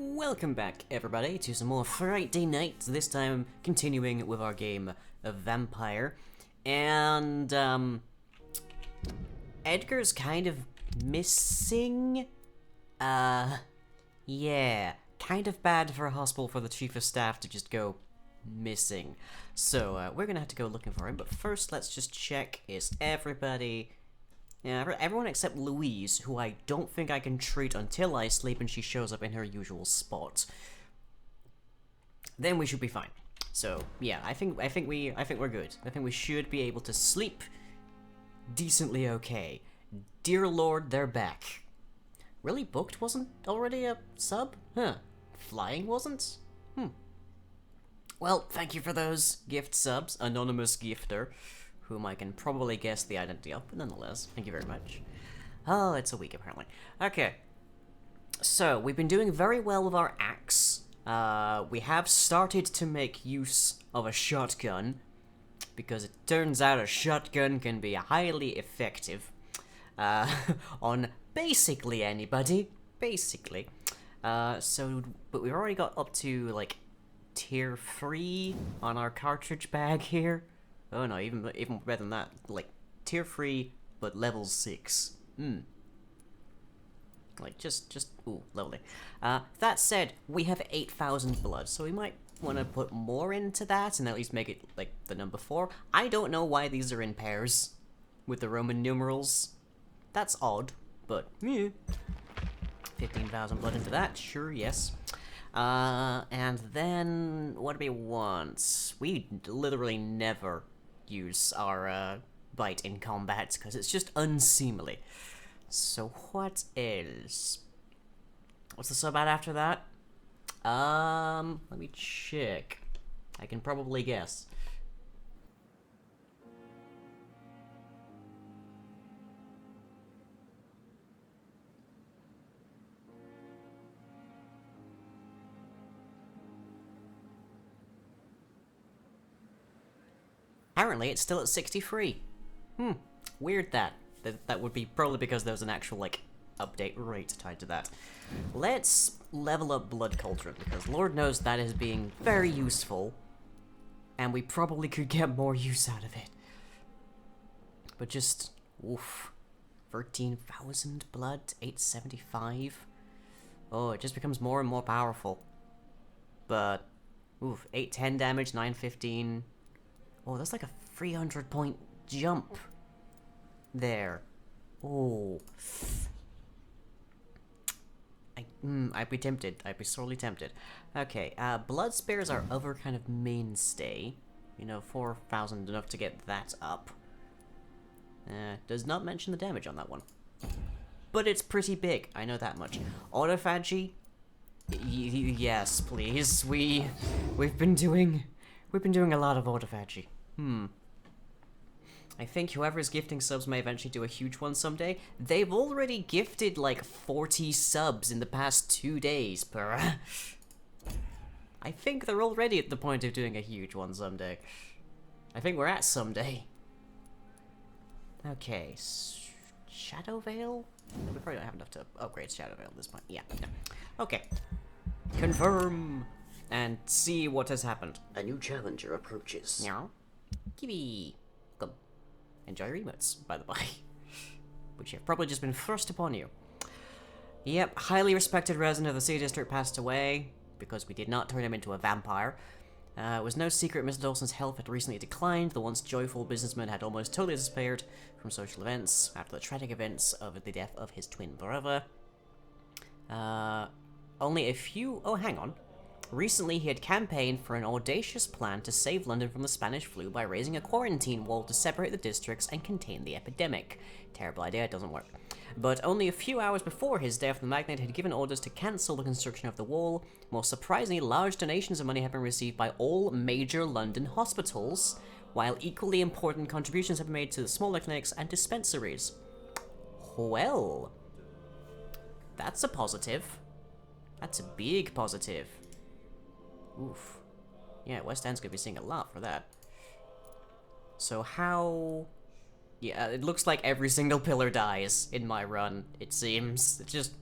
Welcome back, everybody, to some more Frightday nights, this time continuing with our game of Vampyr. And, Edgar's kind of missing? Yeah. Kind of bad for a hospital for the chief of staff to just go missing. So, we're gonna have to go looking for him, but first let's just check, is everybody... Yeah, everyone except Louise, who I don't think I can treat until I sleep and she shows up in her usual spot. Then we should be fine. So yeah, I think we're good. I think we should be able to sleep decently okay. Dear Lord, they're back. Really, booked wasn't already a sub? Huh? Flying wasn't? Well, thank you for those gift subs, anonymous gifter, whom I can probably guess the identity of, but nonetheless, thank you very much. Oh, it's a week, apparently. Okay. So, we've been doing very well with our axe. We have started to make use of a shotgun, because it turns out a shotgun can be highly effective on basically anybody. Basically. But we've already got up to, like, tier 3 on our cartridge bag here. Oh no, even better than that. Like, tier 3, but level 6. Like, ooh, lovely. That said, we have 8,000 blood, so we might want to put more into that, and at least make it, like, the number 4. I don't know why these are in pairs, with the Roman numerals. That's odd, but, yeah. 15,000 blood into that, sure, yes. And then, what do we want? We literally never use our bite in combat because it's just unseemly. So what else? What's the sub at after that? Let me check. I can probably guess. Apparently, it's still at 63. Weird that. That would be probably because there was an actual, like, update rate tied to that. Let's level up Blood Cauldron, because Lord knows that is being very useful, and we probably could get more use out of it. But just, oof. 13,000 blood, 875. Oh, it just becomes more and more powerful. But, oof, 810 damage, 915... Oh, that's like a 300-point jump there. Oh. I'd be tempted. I'd be sorely tempted. Okay, blood spares our other kind of mainstay. You know, 4,000 enough to get that up. Does not mention the damage on that one. But it's pretty big, I know that much. Autophagy? Yes, please. We've been doing a lot of autophagy. I think whoever's gifting subs may eventually do a huge one someday. They've already gifted like 40 subs in the past 2 days, per. I think they're already at the point of doing a huge one someday. I think we're at someday. Okay, Shadow Veil? We probably don't have enough to upgrade Shadow Veil at this point. Yeah. Okay. Confirm! And see what has happened. A new challenger approaches. Meow. Kiwi. Come. Enjoy your emotes, by the by. Which have probably just been thrust upon you. Yep, highly respected resident of the Sea District passed away, because we did not turn him into a vampire. It was no secret Mr. Dawson's health had recently declined. The once joyful businessman had almost totally disappeared from social events after the tragic events of the death of his twin brother. Only a few... Oh, hang on. Recently, he had campaigned for an audacious plan to save London from the Spanish flu by raising a quarantine wall to separate the districts and contain the epidemic. Terrible idea, it doesn't work. But only a few hours before his death, the magnate had given orders to cancel the construction of the wall. More surprisingly, large donations of money have been received by all major London hospitals, while equally important contributions have been made to the smaller clinics and dispensaries. Well, that's a positive. That's a big positive. Oof. Yeah, West End's gonna be seeing a lot for that. So how... Yeah, it looks like every single pillar dies in my run, it seems. It's just...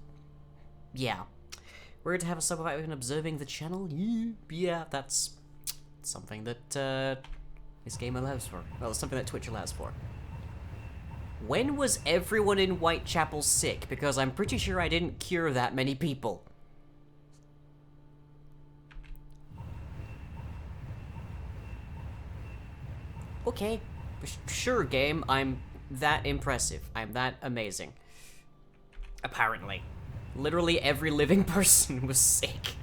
Yeah. We're to have a sub about even observing the channel. Yeah, that's something that this game allows for. Well, something that Twitch allows for. When was everyone in Whitechapel sick? Because I'm pretty sure I didn't cure that many people. Okay, sure game, I'm that impressive. I'm that amazing. Apparently. Literally every living person was sick.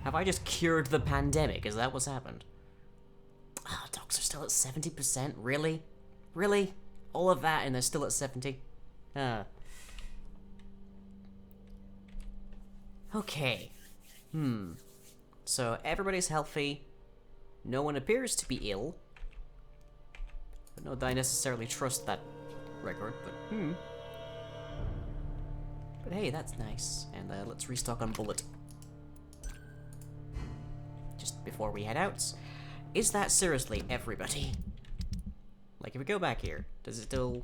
Have I just cured the pandemic? Is that what's happened? Oh, dogs are still at 70%? Really? Really? All of that and they're still at 70? Okay. So everybody's healthy. No one appears to be ill. I don't know that I necessarily trust that record, but But hey, that's nice. And let's restock on bullet. Just before we head out. Is that seriously everybody? Like, if we go back here, does it still...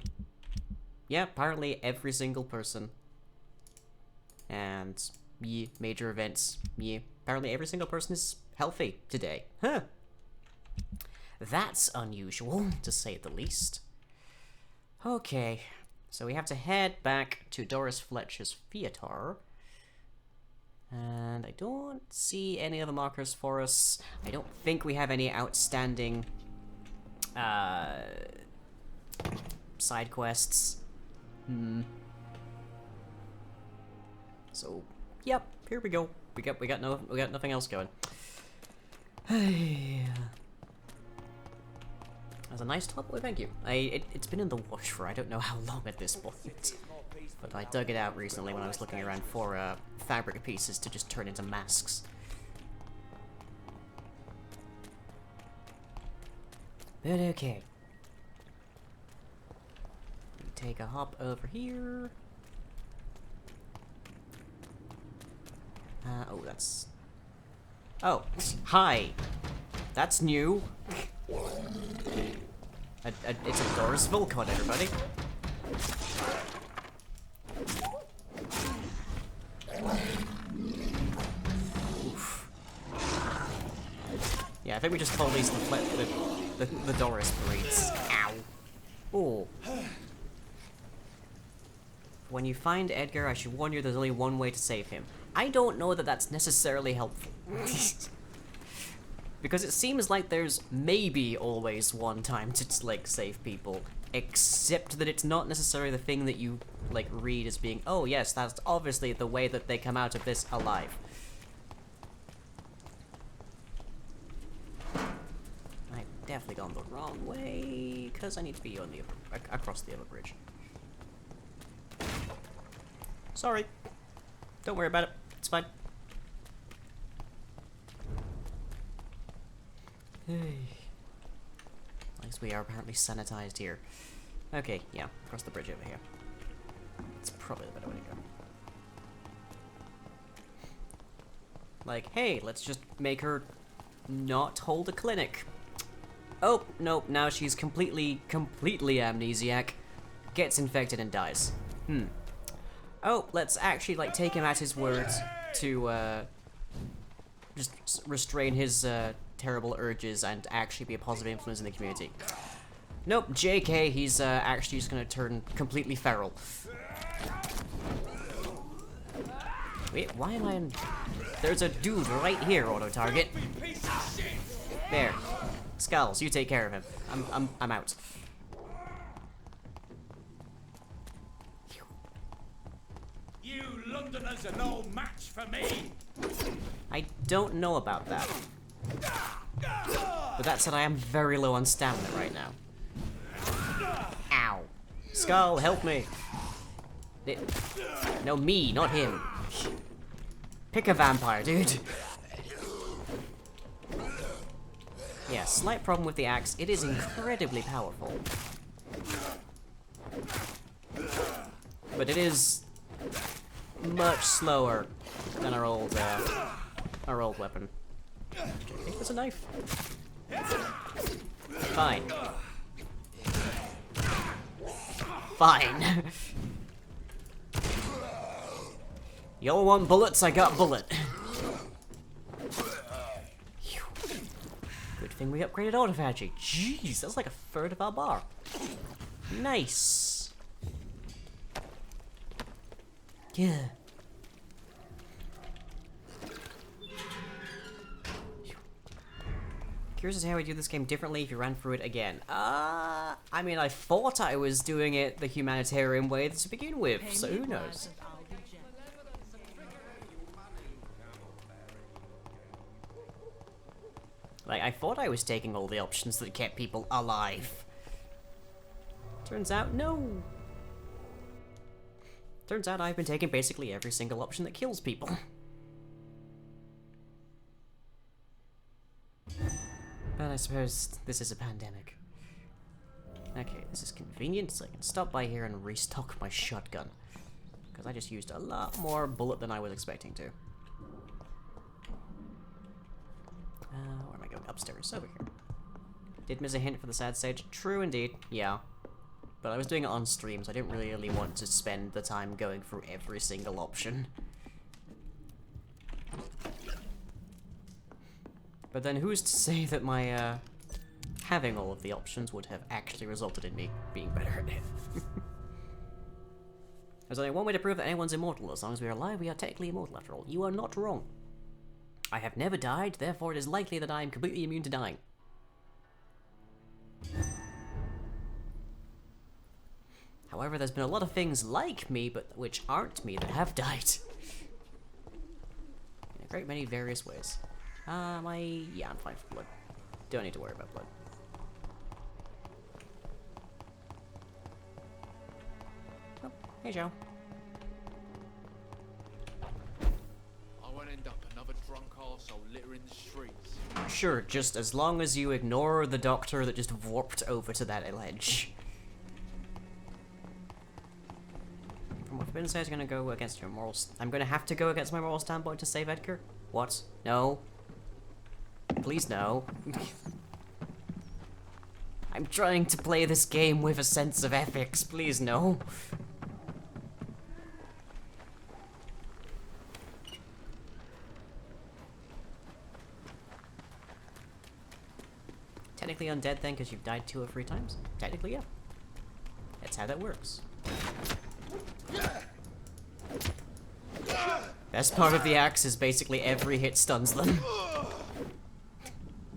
Yeah, apparently every single person. And, yeah, major events. Yeah, apparently every single person is healthy today. Huh. That's unusual, to say the least. Okay, so we have to head back to Doris Fletcher's theater. And I don't see any other markers for us. I don't think we have any outstanding side quests. So, yep, here we go. We got nothing else going. That's a nice top. Oh, thank you. It's been in the wash for I don't know how long at this point. But I dug it out recently when I was looking around for fabric pieces to just turn into masks. But okay. We take a hop over here. Oh, that's... Oh, hi! That's new! It's a Doris Volcon, everybody! Oof. Yeah, I think we just call these the Doris breeds. Ow! Oh. When you find Edgar, I should warn you there's only one way to save him. I don't know that that's necessarily helpful. Because it seems like there's maybe always one time to, like, save people. Except that it's not necessarily the thing that you, like, read as being, oh yes, that's obviously the way that they come out of this alive. I've definitely gone the wrong way, because I need to be on the across the other bridge. Sorry. Don't worry about it. It's fine. At least we are apparently sanitized here. Okay, yeah, across the bridge over here. It's probably the better way to go. Like, hey, let's just make her not hold a clinic. Oh, nope, now she's completely amnesiac, gets infected and dies. Oh, let's actually, like, take him at his word to, just restrain his, terrible urges and actually be a positive influence in the community. Nope, JK, he's actually just gonna turn completely feral. Wait, why am I in... There's a dude right here, auto-target. There. Skulls, you take care of him. I'm out. You Londoners are no match for me! I don't know about that. But that said, I am very low on stamina right now. Ow. Skull, help me. No, me, not him. Pick a vampire, dude. Yeah, slight problem with the axe. It is incredibly powerful. But it is much slower than our old weapon. Okay, there's a knife. Fine. Fine. Y'all want bullets? I got bullet. Good thing we upgraded autophagy. Jeez, that's like a third of our bar. Nice. Yeah. Curious as to how we do this game differently if you ran through it again. I mean, I thought I was doing it the humanitarian way to begin with, so who knows? Like, I thought I was taking all the options that kept people alive. Turns out, no. Turns out I've been taking basically every single option that kills people. But I suppose this is a pandemic. Okay, this is convenient, so I can stop by here and restock my shotgun. Because I just used a lot more bullet than I was expecting to. Where am I going? Upstairs, over here. Did miss a hint for the sad stage? True indeed, yeah. But I was doing it on stream, so I didn't really want to spend the time going through every single option. But then who's to say that my, having all of the options would have actually resulted in me being better at it? There's only one way to prove that anyone's immortal. As long as we are alive, we are technically immortal after all. You are not wrong. I have never died, therefore it is likely that I am completely immune to dying. However, there's been a lot of things like me, but which aren't me, that have died. In a great many various ways. Yeah, I'm fine for blood. Don't need to worry about blood. Oh, hey Joe. I won't end up another drunk arsehole littering the streets. Sure, just as long as you ignore the doctor that just warped over to that ledge. From what I've been saying, I'm gonna go against your morals. I'm gonna have to go against my moral standpoint to save Edgar? What? No. Please no. I'm trying to play this game with a sense of ethics. Please no. Technically undead then, because you've died 2 or 3 times? Technically, yeah. That's how that works. Best part of the axe is basically every hit stuns them.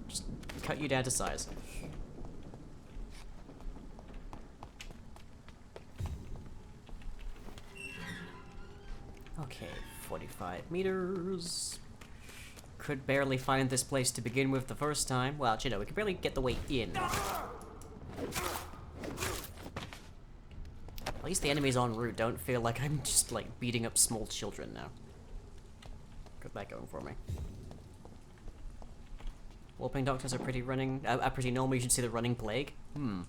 Just cut you down to size. Okay, 45 meters. Could barely find this place to begin with the first time. Well, you know, we could barely get the way in. At least the enemies en route don't feel like I'm just, like, beating up small children now. Got that going for me. Whooping doctors are pretty pretty normal. You should see the running plague. One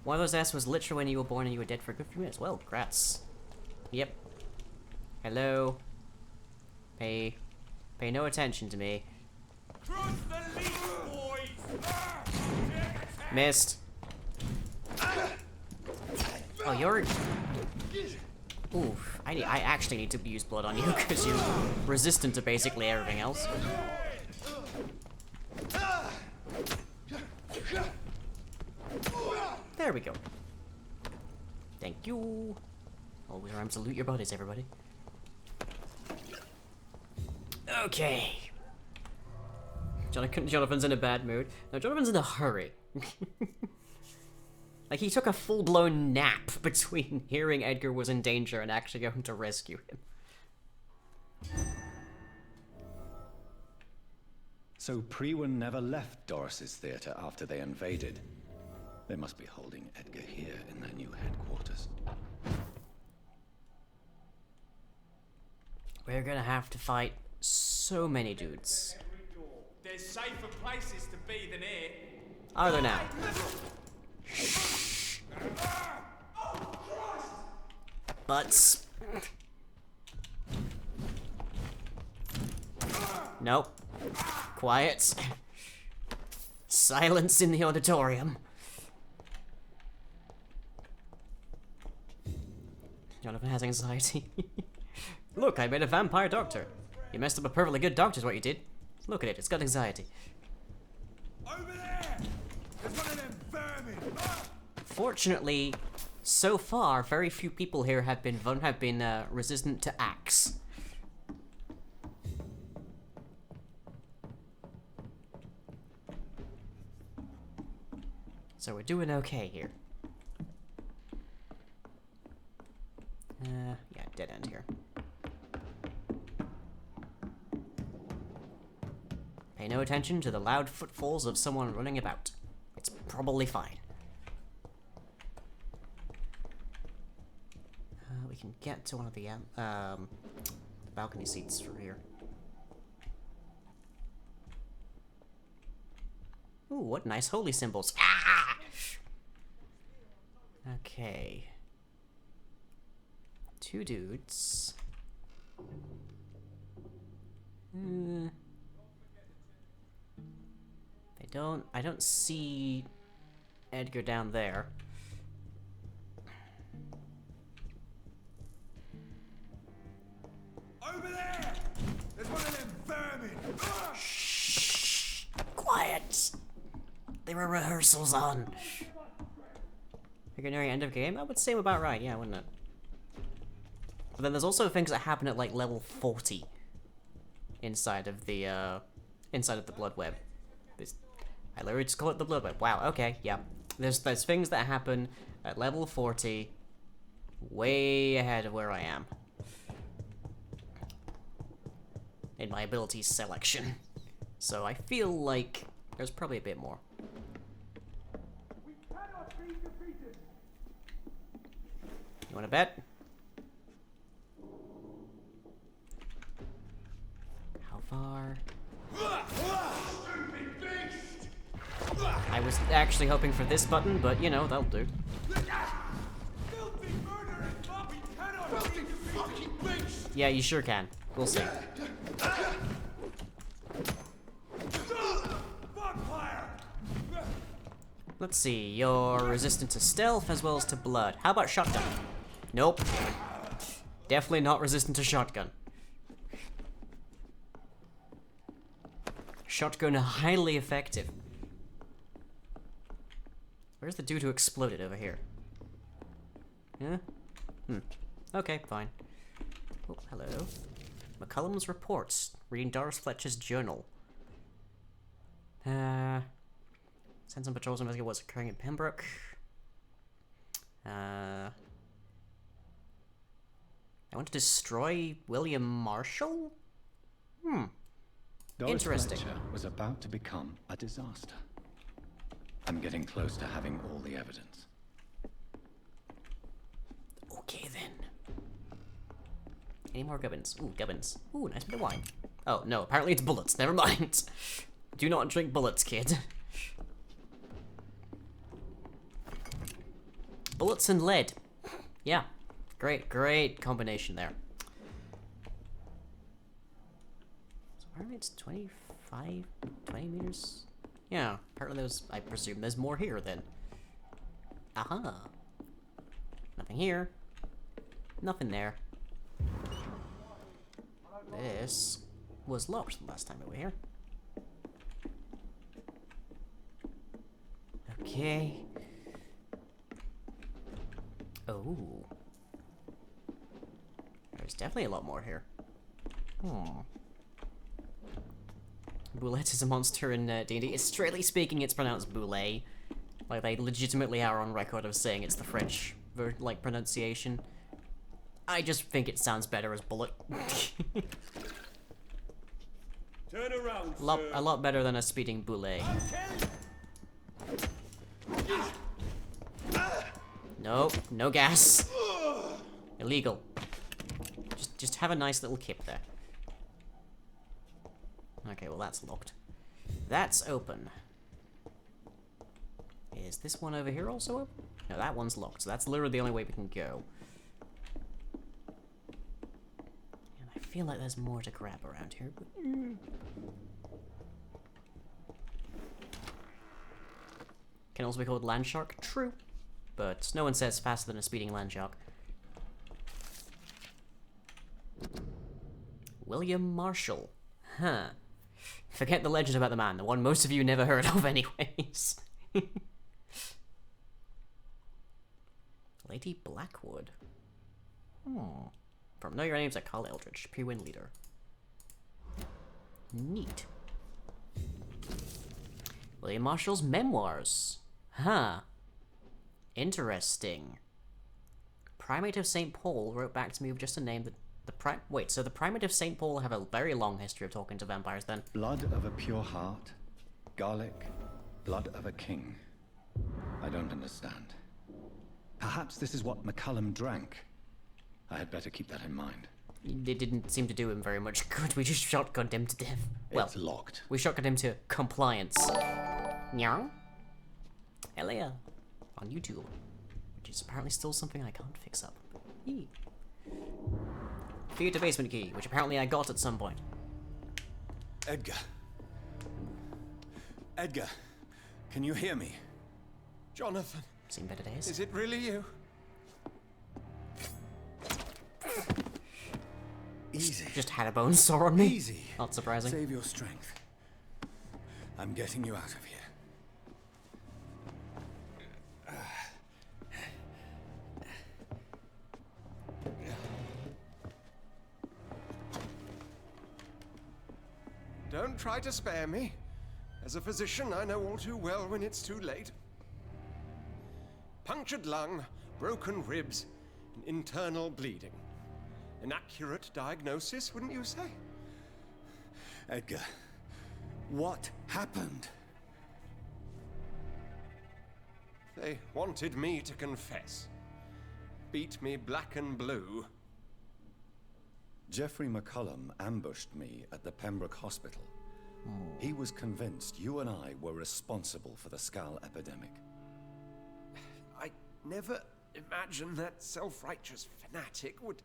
of those asks was literally when you were born and you were dead for a good few minutes. Well, grats. Yep. Hello. Pay no attention to me. Cross the leash, boys! Missed. Oh, you're... Oof. I actually need to use blood on you because you're resistant to basically everything else. There we go. Thank you. Always remember to loot your bodies, everybody. Okay. Jonathan's in a bad mood. No, Jonathan's in a hurry. Like, he took a full-blown nap between hearing Edgar was in danger and actually going to rescue him. So Priwen never left Doris's theater after they invaded. They must be holding Edgar here in their new headquarters. We're gonna have to fight so many dudes. There's safer places to be than here. Are there now? Butts. Nope. Quiet. Silence in the auditorium. Jonathan has anxiety. Look, I made a vampire doctor. You messed up a perfectly good doctor is what you did. Look at it, it's got anxiety. Over there! There's one of them vermin! Ah! Fortunately, so far, very few people here have been resistant to axe. So we're doing okay here. Yeah, dead end here. Pay no attention to the loud footfalls of someone running about. It's probably fine. We can get to one of the balcony seats through here. Ooh, what nice holy symbols. Ah! Okay. Two dudes. I don't see Edgar down there. Over there! There's one of them vermin! Ah! Shh! Quiet! There are rehearsals on. Beginner end of game? That would seem about right, yeah, wouldn't it? But then there's also things that happen at like level 40 inside of the blood web. I literally just call it the blood web. Wow, okay, yeah. There's things that happen at level 40 way ahead of where I am in my abilities selection. So I feel like there's probably a bit more. We cannot be defeated! You wanna bet? How far? I was actually hoping for this button, but you know, that'll do. Filthy murderous mob! We cannot be defeated! Yeah, you sure can. We'll see. Vampire! Let's see, you're resistant to stealth as well as to blood. How about shotgun? Nope. Definitely not resistant to shotgun. Shotgun highly effective. Where's the dude who exploded over here? Yeah? Okay, fine. Oh, hello. McCullum's reports. Reading Doris Fletcher's journal. Send some patrols to investigate what's occurring in Pembroke. I want to destroy William Marshall? Doris Interesting. Fletcher was about to become a disaster. I'm getting close to having all the evidence. Okay then. Any more gubbins? Ooh, gubbins. Ooh, nice bit of wine. Oh, no, apparently it's bullets. Never mind. Do not drink bullets, kid. Bullets and lead. Yeah. Great combination there. So apparently it's 20 meters? Yeah, apparently I presume there's more here then. Aha. Nothing here. Nothing there. This was locked the last time we were here. Okay. Oh. There's definitely a lot more here. Boulette is a monster in D&D. Strictly speaking, it's pronounced Boulet. Like, they legitimately are on record of saying it's the French, like, pronunciation. I just think it sounds better as bullet. Turn around, A lot better than a speeding Boulet. Nope, no gas. Illegal. Just have a nice little kip there. Okay, well that's locked. That's open. Is this one over here also open? No, that one's locked, so that's literally the only way we can go. And I feel like there's more to grab around here, but... Can also be called land shark, true. But no one says faster than a speeding land shark. William Marshall. Huh. Forget the legend about the man, the one most of you never heard of anyways. Lady Blackwood. From Know Your Names at Carl Eldridge, Pre-Win leader. Neat. William Marshall's memoirs. Huh. Interesting. Primate of St. Paul wrote back to me with just a name that wait, so the Primate of St. Paul have a very long history of talking to vampires then. Blood of a pure heart, garlic, blood of a king. I don't understand. Perhaps this is what McCullum drank. I had better keep that in mind. It didn't seem to do him very much good. We just shotgunned him to death. Well, it's locked. We shotgunned him to compliance. Nyang? Elia. On YouTube. Which is apparently still something I can't fix up. Yee. Theater basement key, which apparently I got at some point. Edgar. Edgar, can you hear me? Jonathan, Seen better days. is it really you? Easy. Just had a bone sore on me. Easy. Not surprising. Save your strength. I'm getting you out of here. Don't try to spare me. As a physician, I know all too well when it's too late. Punctured lung, broken ribs, and internal bleeding. An accurate diagnosis, wouldn't you say? Edgar, what happened? They wanted me to confess. Beat me black and blue. Geoffrey McCullum ambushed me at the Pembroke Hospital. He was convinced you and I were responsible for the Skull epidemic. I never imagined that self-righteous fanatic would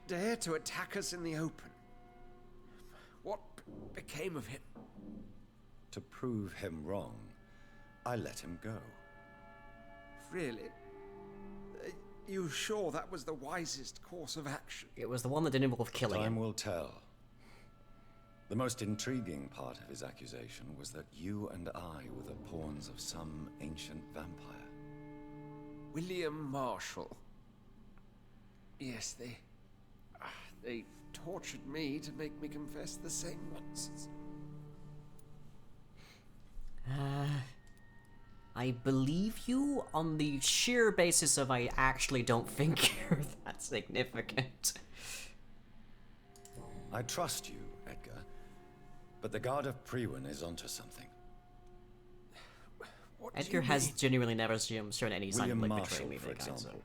dare to attack us in the open. What became of him? To prove him wrong, I let him go. Really? You sure that was the wisest course of action? It was the one that didn't involve killing Time him. will tell. The most intriguing part of his accusation was that you and I were the pawns of some ancient vampire. William Marshall. Yes, they tortured me to make me confess the same nonsense. I believe you on the sheer basis of I actually don't think you're that significant. I trust you, Edgar, but the Guard of Prewin is onto something. What do Edgar you has mean? genuinely never shown any sign of William like Marshall, betraying me, for that guy, example. so.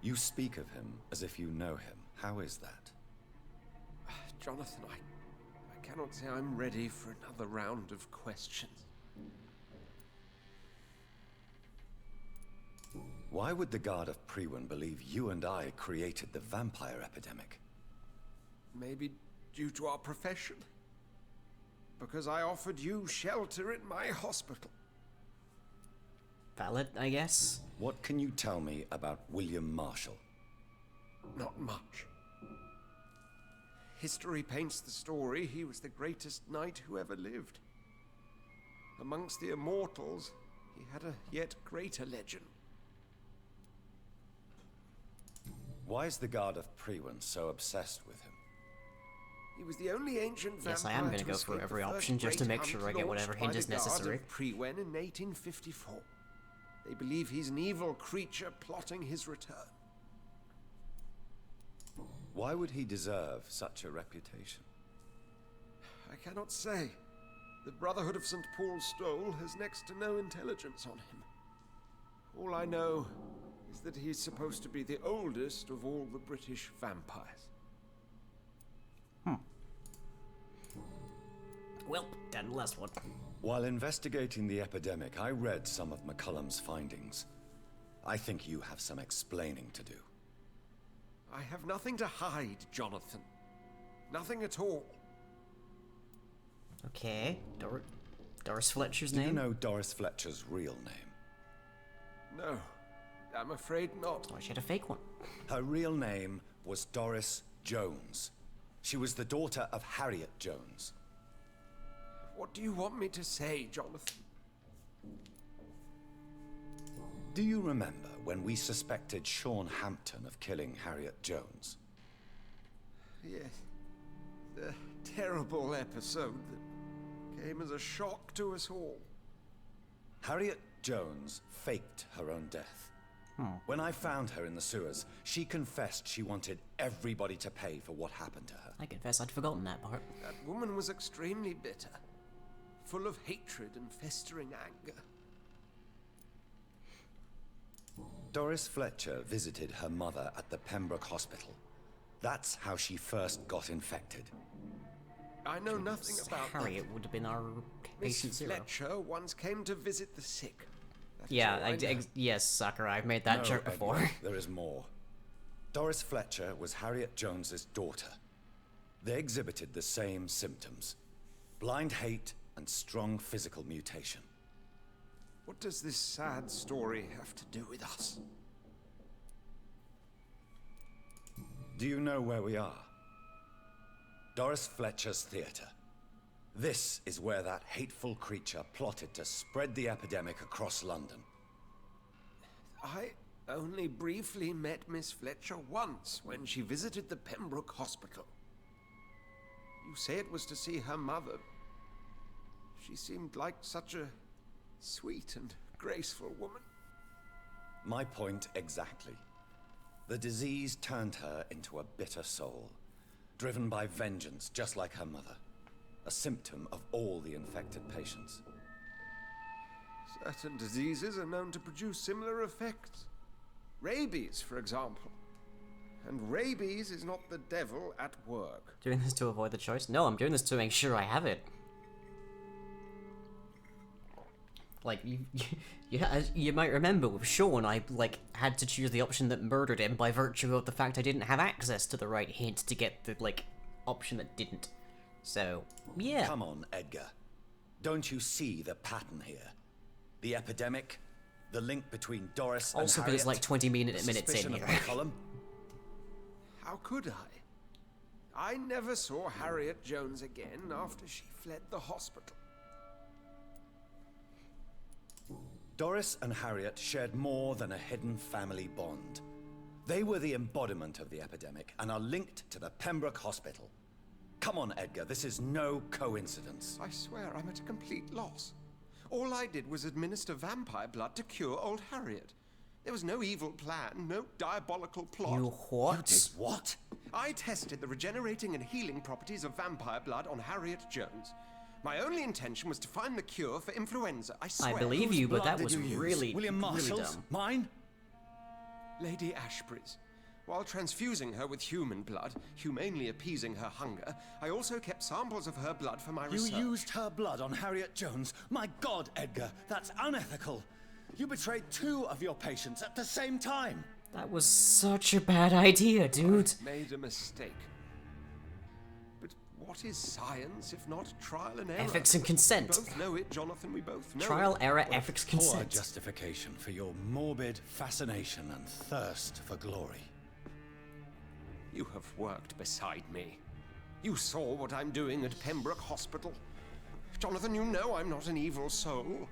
You speak of him as if you know him. How is that? Jonathan, I cannot say I'm ready for another round of questions. Why would the Guard of Prewin believe you and I created the vampire epidemic? Maybe due to our profession. Because I offered you shelter in my hospital. Valid, I guess. What can you tell me about William Marshall? Not much. History paints the story he was the greatest knight who ever lived. Amongst the immortals, he had a yet greater legend. Why is the Guard of Prewin so obsessed with him? He was the only ancient vampire Yes, I am going to go escape for every the first option just to great make sure I hunt get whatever launched by hint is the Guard necessary. of Prewin in 1854. They believe he's an evil creature plotting his return. Why would he deserve such a reputation? I cannot say. The Brotherhood of St. Paul's Stole has next to no intelligence on him. All I know is that he's supposed to be the oldest of all the British vampires. Well, done the last one. While investigating the epidemic, I read some of McCullum's findings. I think you have some explaining to do. I have nothing to hide, Jonathan. Nothing at all. Okay. Doris Fletcher's Do you name? know Doris Fletcher's real name? No, I'm afraid not. Oh, she had a fake one. Her real name was Doris Jones. She was the daughter of Harriet Jones. What do you want me to say, Jonathan? Do you remember when we suspected Sean Hampton of killing Harriet Jones? Yes. The terrible episode that came as a shock to us all. Harriet Jones faked her own death. When I found her in the sewers, she confessed she wanted everybody to pay for what happened to her. I confess I'd forgotten that part. That woman was extremely bitter, full of hatred and festering anger. Doris Fletcher visited her mother at the Pembroke Hospital. That's how she first got infected. I know nothing about Harriet would have been our Miss patient zero. Fletcher once came to visit the sick. That is Yeah, all I know. yes, Sakura, I've made that No, joke before. Edward, there is more. Doris Fletcher was Harriet Jones's daughter. They exhibited the same symptoms: blind hate and strong physical mutation. What does this sad story have to do with us? Do you know where we are? Doris Fletcher's theater. This is where that hateful creature plotted to spread the epidemic across London. I only briefly met Miss Fletcher once when she visited the Pembroke Hospital. You say it was to see her mother. She seemed like such a sweet and graceful woman. My point exactly. The disease turned her into a bitter soul, driven by vengeance just like her mother. A symptom of all the infected patients. Certain diseases are known to produce similar effects. Rabies, for example. And rabies is not the devil at work. Doing this to avoid the choice? No, I'm doing this to make sure I have it. Like, you might remember with Sean, I, had to choose the option that murdered him by virtue of the fact I didn't have access to the right hint to get the, option that didn't. So, yeah. Come on, Edgar. Don't you see the pattern here? The epidemic, the link between Doris and Also, Harriet, because it's 20 minutes in suspicion here. of McCollum. How could I? I never saw Harriet Jones again after she fled the hospital. Doris and Harriet shared more than a hidden family bond. They were the embodiment of the epidemic and are linked to the Pembroke Hospital. Come on, Edgar, this is no coincidence. I swear I'm at a complete loss. All I did was administer vampire blood to cure old Harriet. There was no evil plan, no diabolical plot. You what? You did what? I tested the regenerating and healing properties of vampire blood on Harriet Jones. My only intention was to find the cure for influenza, I swear. I believe you, but that Blood was did you use? really, William really Marshall's? dumb. Mine? Lady Ashbury's. While transfusing her with human blood, humanely appeasing her hunger, I also kept samples of her blood for my research. You used her blood on Harriet Jones? My God, Edgar, that's unethical. You betrayed 2 of your patients at the same time. That was such a bad idea, dude. Made a mistake. But what is science if not trial and error? Ethics and consent. We both know it, Jonathan, we both know Trial, it. error, ethics, Poor consent. justification for your morbid fascination and thirst for glory. You have worked beside me. You saw what I'm doing at Pembroke Hospital. Jonathan, you know I'm not an evil soul.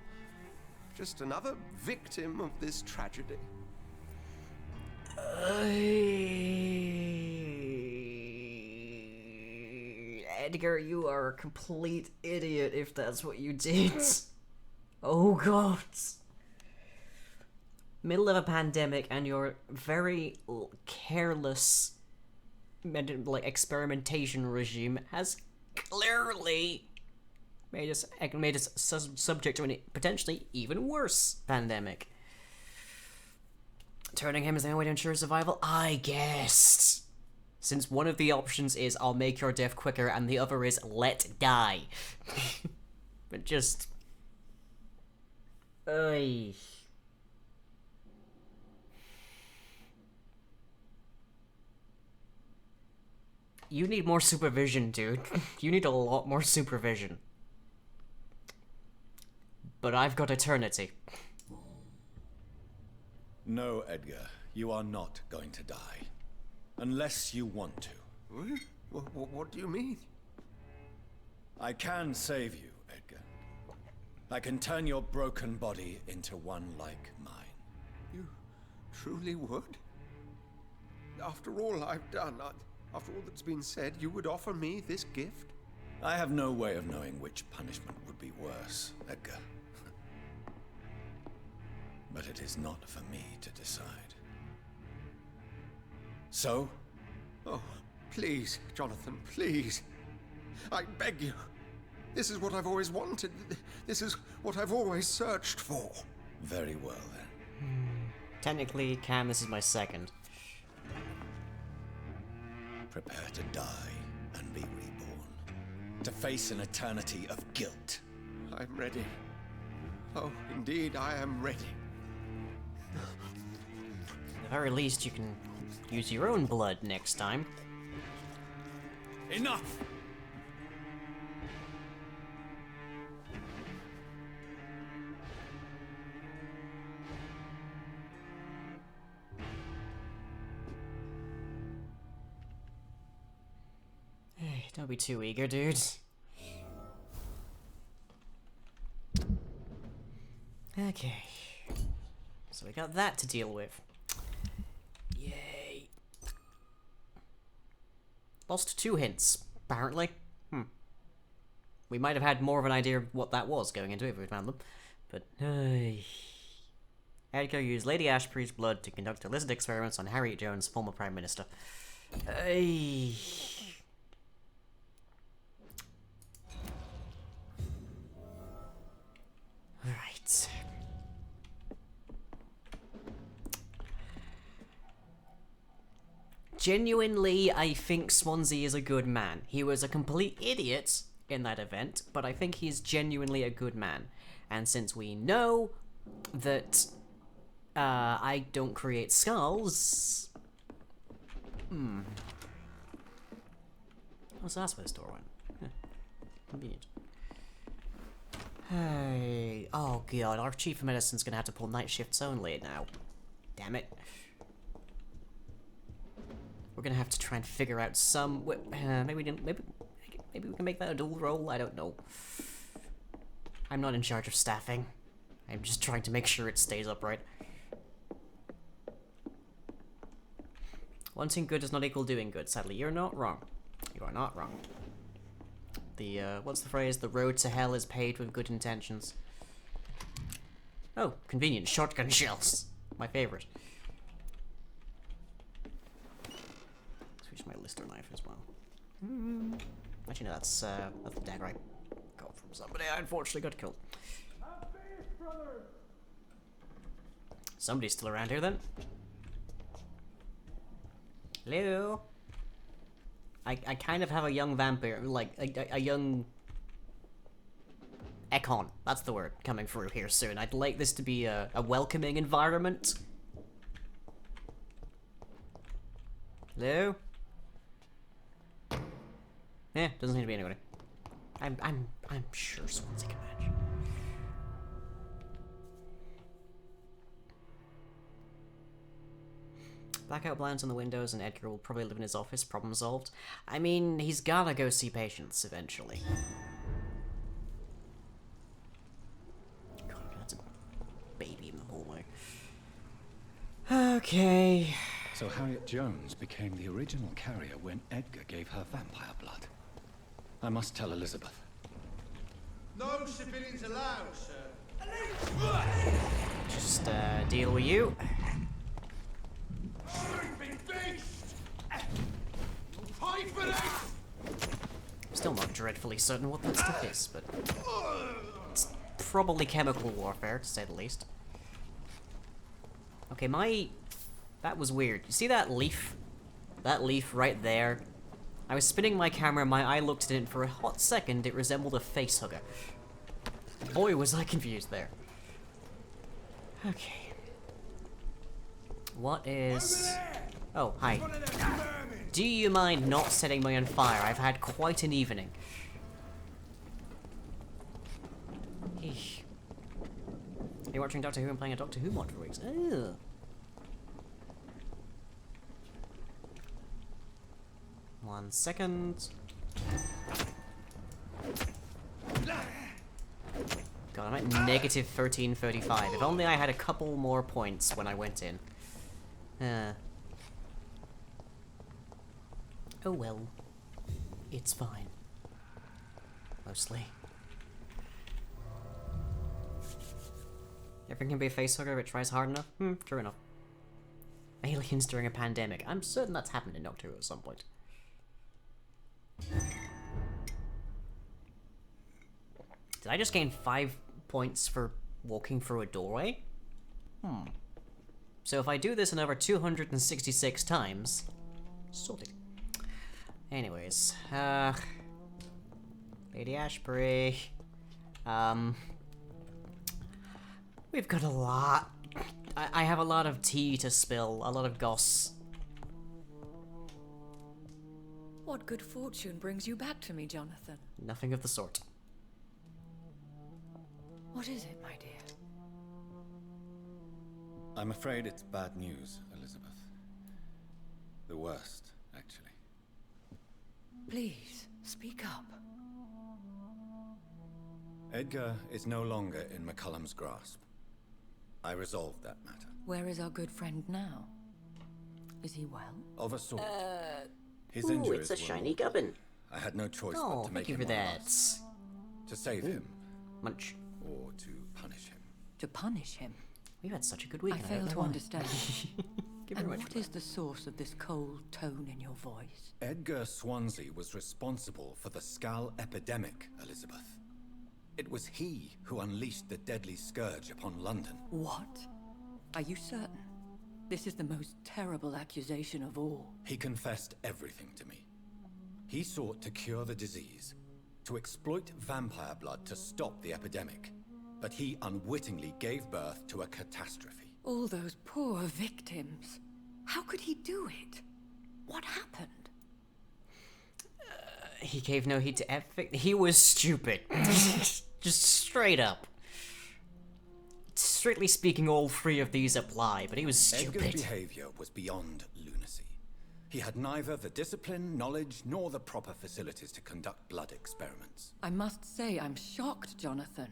Just another victim of this tragedy. Edgar, you are a complete idiot if that's what you did. Oh god. Middle of a pandemic and your very careless experimentation regime has clearly made us subject to a potentially even worse pandemic. Turning him as the only way to ensure survival? I guess. Since one of the options is I'll make your death quicker and the other is let die. But just... Ay. You need more supervision, dude. You need a lot more supervision. But I've got eternity. No, Edgar, you are not going to die. Unless you want to. What do you mean? I can save you, Edgar. I can turn your broken body into one like mine. You truly would? After all I've done, after all that's been said, you would offer me this gift? I have no way of knowing which punishment would be worse, Edgar. But it is not for me to decide. So? Oh, please, Jonathan, please. I beg you. This is what I've always wanted. This is what I've always searched for. Very well, then. Technically, Cam, this is my second. Prepare to die and be reborn. To face an eternity of guilt. I'm ready. Oh, indeed, I am ready. At the very least, you can use your own blood next time. Enough! Don't be too eager, dude. Okay. So we got that to deal with. Yay. Lost 2 hints, apparently. We might have had more of an idea of what that was going into it if we found them. But, Edgar used Lady Ashbury's blood to conduct illicit experiments on Harriet Jones, former Prime Minister. Right. Genuinely, I think Swansea is a good man. He was a complete idiot in that event, but I think he's genuinely a good man. And since we know that I don't create skulls... Oh, so that's where this door went. Huh. Convenient. Hey, oh god, our chief of medicine's gonna have to pull night shifts only now. Damn it. We're gonna have to try and figure out some. Maybe we can make that a dual role. I don't know. I'm not in charge of staffing. I'm just trying to make sure it stays upright. Wanting good does not equal doing good. Sadly, you're not wrong. You are not wrong. The, what's the phrase? The road to hell is paved with good intentions. Oh, convenient. Shotgun shells. My favorite. Switch my Lister knife as well. Actually, no, that's the dagger I got from somebody. I unfortunately got killed. Somebody's still around here, then. Hello? I kind of have a young vampire, like, a young... Econ, that's the word, coming through here soon. I'd like this to be a welcoming environment. Hello? Yeah, doesn't seem to be anybody. I'm sure Swansea can manage. Blackout blinds on the windows and Edgar will probably live in his office, problem solved. I mean, he's gotta go see patients eventually. God, that's a baby in the hallway. Okay. So Harriet Jones became the original carrier when Edgar gave her vampire blood. I must tell Elizabeth. No civilians allowed, sir. Just, deal with you. Sleeping beast! Pay for this! I'm still not dreadfully certain what that stuff is, but... It's probably chemical warfare, to say the least. Okay, that was weird. You see that leaf? That leaf right there? I was spinning my camera, my eye looked at it, and for a hot second, it resembled a facehugger. Boy, was I confused there. Okay. What is... Oh, hi. Do you mind not setting me on fire? I've had quite an evening. Eesh. You're watching Doctor Who and playing a Doctor Who mod for weeks. Ugh. 1 second. God, I'm at negative 1335. If only I had a couple more points when I went in. Oh well. It's fine. Mostly. Everything can be a facehugger if it tries hard enough? True enough. Aliens during a pandemic. I'm certain that's happened in Doctor Who at some point. Did I just gain 5 points for walking through a doorway? So if I do this another 266 times... Sorted. Anyways, Lady Ashbury... We've got a lot. I have a lot of tea to spill, a lot of goss. What good fortune brings you back to me, Jonathan? Nothing of the sort. What is it, my dear? I'm afraid it's bad news, Elizabeth. The worst, actually. Please, speak up. Edgar is no longer in McCullum's grasp. I resolved that matter. Where is our good friend now? Is he well? Of a sort. His Ooh, injuries it's a were shiny mortal. gubbin. I had no choice Oh, but to make thank you him for my that. last. To save him, Munch. or to punish him. To punish him? We've had such a good week. I and fail don't to know why. understand. Give And very much what for is the source of this cold tone in your voice? Edgar Swansea was responsible for the Skal epidemic, Elizabeth. It was he who unleashed the deadly scourge upon London. What? Are you certain? This is the most terrible accusation of all. He confessed everything to me. He sought to cure the disease, to exploit vampire blood to stop the epidemic. But he unwittingly gave birth to a catastrophe. All those poor victims. How could he do it? What happened? He gave no heed to effort. He was stupid. Just straight up. Strictly speaking, all 3 of these apply, but he was stupid. Edgar's behavior was beyond lunacy. He had neither the discipline, knowledge, nor the proper facilities to conduct blood experiments. I must say I'm shocked, Jonathan.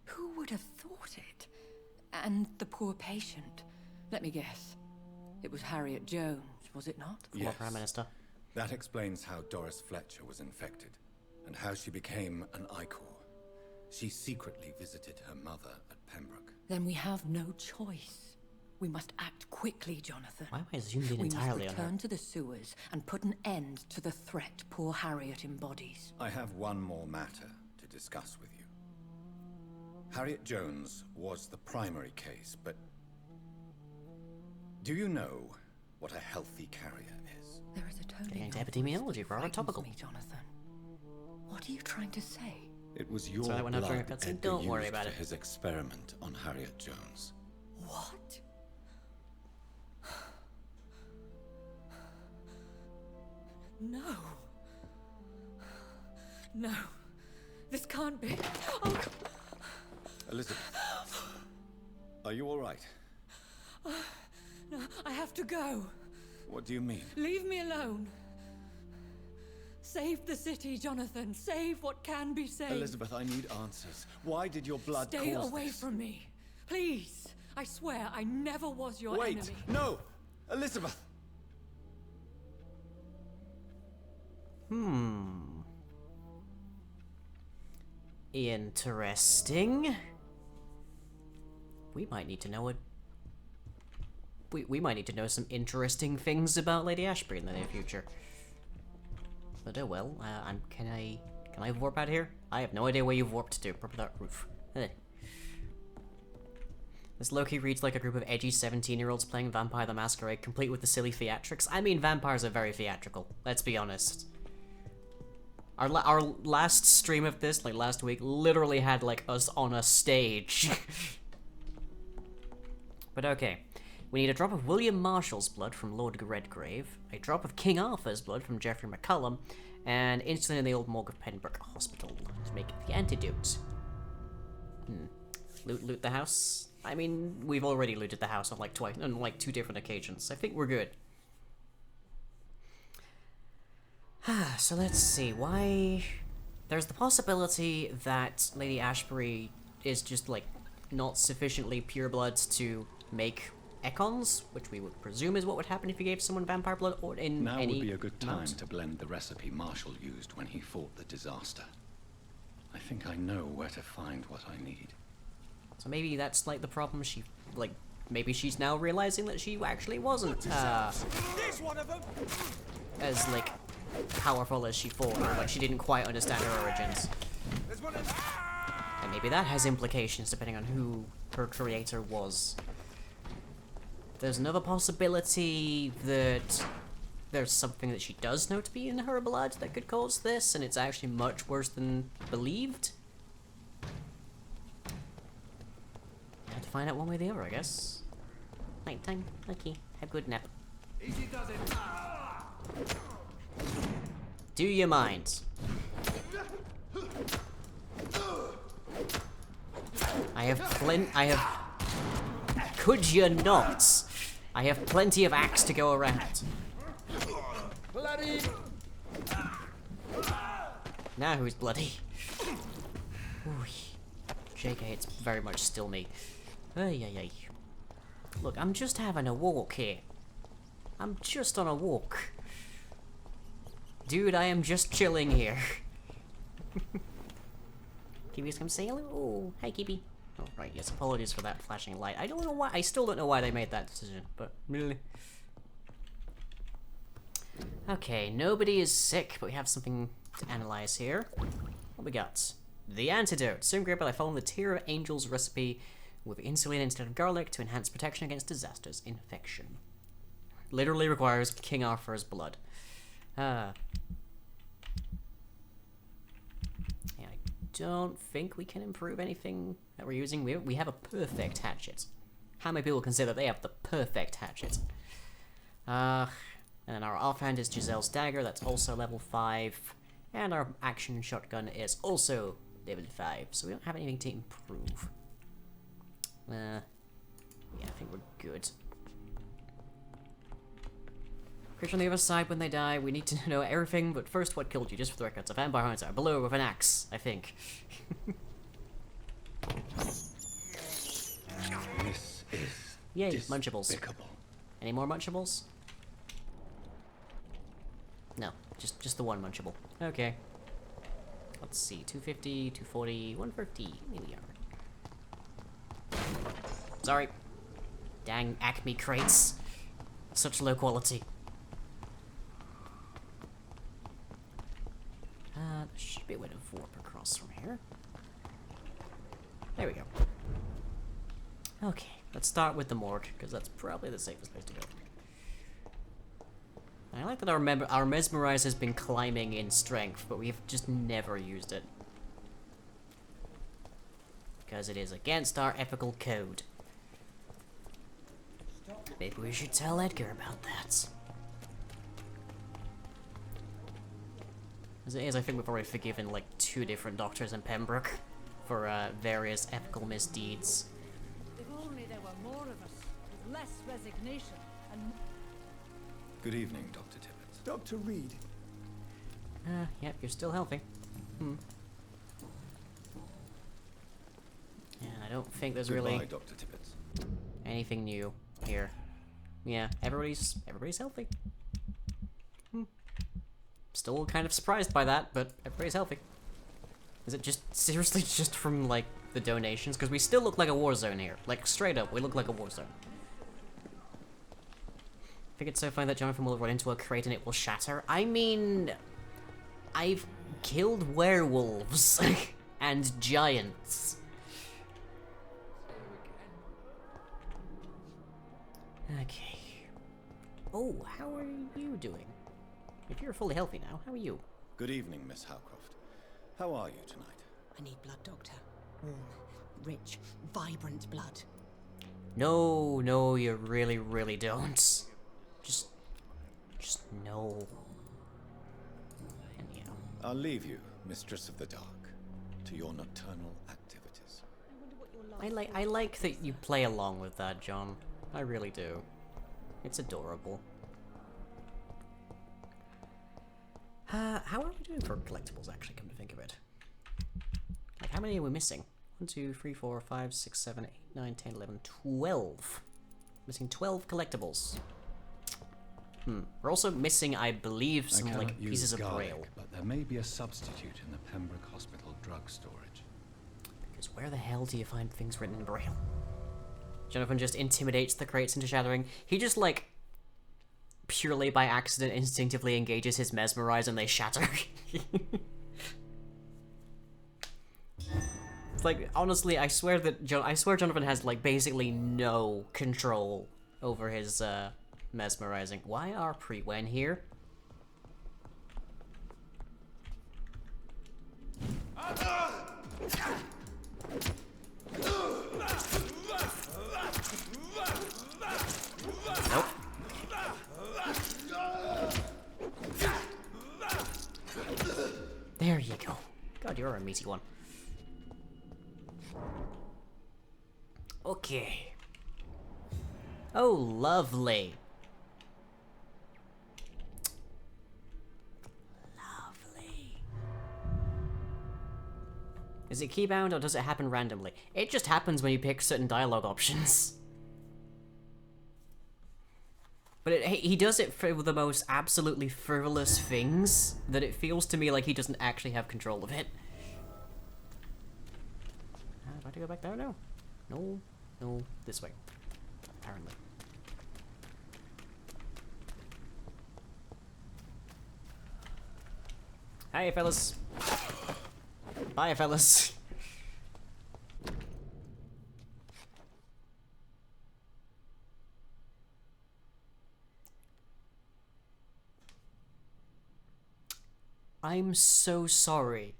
Who would have thought it? And the poor patient. Let me guess. It was Harriet Jones, was it not? Former Prime Minister. That explains how Doris Fletcher was infected, and how she became an Icor. She secretly visited her mother at Pembroke. Then we have no choice. We must act quickly, Jonathan. Why am I zoomed in We entirely must on her? return to the sewers and put an end to the threat poor Harriet embodies. I have one more matter to discuss with you. Harriet Jones was the primary case, but do you know what a healthy carrier is? There is a tone Getting in into your epidemiology, voice that rather frightens topical. me, Jonathan. What are you trying to say? It was your So I went up during a blood cutscene? Edgar Don't worry used about for it. his experiment on Harriet Jones. What? No. No. This can't be. Oh, Elizabeth, are you all right? no, I have to go. What do you mean? Leave me alone. Save the city, Jonathan. Save what can be saved. Elizabeth, I need answers. Why did your blood Stay cause away this? from me. Please. I swear I never was your Wait! enemy. No! Elizabeth! Interesting. We might need to know what... We might need to know some interesting things about Lady Ashbury in the near future. But oh well, can I warp out of here? I have no idea where you've warped to, probably that roof. This low-key reads like a group of edgy 17-year-olds playing Vampire the Masquerade, complete with the silly theatrics. I mean, vampires are very theatrical, let's be honest. Our last stream of this, like last week, literally had like us on a stage. But okay. We need a drop of William Marshall's blood from Lord Redgrave, a drop of King Arthur's blood from Geoffrey McCullum, and instantly in the old morgue of Pembroke Hospital to make the antidote. Loot the house? I mean, we've already looted the house on like 2 different occasions. I think we're good. So let's see, why... There's the possibility that Lady Ashbury is just, like, not sufficiently purebloods to make Econs, which we would presume is what would happen if you gave someone vampire blood or in Now any would be a good time amount. to blend the recipe Marshall used when he fought the disaster. I think I know where to find what I need. So maybe that's, like, the problem. She, like, maybe she's now realizing that she actually wasn't, as, like, powerful as she thought, or, like, she didn't quite understand her origins. And maybe that has implications depending on who her creator was. There's another possibility that there's something that she does know to be in her blood that could cause this, and it's actually much worse than believed. I have to find out one way or the other, I guess. Night time. Okay. Have a good nap. Easy does it. Do you mind? Could you not? I have plenty of axe to go around. Bloody. Now who's bloody? Ooh. JK, it's very much still me. Ay, ay, ay. Look, I'm just having a walk here. I'm just on a walk. Dude, I am just chilling here. Kibi's come say hello. Oh, hi, Kibi. Oh, right, yes, apologies for that flashing light. I don't know why, I still don't know why they made that decision, but really. Okay, nobody is sick, but we have something to analyze here. What we got? The antidote. Soon great by following the Tier Angel's recipe with insulin instead of garlic to enhance protection against disasters infection. Literally requires King Arthur's blood. Yeah, I don't think we can improve anything that we're using. We have a perfect hatchet. How many people can say that they have the perfect hatchet? And then our offhand is Giselle's dagger, that's also level 5. And our action shotgun is also level 5, so we don't have anything to improve. Yeah, I think we're good. Creature on the other side, when they die, we need to know everything, but first, what killed you? Just for the record, a vampire hunter, below with an axe, I think. This is Yay, munchables. despicable. Any more munchables? No, just the one munchable. Okay. Let's see, 250, 240, 150. Here we are. Sorry. Dang Acme crates. Such low quality. There should be a way to warp across from here. There we go. Okay, let's start with the morgue, because that's probably the safest place to go. I like that our Mesmerize has been climbing in strength, but we've just never used it. Because it is against our ethical code. Maybe we should tell Edgar about that. As it is, I think we've already forgiven like 2 different doctors in Pembroke for various ethical misdeeds. If only there were more of us, with less resignation and... Good evening, Dr. Tippett. Dr. Reed. Yep, you're still healthy. And I don't think there's Goodbye, really Dr. Tippett. anything new here. Yeah, everybody's healthy. Still kind of surprised by that, but everybody's healthy. Is it just seriously just from like the donations? Because we still look like a war zone here. Like straight up, we look like a war zone. I think it's so funny that Jonathan will run into a crate and it will shatter. I mean, I've killed werewolves and giants. Okay. Oh, how are you doing? If you're fully healthy now, how are you? Good evening, Miss Howcroft. How are you tonight? I need blood, Doctor. Warm, rich, vibrant blood. No, you really, really don't. Just no. And yeah. I'll leave you, Mistress of the Dark, to your nocturnal activities. I like that you play along with that, John. I really do. It's adorable. How are we doing for collectibles, actually, come to think of it? Like, how many are we missing? 1, 2, 3, 4, 5, 6, 7, 8, 9, 10, 11, 12. Missing 12 collectibles. We're also missing, I believe, some, like, pieces of braille. But there may be a substitute in the Pembroke Hospital drug storage. Because where the hell do you find things written in braille? Jonathan just intimidates the crates into shattering. He just, like, purely by accident instinctively engages his mesmerize and they shatter. It's like, honestly, I swear Jonathan has, like, basically no control over his, mesmerizing. Why are Pre-Wen here? Nope. There you go. God, you're a meaty one. Okay. Oh, lovely. Lovely. Is it keybound or does it happen randomly? It just happens when you pick certain dialogue options. But he does it for the most absolutely frivolous things that it feels to me like he doesn't actually have control of it. Do I have to go back there now? No. No, this way. Apparently. Hey, fellas. Bye, fellas. I'm so sorry.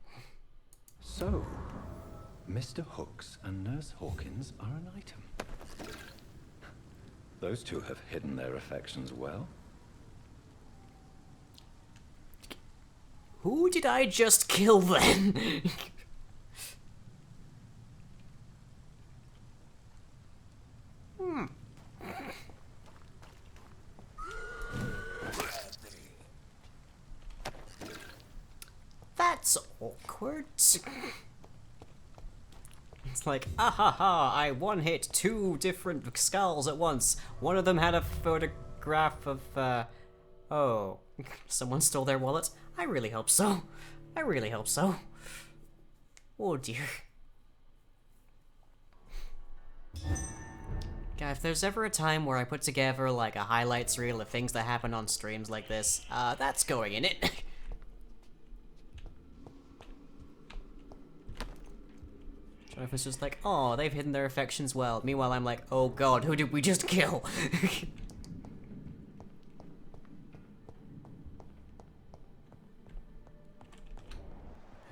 So, Mr. Hooks and Nurse Hawkins are an item. Those two have hidden their affections well. Who did I just kill then? That's awkward. It's like, ah ha ha, I one-hit 2 different skulls at once. One of them had a photograph of, oh, someone stole their wallet? I really hope so. I really hope so. Oh dear. God, if there's ever a time where I put together, like, a highlights reel of things that happen on streams like this, that's going in it. Jonathan's just like, oh, they've hidden their affections well. Meanwhile, I'm like, oh god, who did we just kill?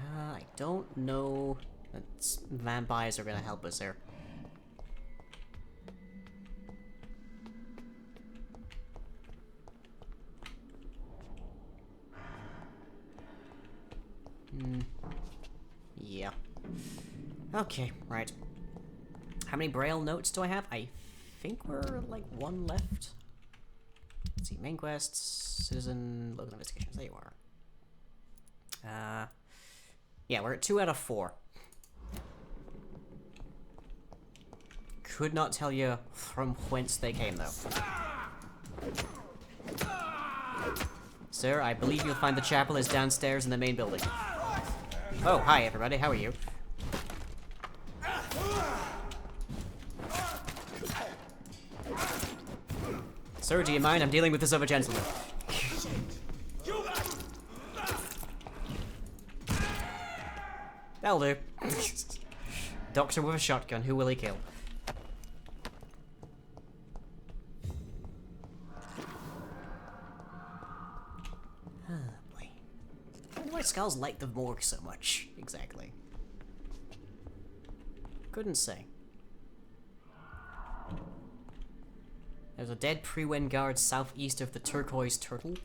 I don't know that vampires are gonna help us here. Yeah. Okay, right. How many braille notes do I have? I think we're like 1 left. Let's see, main quests, citizen, local investigations. There you are. Yeah, we're at 2 out of 4. Could not tell you from whence they came, though. Sir, I believe you'll find the chapel is downstairs in the main building. Oh, hi everybody, how are you? Sir, do you mind? I'm dealing with this other gentleman. That'll do. Doctor with a shotgun, who will he kill? Oh boy. I wonder why Skulls like the morgue so much, exactly. Couldn't say. There's a dead Pre-Wen guard southeast of the turquoise turtle.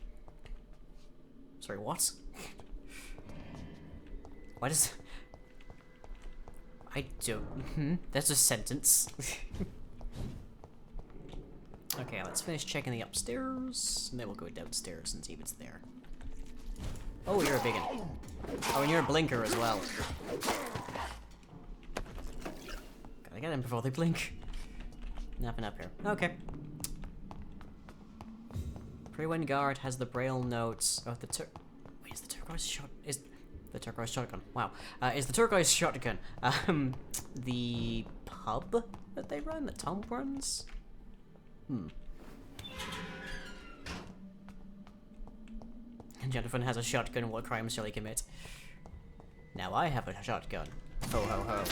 Sorry, what? Why does... I don't... That's a sentence. Okay, let's finish checking the upstairs, and then we'll go downstairs and see if it's there. Oh, you're a big one. Oh, and you're a blinker as well. Gotta get them before they blink. Nothing up here. Okay. Pre-wind guard has the braille notes of the Wait, is the turquoise shot? Is the turquoise shotgun? Wow. Is the turquoise shotgun the pub that they run? That Tom runs? Hmm. And Jonathan has a shotgun. What crime shall he commit? Now I have a shotgun. Ho ho ho.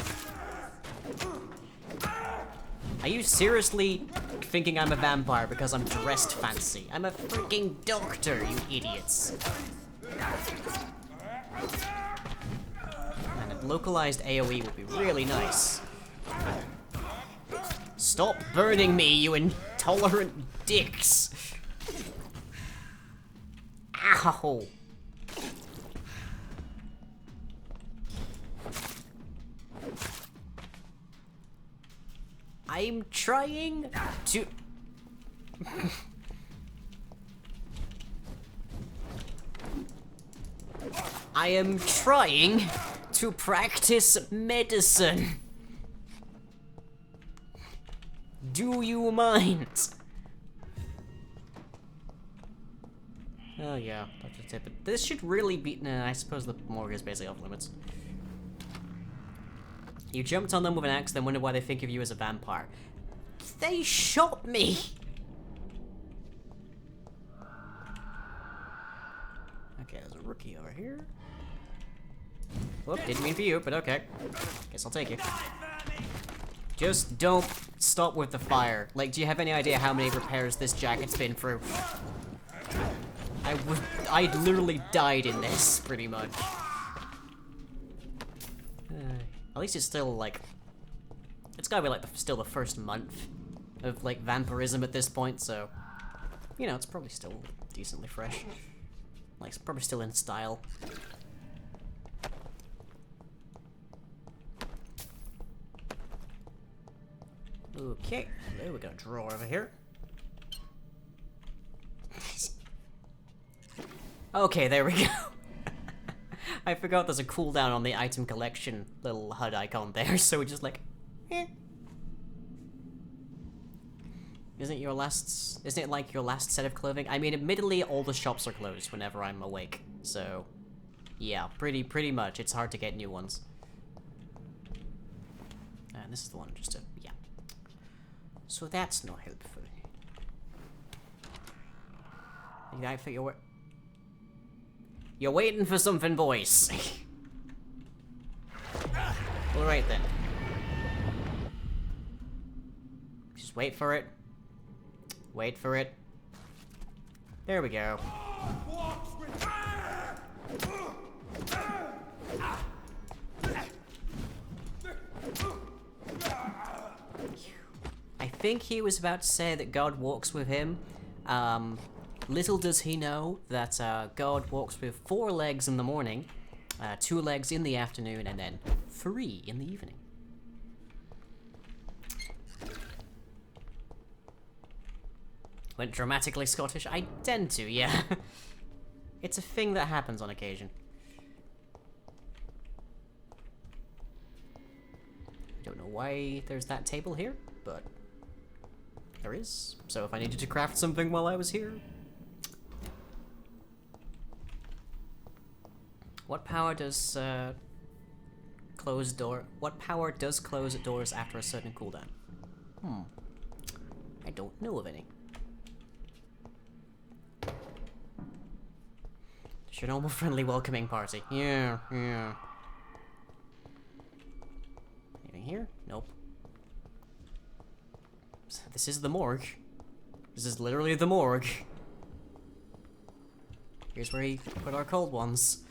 Are you seriously thinking I'm a vampire because I'm dressed fancy? I'm a freaking doctor, you idiots. And a localized AoE would be really nice. Stop burning me, you intolerant dicks! Ow! I'm trying to... I am trying to practice medicine. Do you mind? Oh yeah, Dr. Tippett. This should really be... Nah, I suppose the morgue is basically off limits. You jumped on them with an axe, then wondered why they think of you as a vampire. They shot me! Okay, there's a rookie over here. Whoop, didn't mean for you, but okay. Guess I'll take you. Just don't stop with the fire. Like, do you have any idea how many repairs this jacket's been through? I literally died in this, pretty much. At least it's still, like... It's gotta be, like, still the first month of, like, vampirism at this point, so... You know, it's probably still decently fresh. Like, it's probably still in style. Okay, there we got a drawer over here. Okay, there we go. I forgot there's a cooldown on the item collection little HUD icon there, so we're just like, eh. Isn't it like your last set of clothing? I mean, admittedly, all the shops are closed whenever I'm awake, so yeah, pretty much. It's hard to get new ones. And this is the one just to, yeah. So that's not helpful. I think you're waiting for something, boys. Alright then. Just wait for it. Wait for it. There we go. I think he was about to say that God walks with him. Little does he know that God walks with 4 legs in the morning, 2 legs in the afternoon, and then 3 in the evening. Went dramatically Scottish? I tend to, yeah. It's a thing that happens on occasion. Don't know why there's that table here, but there is. So if I needed to craft something while I was here... What power does close door? What power does close doors after a certain cooldown? I don't know of any. Just your normal, friendly, welcoming party. Yeah. Anything here? Nope. So this is the morgue. This is literally the morgue. Here's where we put our cold ones.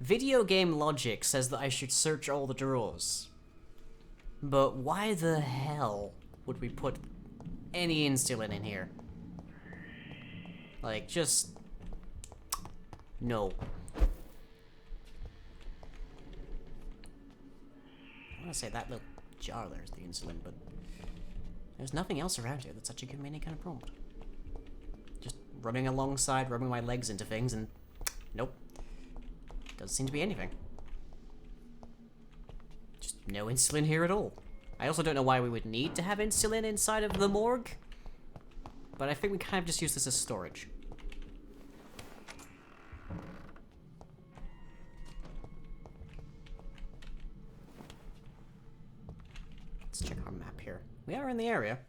Video game logic says that I should search all the drawers. But why the hell would we put any insulin in here? Like, just... No. I want to say that little jar there's the insulin, but... There's nothing else around here that's actually giving me any kind of prompt. Just running alongside, rubbing my legs into things, and nope. Doesn't seem to be anything. Just no insulin here at all. I also don't know why we would need to have insulin inside of the morgue, but I think we kind of just use this as storage. Let's check our map here. We are in the area.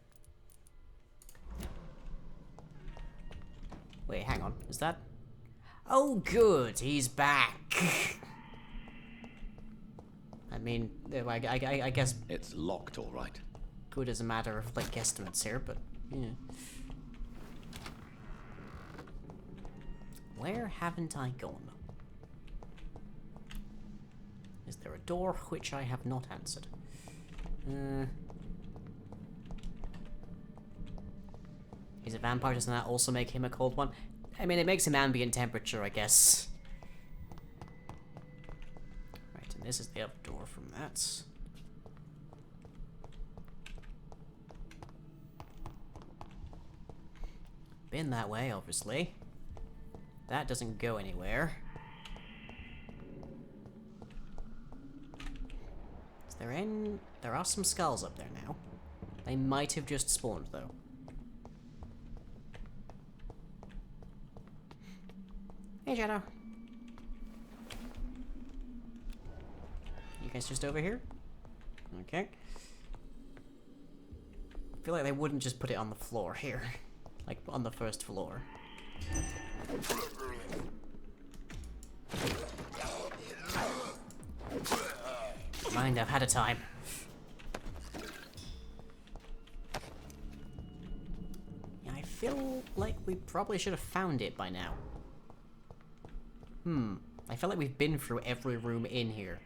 Wait, hang on. Is that... Oh, good. He's back. I mean, I guess... It's locked, all right. Good as a matter of, like, guesstimates here, but, yeah. Where haven't I gone? Is there a door which I have not answered? He's a vampire, doesn't that also make him a cold one? I mean, it makes him ambient temperature, I guess. Right, and this is the up door from that. Been that way, obviously. That doesn't go anywhere. Is there any... There are some skulls up there now. They might have just spawned, though. Hey, Shadow. You guys just over here? Okay. I feel like they wouldn't just put it on the floor here. Like, on the first floor. Mind, I've had a time. Yeah, I feel like we probably should have found it by now. I feel like we've been through every room in here.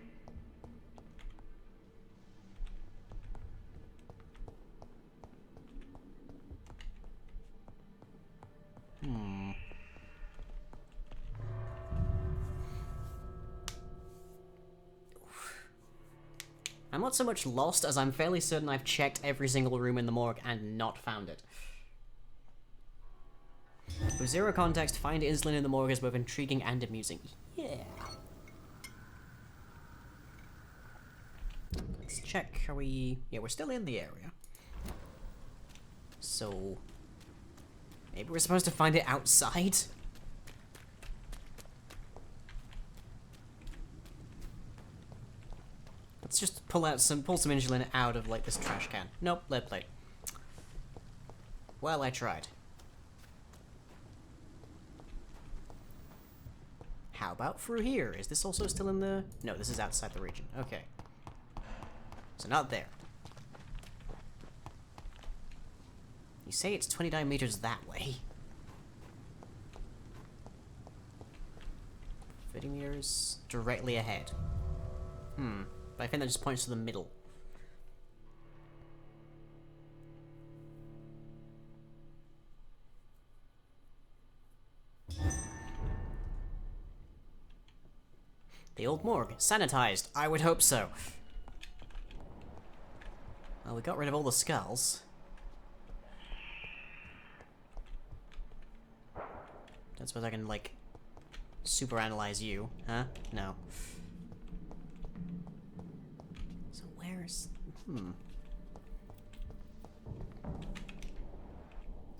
I'm not so much lost as I'm fairly certain I've checked every single room in the morgue and not found it. With zero context, find insulin in the morgue is both intriguing and amusing. Yeah. Let's check. Are we... Yeah, we're still in the area. So... Maybe we're supposed to find it outside? Let's just pull some insulin out of, like, this trash can. Nope, lead plate. Well, I tried. How about through here? Is this also still in the... No, this is outside the region. Okay. So not there. You say it's 29 meters that way. 30 meters directly ahead. But I think that just points to the middle. The old morgue. Sanitized. I would hope so. Well, we got rid of all the skulls. Don't suppose I can, like, super analyze you, huh? No. So where's...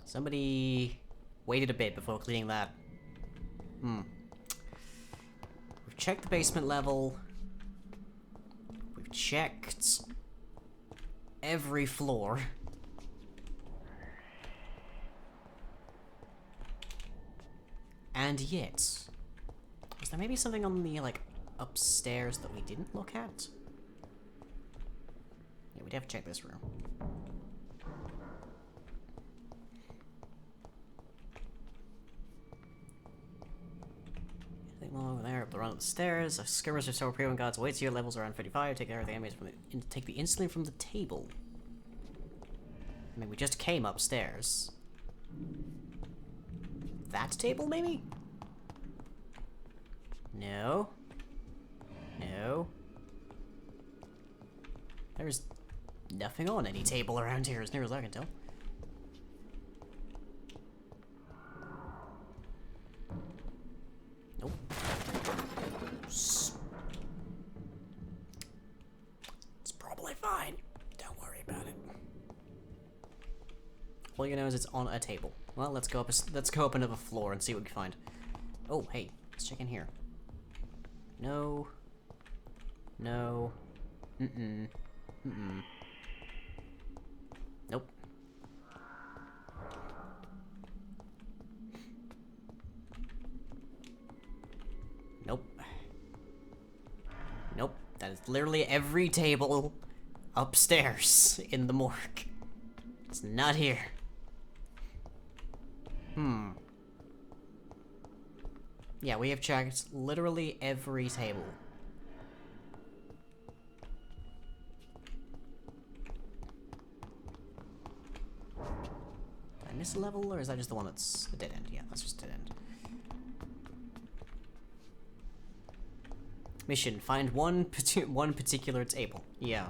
Somebody waited a bit before cleaning that. We've checked the basement level. We've checked every floor. And yet, was there maybe something on the, like, upstairs that we didn't look at? Yeah, we'd have to check this room. Anything more over there? Up the run up the stairs. A skirmish of several prison guards awaits you. Levels around 35. Take everything enemies from the... Take the insulin from the table. I mean, we just came upstairs. That table, maybe? No. No. There's nothing on any table around here as near as I can tell. Nope. It's probably fine. Don't worry about it. All you know is it's on a table. Well, let's go up another floor and see what we can find. Oh, hey, let's check in here. No. No. Mm-mm. Mm-mm. Nope. Nope. Nope. That is literally every table upstairs in the morgue. It's not here. Yeah, we have checked literally every table. Did I miss a level, or is that just the one that's a dead end? Yeah, that's just a dead end. Mission, find one particular table. Yeah.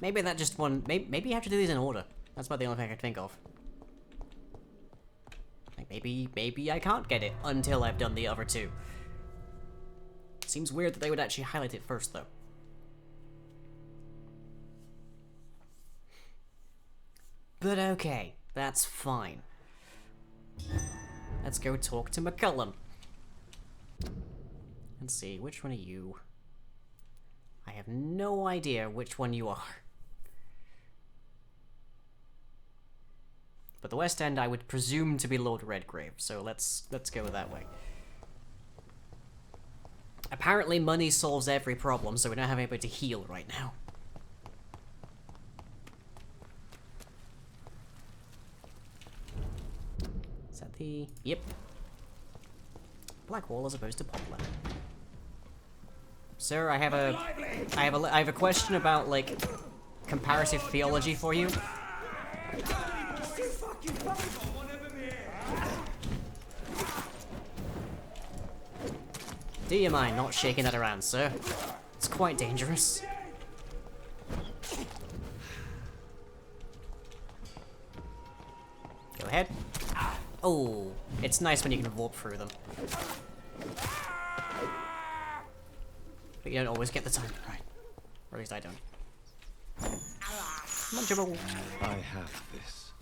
Maybe that just one... Maybe you have to do these in order. That's about the only thing I can think of. Like, maybe I can't get it until I've done the other two. Seems weird that they would actually highlight it first, though. But okay, that's fine. Let's go talk to McCullum. Let's see, which one are you? I have no idea which one you are. But the West End I would presume to be Lord Redgrave, so let's go that way. Apparently money solves every problem, so we don't have anybody to heal right now. Is that the... Yep. Blackwall as opposed to Poplar. Sir, I have a question about, like, comparative theology for you. Do you mind not shaking that around, sir? It's quite dangerous. Go ahead. Oh, it's nice when you can warp through them. But you don't always get the timing right. Or at least I don't. Come on, Jibble. I have this.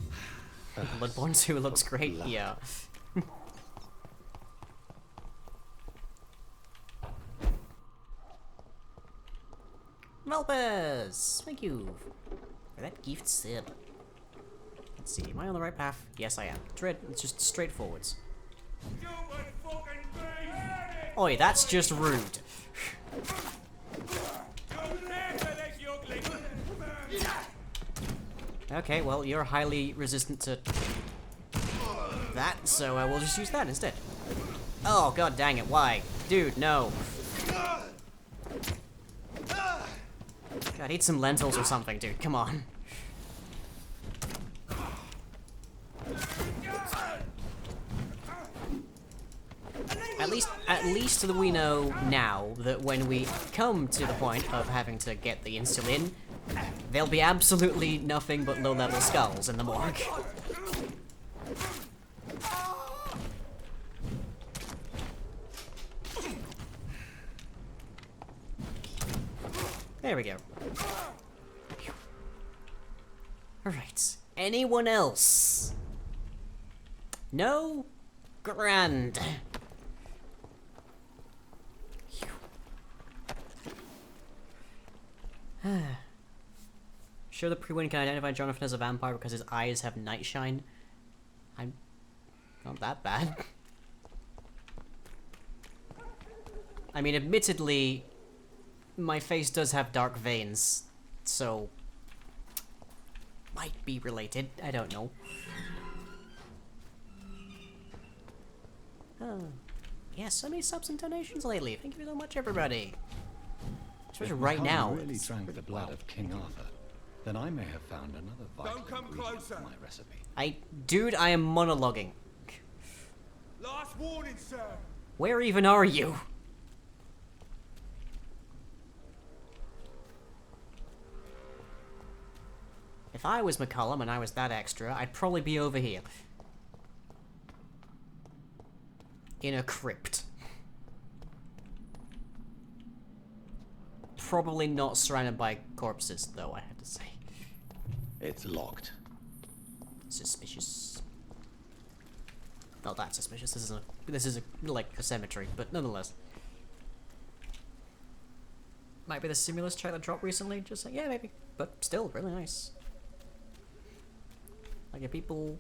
Bloodborne 2 looks great, yeah. Melpers! Thank you for that gift sub. Let's see, am I on the right path? Yes, I am. It's just straight forwards. Oi, that's just rude. Okay, well, you're highly resistant to that, so I will just use that instead. Oh, god dang it, why? Dude, no. God, eat some lentils or something, dude, come on. At least we know now that when we come to the point of having to get the insulin, there'll be absolutely nothing but low-level skulls in the morgue. There we go. Alright. Anyone else? No? Grand. Sure, the pre-win can identify Jonathan as a vampire because his eyes have night shine. I'm not that bad. I mean, admittedly, my face does have dark veins, so might be related. I don't know. Oh, yeah, so many subs and donations lately. Thank you so much, everybody. Especially right now. If really drank the blood of King Arthur, then I may have found another vital ingredient for my recipe. Dude, I am monologuing. Last warning, sir. Where even are you? If I was McCullum and I was that extra, I'd probably be over here. In a crypt. Probably not surrounded by corpses, though, I have to say. It's locked. Suspicious. Not that suspicious. This is like a cemetery, but nonetheless. Might be the stimulus check that dropped recently. Just like, yeah, maybe, but still really nice. Like if people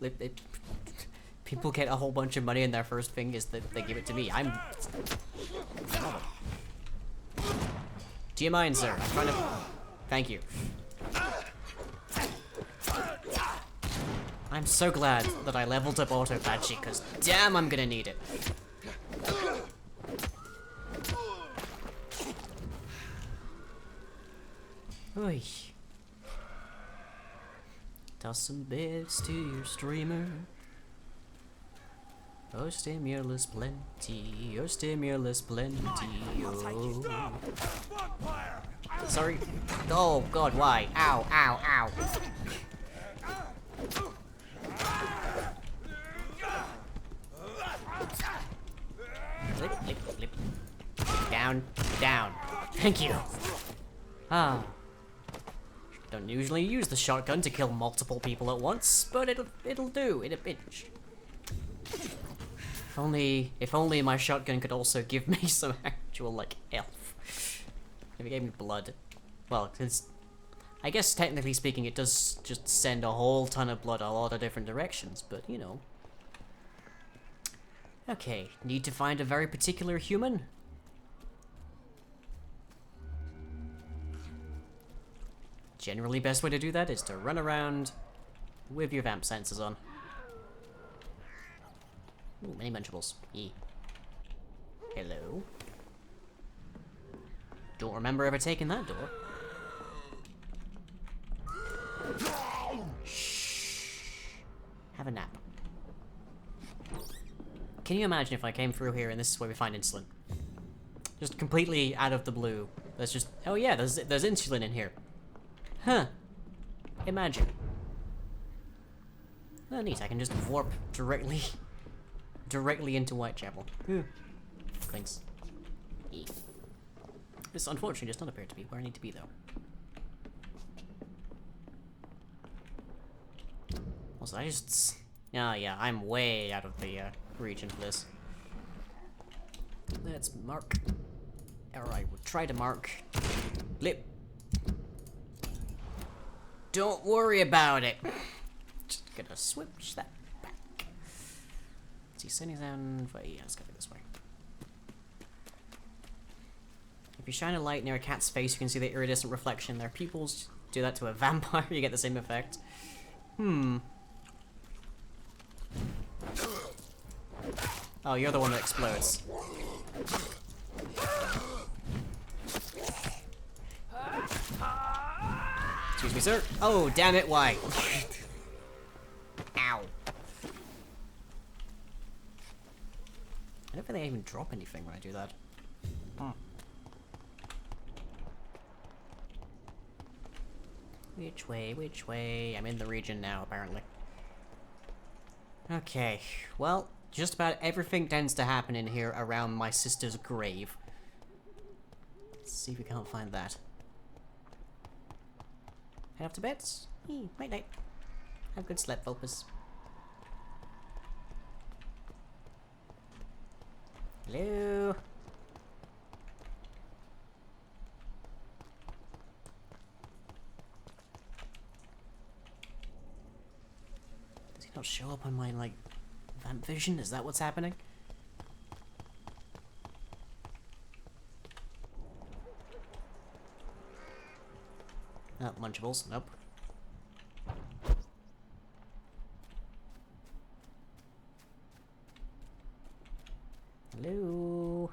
get a whole bunch of money and their first thing is that they give it to me. Do you mind, sir? I'm trying to. Thank you. I'm so glad that I leveled up auto patchy, because damn, I'm gonna need it. Oy. Toss some bits to your streamer. Oh, stimulus plenty. Oh, stimulus plenty. Oh. Sorry. Oh, God, why? Ow, ow, ow. Flip, flip, flip. Down, down. Thank you. Ah. Don't usually use the shotgun to kill multiple people at once, but it'll do in a pinch. If only my shotgun could also give me some actual, like, health. If it gave me blood. Well, I guess technically speaking it does just send a whole ton of blood a lot of different directions, but you know. Okay, need to find a very particular human. Generally best way to do that is to run around with your vamp sensors on. Ooh, many munchables. Yee. Hello. Don't remember ever taking that door. Shh. Have a nap. Can you imagine if I came through here and this is where we find insulin? Just completely out of the blue. There's just, oh yeah, there's insulin in here. Huh. Imagine. Oh, neat, I can just warp directly into Whitechapel. Thanks. This unfortunately does not appear to be where I need to be, though. Also, I just... Oh, yeah, I'm way out of the region for this. Let's mark. Alright, we'll try to mark. Blip. Don't worry about it. Just gonna switch that back. Let's see, sending down... Yeah, it's gotta be this way. If you shine a light near a cat's face, you can see the iridescent reflection in their pupils. Do that to a vampire, you get the same effect. Oh, you're the one that explodes. Excuse me, sir. Oh, damn it, why? Ow. I don't think they even drop anything when I do that. Which way, which way? I'm in the region now, apparently. Okay, well, just about everything tends to happen in here around my sister's grave. Let's see if we can't find that. Head off to bed? Night night. Have good sleep, Vulpus. Hello? Does he not show up on my, like, vamp vision? Is that what's happening? Oh, munchables. Nope. Hello?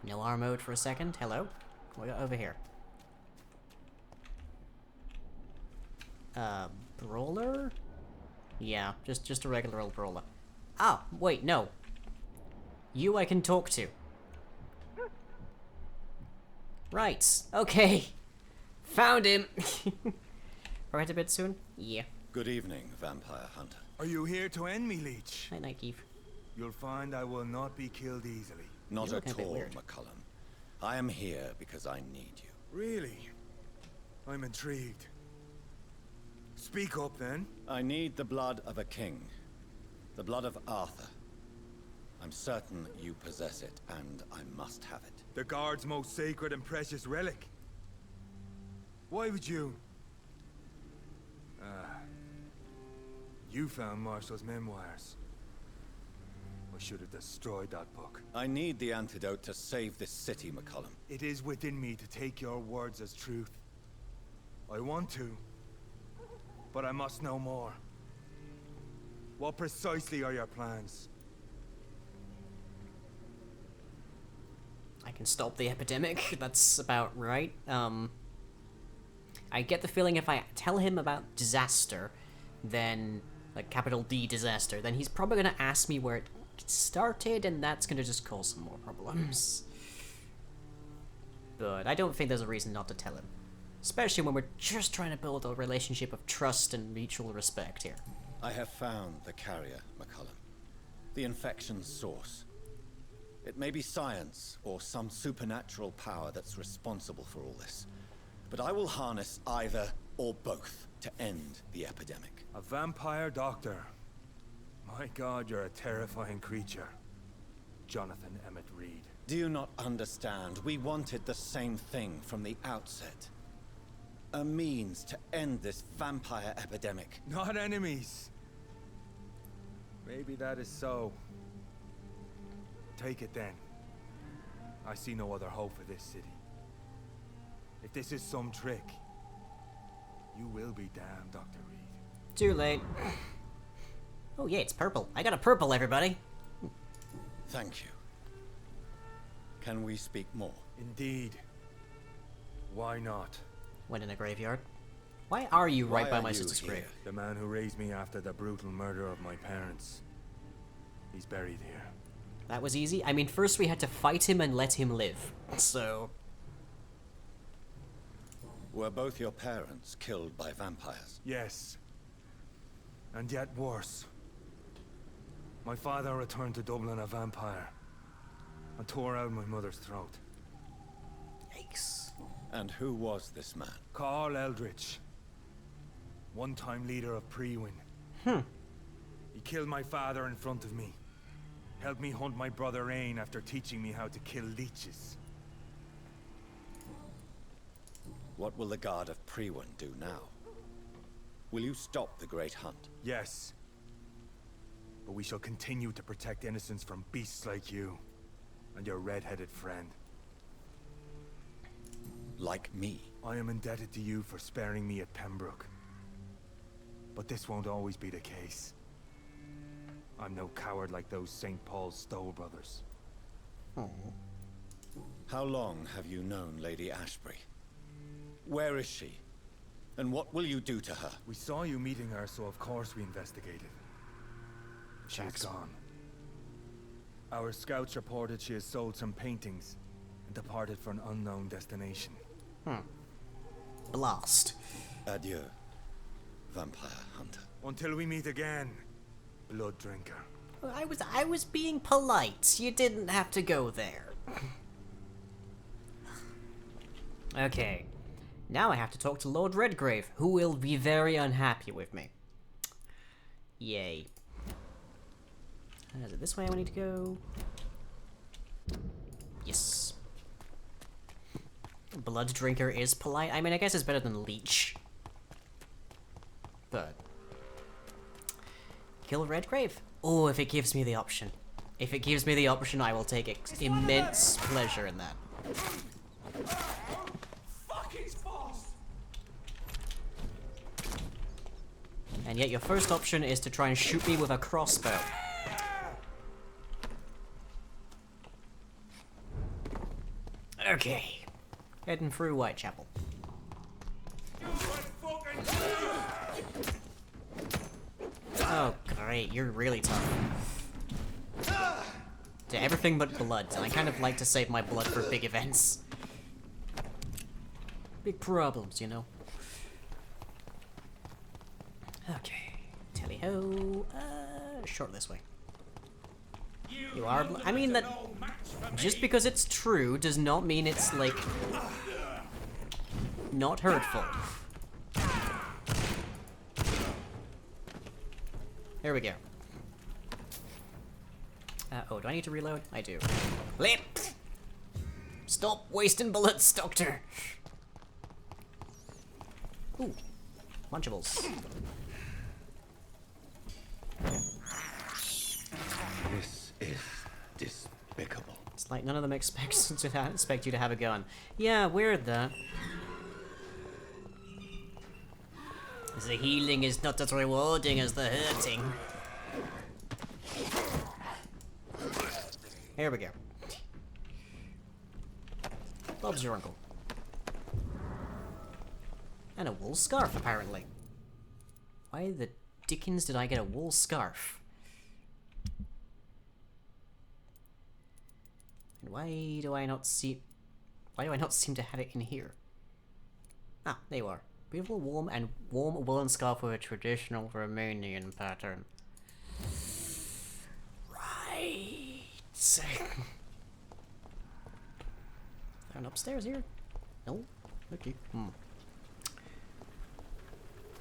No R mode for a second. Hello? What we got over here? Brawler? Yeah, just a regular old brawler. Ah, wait, no. You I can talk to. Right, okay. Found him. Are we to bed soon? Yeah. Good evening, vampire hunter. Are you here to end me, Leech? Night night, Keith. You'll find I will not be killed easily. Not You're at looking a bit all, weird. McCullum. I am here because I need you. Really? I'm intrigued. Speak up, then. I need the blood of a king. The blood of Arthur. I'm certain you possess it, and I must have it. The guard's most sacred and precious relic. Why would you? You found Marshall's memoirs. I should have destroyed that book. I need the antidote to save this city, McCullum. It is within me to take your words as truth. I want to, but I must know more. What precisely are your plans? I can stop the epidemic. That's about right. I get the feeling if I tell him about disaster, then, like, capital D disaster, then he's probably gonna ask me where it started, and that's gonna just cause some more problems. But I don't think there's a reason not to tell him. Especially when we're just trying to build a relationship of trust and mutual respect here. I have found the carrier, McCullum. The infection's source. It may be science or some supernatural power that's responsible for all this. But I will harness either or both to end the epidemic. A vampire doctor. My God, you're a terrifying creature. Jonathan Emmett Reed. Do you not understand? We wanted the same thing from the outset. A means to end this vampire epidemic. Not enemies. Maybe that is so. Take it then. I see no other hope for this city. If this is some trick, you will be damned, Dr. Reed. Too late. Oh yeah, it's purple. I got a purple, everybody. Thank you. Can we speak more? Indeed. Why not? Went in a graveyard. Why are you right Why by are my you sister's here? grave? The man who raised me after the brutal murder of my parents. He's buried here. That was easy. I mean, first we had to fight him and let him live. So... Were both your parents killed by vampires? Yes. And yet worse. My father returned to Dublin a vampire and tore out my mother's throat. Yikes. And who was this man? Carl Eldritch. One-time leader of Prewin. He killed my father in front of me. Helped me hunt my brother Ain after teaching me how to kill leeches. What will the Guard of Prewin do now? Will you stop the Great Hunt? Yes. But we shall continue to protect innocents from beasts like you and your red-headed friend. Like me? I am indebted to you for sparing me at Pembroke. But this won't always be the case. I'm no coward like those St. Paul's Stowe brothers. How long have you known Lady Ashbury? Where is she? And what will you do to her? We saw you meeting her, so of course we investigated. She is gone. Our scouts reported she has sold some paintings and departed for an unknown destination. Blast. Adieu, vampire hunter. Until we meet again, blood drinker. I was being polite. You didn't have to go there. Okay. Now I have to talk to Lord Redgrave, who will be very unhappy with me. Yay. Is it this way I need to go? Yes. Blood Drinker is polite. I mean, I guess it's better than Leech. But... kill Redgrave? Oh, if it gives me the option. If it gives me the option, I will take immense pleasure in that. Fuck his boss! And yet your first option is to try and shoot me with a crossbow. Okay. Heading through Whitechapel. Oh, great. You're really tough. To everything but blood, and I kind of like to save my blood for big events. Big problems, you know. Okay, tally-ho. Short this way. You are. I mean that. Just because it's true does not mean it's like not hurtful. There we go. Oh, do I need to reload? I do. Lip! Stop wasting bullets, Doctor! Ooh. Munchables. This is despicable. It's like none of them expect you to have a gun. Yeah, weird that. The healing is not as rewarding as the hurting. Here we go. Bob's your uncle. And a wool scarf, apparently. Why the dickens did I get a wool scarf? And why do I not seem to have it in here? Ah, there you are. Beautiful, warm woolen scarf with a traditional Romanian pattern. Right. Found upstairs here? No? Okay. Why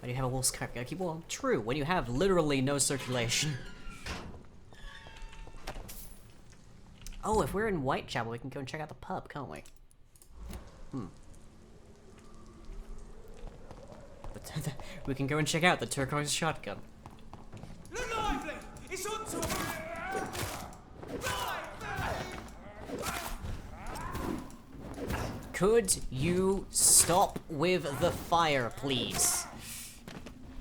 do you have a wool scarf? You gotta keep warm. True, when you have literally no circulation. Oh, if we're in Whitechapel, we can go and check out the pub, can't we? We can go and check out the turquoise shotgun. Lively! It's on to Could you stop with the fire, please?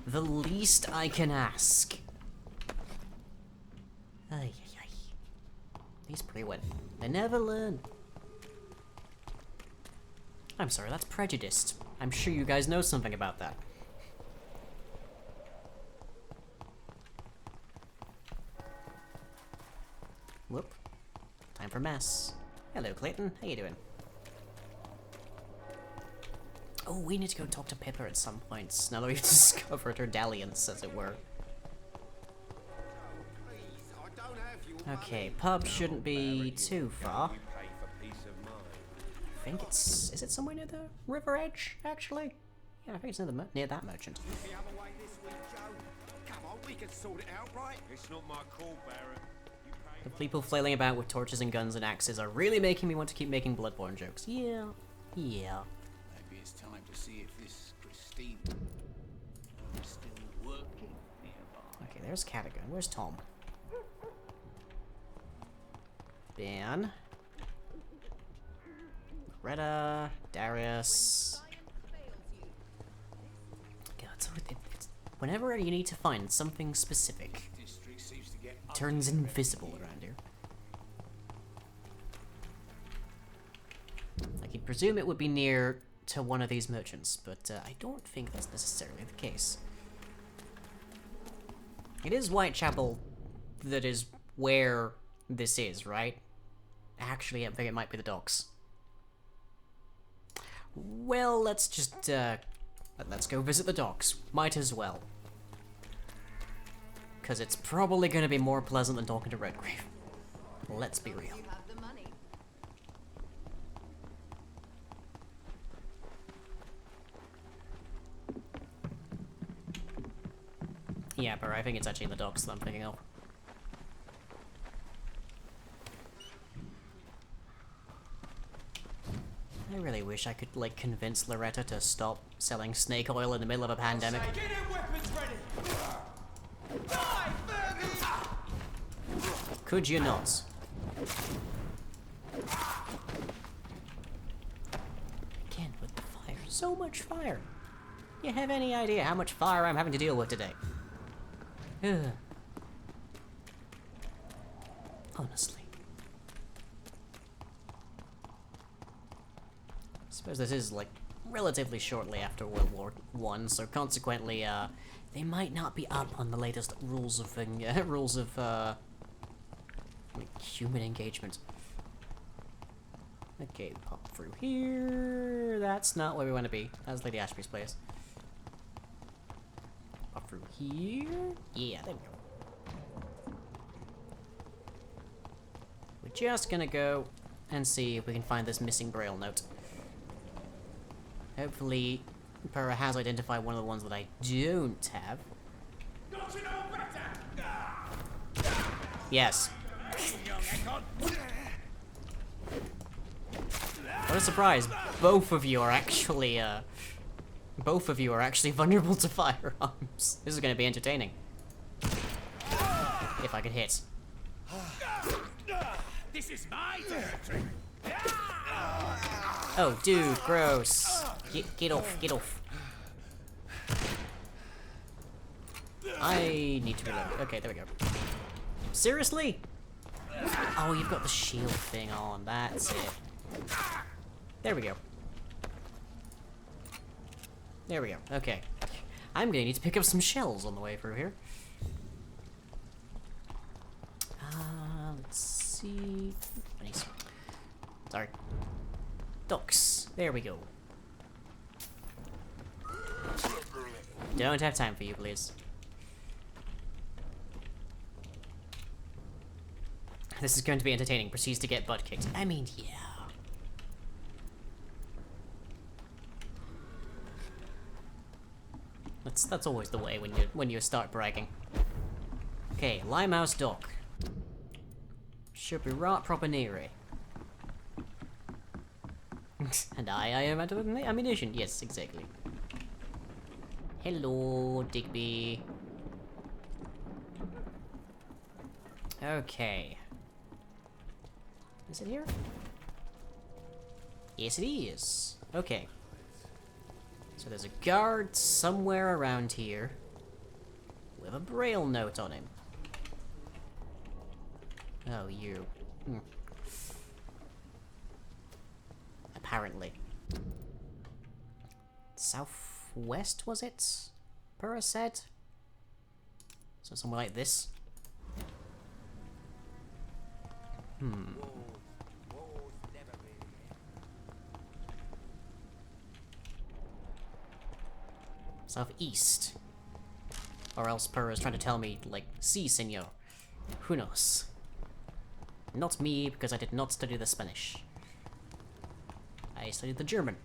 The least I can ask. Ay, ay, ay. These pre-win. They never learn. I'm sorry, that's prejudiced. I'm sure you guys know something about that. Whoop. Time for mess. Hello, Clayton. How you doing? Oh, we need to go talk to Pippa at some point, now that we've discovered her dalliance, as it were. Okay, pub shouldn't be too far. I think it's... is it somewhere near the river edge, actually? Yeah, I think it's near that merchant. It's not my call, Baron. The people flailing about with torches and guns and axes are really making me want to keep making Bloodborne jokes. Yeah. Yeah. Maybe it's time to see if this Christine is still working nearby. Okay, there's Catagon. Where's Tom? Ben. Loretta. Darius. God, so it's, whenever you need to find something specific, District seems to get it turns invisible around here. I can presume it would be near to one of these merchants, but I don't think that's necessarily the case. It is Whitechapel that is where this is, right? Actually, I think it might be the docks. Well, let's just, let's go visit the docks. Might as well. Because it's probably going to be more pleasant than talking to Redgrave. Let's be real. Yeah, but I think it's actually in the docks that I'm thinking of. I really wish I could, like, convince Loretta to stop selling snake oil in the middle of a pandemic. Get your weapons ready! Die, Could you not? Again, with the fire. So much fire. You have any idea how much fire I'm having to deal with today? Ugh. Honestly. I suppose this is, like, relatively shortly after World War I, so consequently, they might not be up on the latest rules of Like, human engagement. Okay, pop through here. That's not where we want to be. That's Lady Ashby's place. Pop through here. Yeah, there we go. We're just gonna go and see if we can find this missing Braille note. Hopefully, Purah has identified one of the ones that I don't have. Don't you know better? Yes. What a surprise! Both of you are actually vulnerable to firearms. This is going to be entertaining. If I could hit. This is my territory. Oh, dude, gross. Get off, get off. I need to reload. Okay, there we go. Seriously? Oh, you've got the shield thing on. That's it. There we go. There we go. Okay. I'm gonna need to pick up some shells on the way through here. Let's see. Sorry. Docks. There we go. Don't have time for you, please. This is going to be entertaining. Proceeds to get butt kicked. I mean, yeah. That's always the way when you start bragging. Okay, Limehouse Dock. Should be right proper near it. And I am out of ammunition. Yes, exactly. Hello, Digby. Okay. Is it here? Yes, it is. Okay. So there's a guard somewhere around here with a Braille note on him. Oh, you. Apparently. Southwest, was it? Purah said? So somewhere like this? Southeast. Or else Purah's trying to tell me, like, si, senor. Who knows? Not me, because I did not study the Spanish. I studied the German.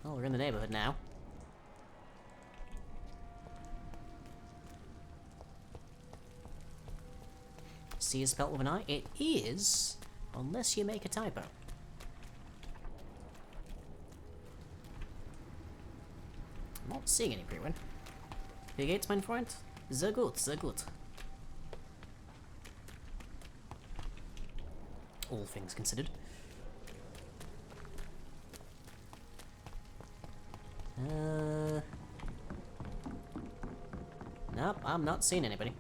Oh, we're in the neighborhood now. C is spelled with an I. It is, unless you make a typo. I'm not seeing any Pre-win. Wie geht's, mein Freund? Sehr gut, sehr gut. All things considered. Nope, I'm not seeing anybody.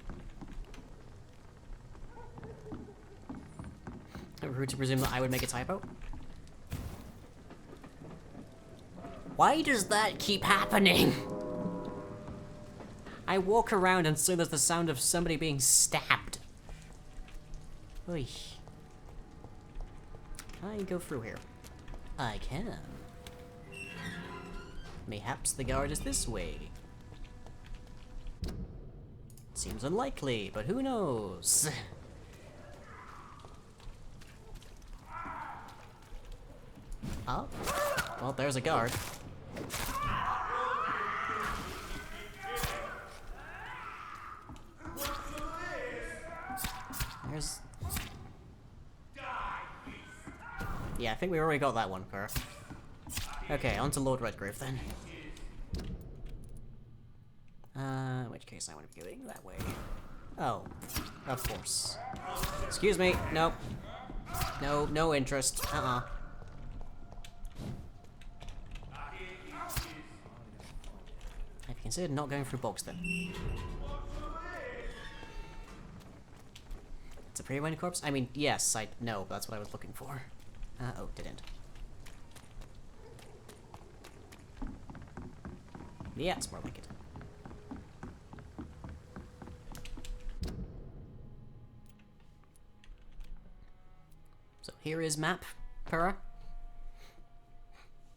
Rude to presume that I would make a typo. Why does that keep happening? I walk around and so there's the sound of somebody being stabbed. Oy. Can I go through here? I can. Mayhaps the guard is this way. Seems unlikely, but who knows? Oh, well, there's a guard. There's... Yeah, I think we already got that one, Purah. Okay, on to Lord Redgrave then. In which case I want to be going that way. Oh, of course. Excuse me, nope. No, no interest. Have you considered not going through bogs then? It's a pre-win corpse? I mean, yes, I know, that's what I was looking for. Oh, didn't. Yeah, it's more like it. So here is map, Pura.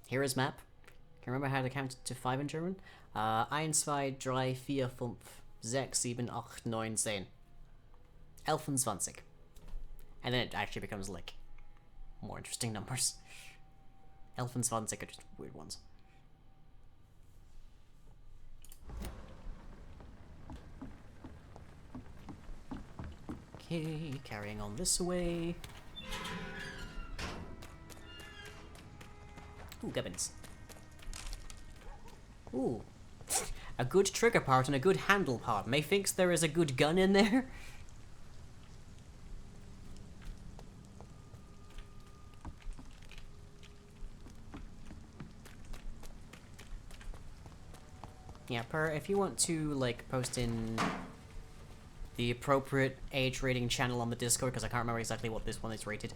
Here is map. Can you remember how to count to 5 in German? 1, 2, 3, 4, 5, 6, 7, 8, 9, 10. 11. And then it actually becomes like more interesting numbers. 11 are just weird ones. Okay, carrying on this way. Ooh, gubbins. Ooh. A good trigger part and a good handle part. Methinks there is a good gun in there. Yeah, if you want to, like, post in the appropriate age rating channel on the Discord, because I can't remember exactly what this one is rated,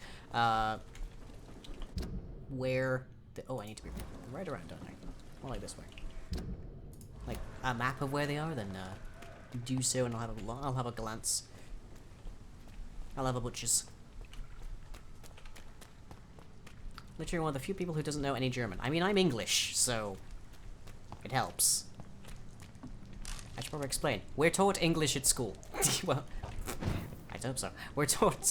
where the... Oh, I need to be right around, don't I? More like this way. Like, a map of where they are, then, do so, and I'll have a glance. I'll have a butchers. Literally one of the few people who doesn't know any German. I mean, I'm English, so it helps. I should probably explain. We're taught English at school. Well, I hope so. We're taught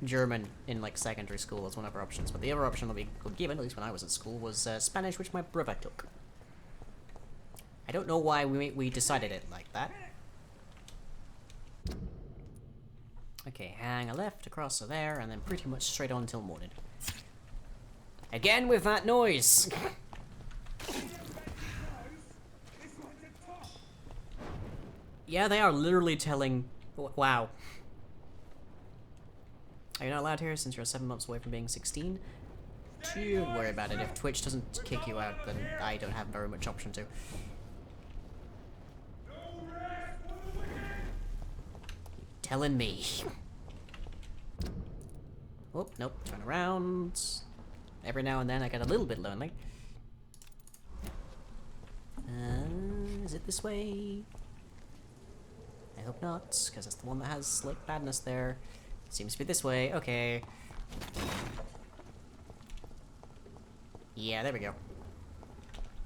German in like secondary school as one of our options, but the other option that we were given, at least when I was at school, was Spanish, which my brother took. I don't know why we decided it like that. Okay, hang a left across there, and then pretty much straight on till morning. Again with that noise! Yeah, they are literally telling... Wow. Are you not allowed here since you're 7 months away from being 16? Don't worry about it. If Twitch doesn't kick you out, then I don't have very much option to. Telling me. Oh, nope. Turn around. Every now and then I get a little bit lonely. Is it this way? I hope not, because it's the one that has slick badness there. Seems to be this way. Okay. Yeah, there we go.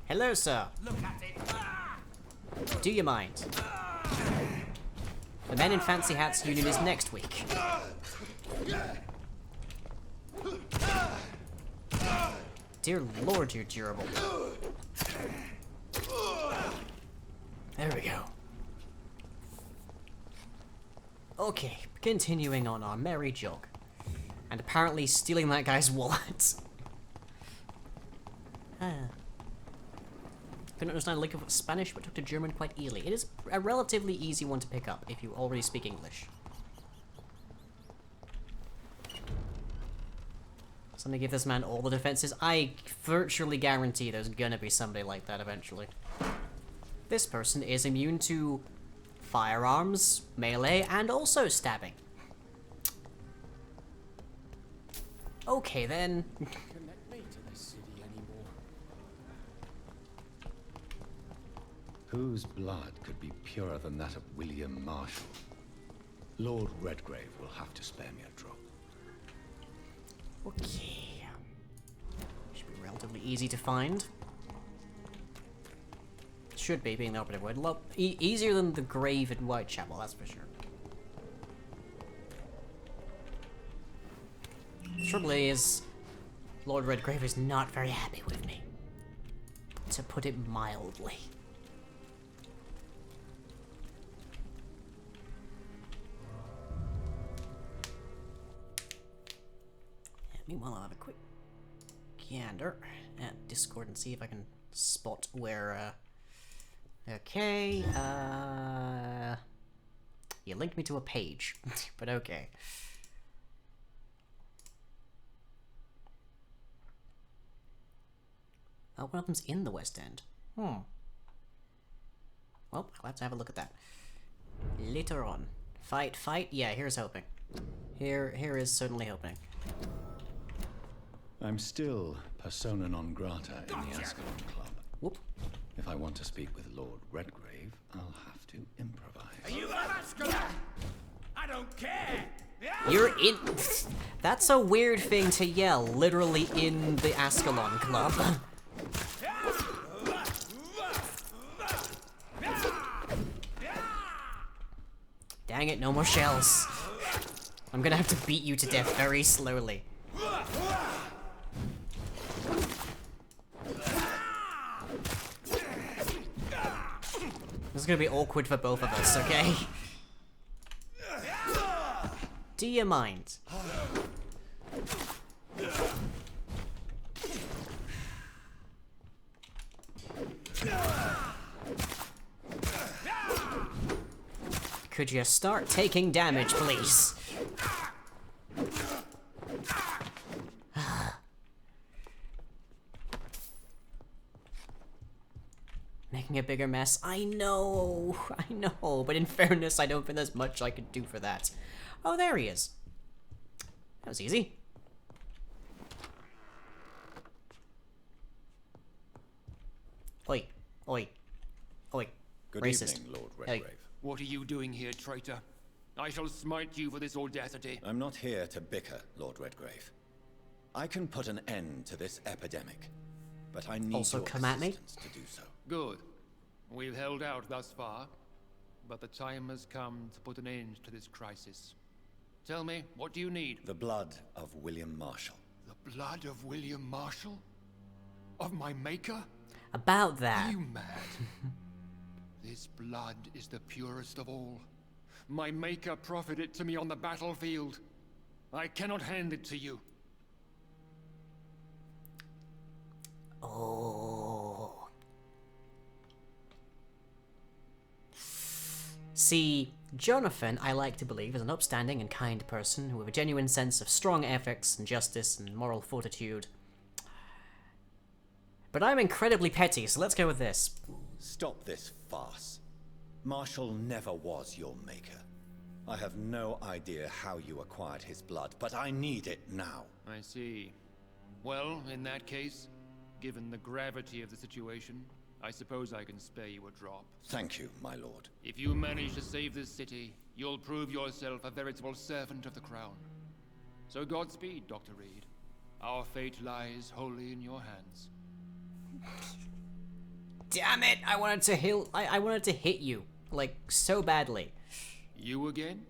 Hello, sir. Look at it. Do you mind? The Men in Fancy Hats Union is next week. Dear Lord, you're durable. There we go. Okay, continuing on our merry jog. And apparently stealing that guy's wallet. Couldn't understand a lick of Spanish, but took to German quite easily. It is a relatively easy one to pick up if you already speak English. So I'm gonna give this man all the defenses. I virtually guarantee there's gonna be somebody like that eventually. This person is immune to firearms, melee, and also stabbing. Okay then. Connect me to this city anymore. Whose blood could be purer than that of William Marshall? Lord Redgrave will have to spare me a drop. Okay. Should be relatively easy to find. Should be, being the operative word. Easier than the grave in Whitechapel, that's for sure. The trouble is, Lord Redgrave is not very happy with me. To put it mildly. Meanwhile, I'll have a quick gander at Discord and see if I can spot where, okay, you linked me to a page, but okay. Oh, one of them's in the West End. Well, I'll have to have a look at that. Later on. Fight, yeah, here's hoping. Here is certainly hoping. I'm still persona non grata in the Ascalon Club. Whoop. If I want to speak with Lord Redgrave, I'll have to improvise. Are you vascular? I don't care. You're in. That's a weird thing to yell, literally in the Ascalon Club. Dang it, no more shells. I'm gonna have to beat you to death very slowly. This is gonna be awkward for both of us, okay? Do you mind? Could you start taking damage, please? Making a bigger mess. I know, but in fairness, I don't think there's much I could do for that. Oh, there he is. That was easy. Oi, oi, oi. Good Racist. evening, Lord Hey. Redgrave. What are you doing here, traitor? I shall smite you for this audacity. I'm not here to bicker, Lord Redgrave. I can put an end to this epidemic, but I need Also your come at me? assistance to do so. Good. We've held out thus far, but the time has come to put an end to this crisis. Tell me, what do you need? The blood of William Marshall. The blood of William Marshall? Of my maker? About Are that. you mad? This blood is the purest of all. My maker proffered it to me on the battlefield. I cannot hand it to you. Oh. See, Jonathan, I like to believe, is an upstanding and kind person with a genuine sense of strong ethics and justice and moral fortitude. But I'm incredibly petty, so let's go with this. Stop this farce. Marshall never was your maker. I have no idea how you acquired his blood, but I need it now. I see. Well, in that case, given the gravity of the situation, I suppose I can spare you a drop. Thank you, my lord. If you manage to save this city, you'll prove yourself a veritable servant of the crown. So Godspeed, Dr. Reed. Our fate lies wholly in your hands. Damn it! I wanted to hit you, like, so badly. You again?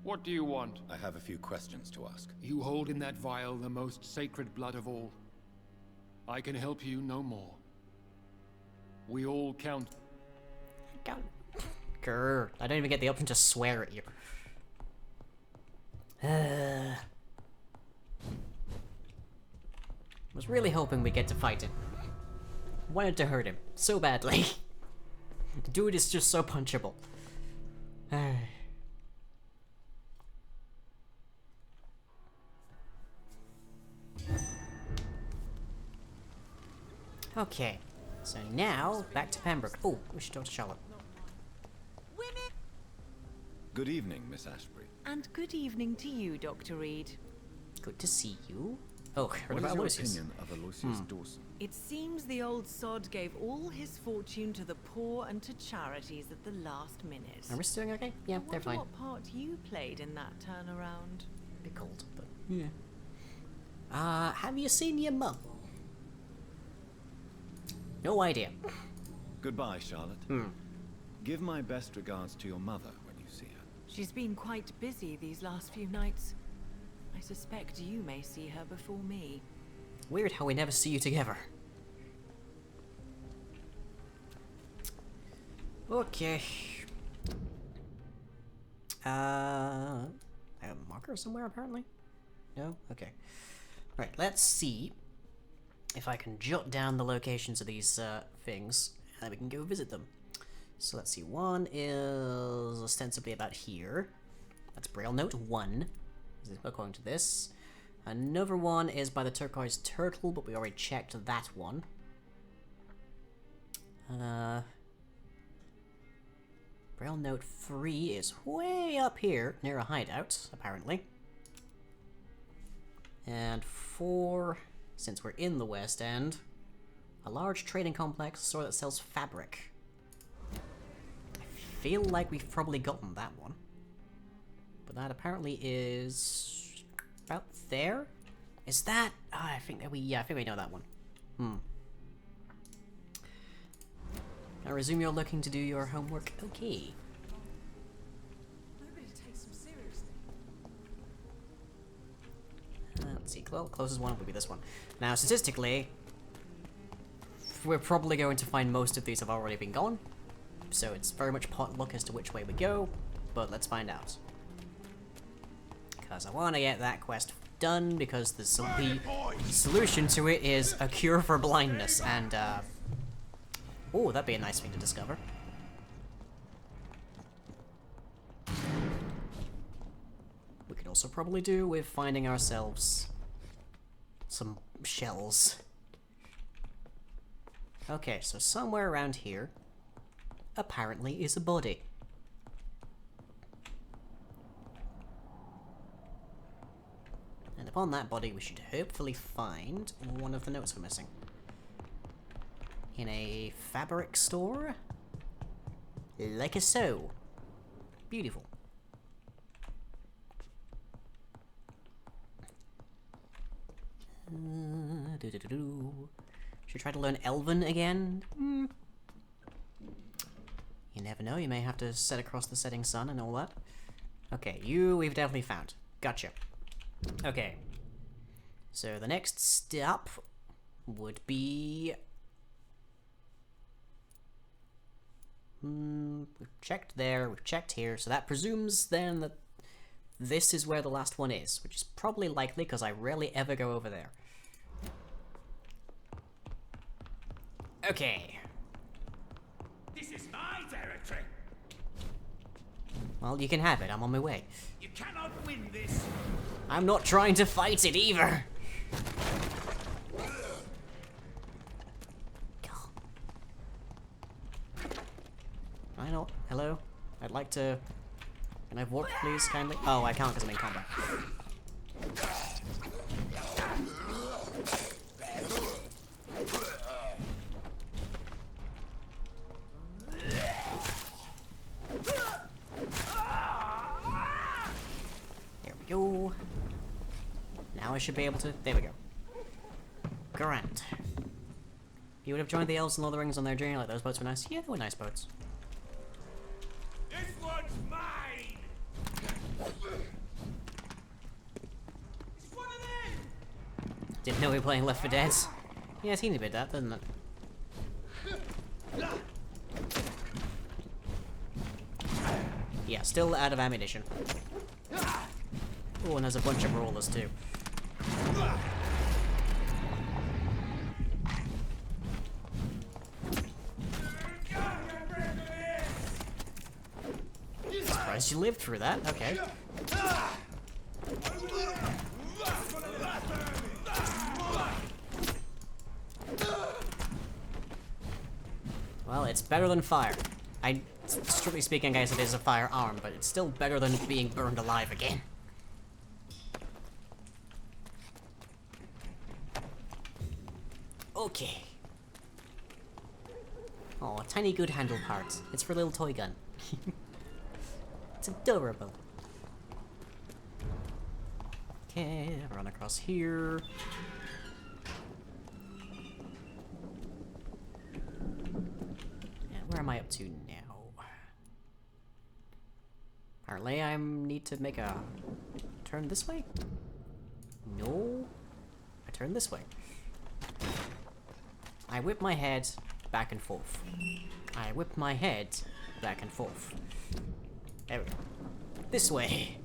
What do you want? I have a few questions to ask. You hold in that vial the most sacred blood of all. I can help you no more. We all count. God. Grr. I don't even get the option to swear at you. Was really hoping we get to fight him. Wanted to hurt him so badly. The dude is just so punchable. Okay, so now back to Pembroke. Oh, we should talk to Charlotte. Women! Good evening, Miss Ashbury. And good evening to you, Dr. Reed. Good to see you. Oh, heard What is about your Aloysius. opinion of Aloysius Dawson? It seems the old sod gave all his fortune to the poor and to charities at the last minute. Are we still doing okay? Yeah, I they're wonder fine. what part you played in that turnaround. A bit cold, but yeah. Have you seen your mum? No idea. Goodbye, Charlotte. Give my best regards to your mother when you see her. She's been quite busy these last few nights. I suspect you may see her before me. Weird how we never see you together. Okay. I have a marker somewhere apparently? No? Okay. Right, let's see if I can jot down the locations of these things and then we can go visit them. So let's see, one is ostensibly about here. That's Braille Note 1, according to this. Another one is by the turquoise turtle, but we already checked that one. Braille Note 3 is way up here, near a hideout, apparently. And 4, since we're in the West End, A large trading complex, store that sells fabric. I feel like we've probably gotten that one. But that apparently is about there. Is that? Oh, I think that I think we know that one. I resume you're looking to do your homework. Okay. Nobody takes them seriously. Let's see. Closest one would be this one. Now, statistically, we're probably going to find most of these have already been gone. So it's very much pot luck as to which way we go. But let's find out. Because I want to get that quest done, because the solution to it is a cure for blindness, and oh, that'd be a nice thing to discover. We could also probably do with finding ourselves some shells. Okay, so somewhere around here apparently is a body. And upon that body, we should hopefully find one of the notes we're missing. In a fabric store? Like so. Beautiful. Should try to learn Elven again? You never know, you may have to set across the setting sun and all that. Okay, you we've definitely found. Gotcha. Okay, so the next step would be... we've checked there, we've checked here, so that presumes then that this is where the last one is, which is probably likely because I rarely ever go over there. Okay. This is my territory. Well, you can have it, I'm on my way. You cannot win this. I'm not trying to fight it either! I know. Hello? I'd like to... Can I walk, please, kindly? Oh, I can't because I'm in combat. There we go. Now I should be able to... There we go. Grand. You would have joined the elves and Lord of the Rings on their journey, like those boats were nice. Yeah, they were nice boats. This one's mine. It's one of them. Didn't know we were playing Left 4 Dead. Yeah, it seemed a bit that, doesn't it? Yeah, still out of ammunition. Oh, and there's a bunch of rollers too. Surprised you lived through that. Okay. Well, it's better than fire. Strictly speaking, guys, it is a firearm, but it's still better than being burned alive again. Okay. Oh, a tiny good handle part. It's for a little toy gun. It's adorable. Okay, run across here. And where am I up to now? Apparently I need to make a turn this way? No. I turn this way. I whip my head back and forth. I whip my head back and forth. There we go. This way.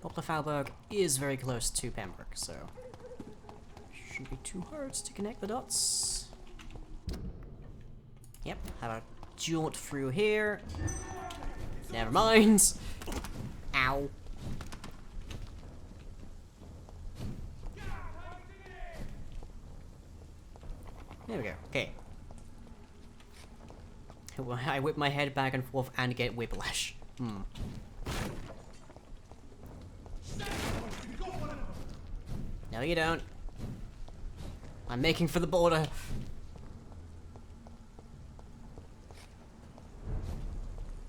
Poplar is very close to Pembroke, so shouldn't be too hard to connect the dots. Yep, have a jaunt through here. Never mind. Ow. There we go. Okay. I whip my head back and forth and get whiplash. No, you don't. I'm making for the border.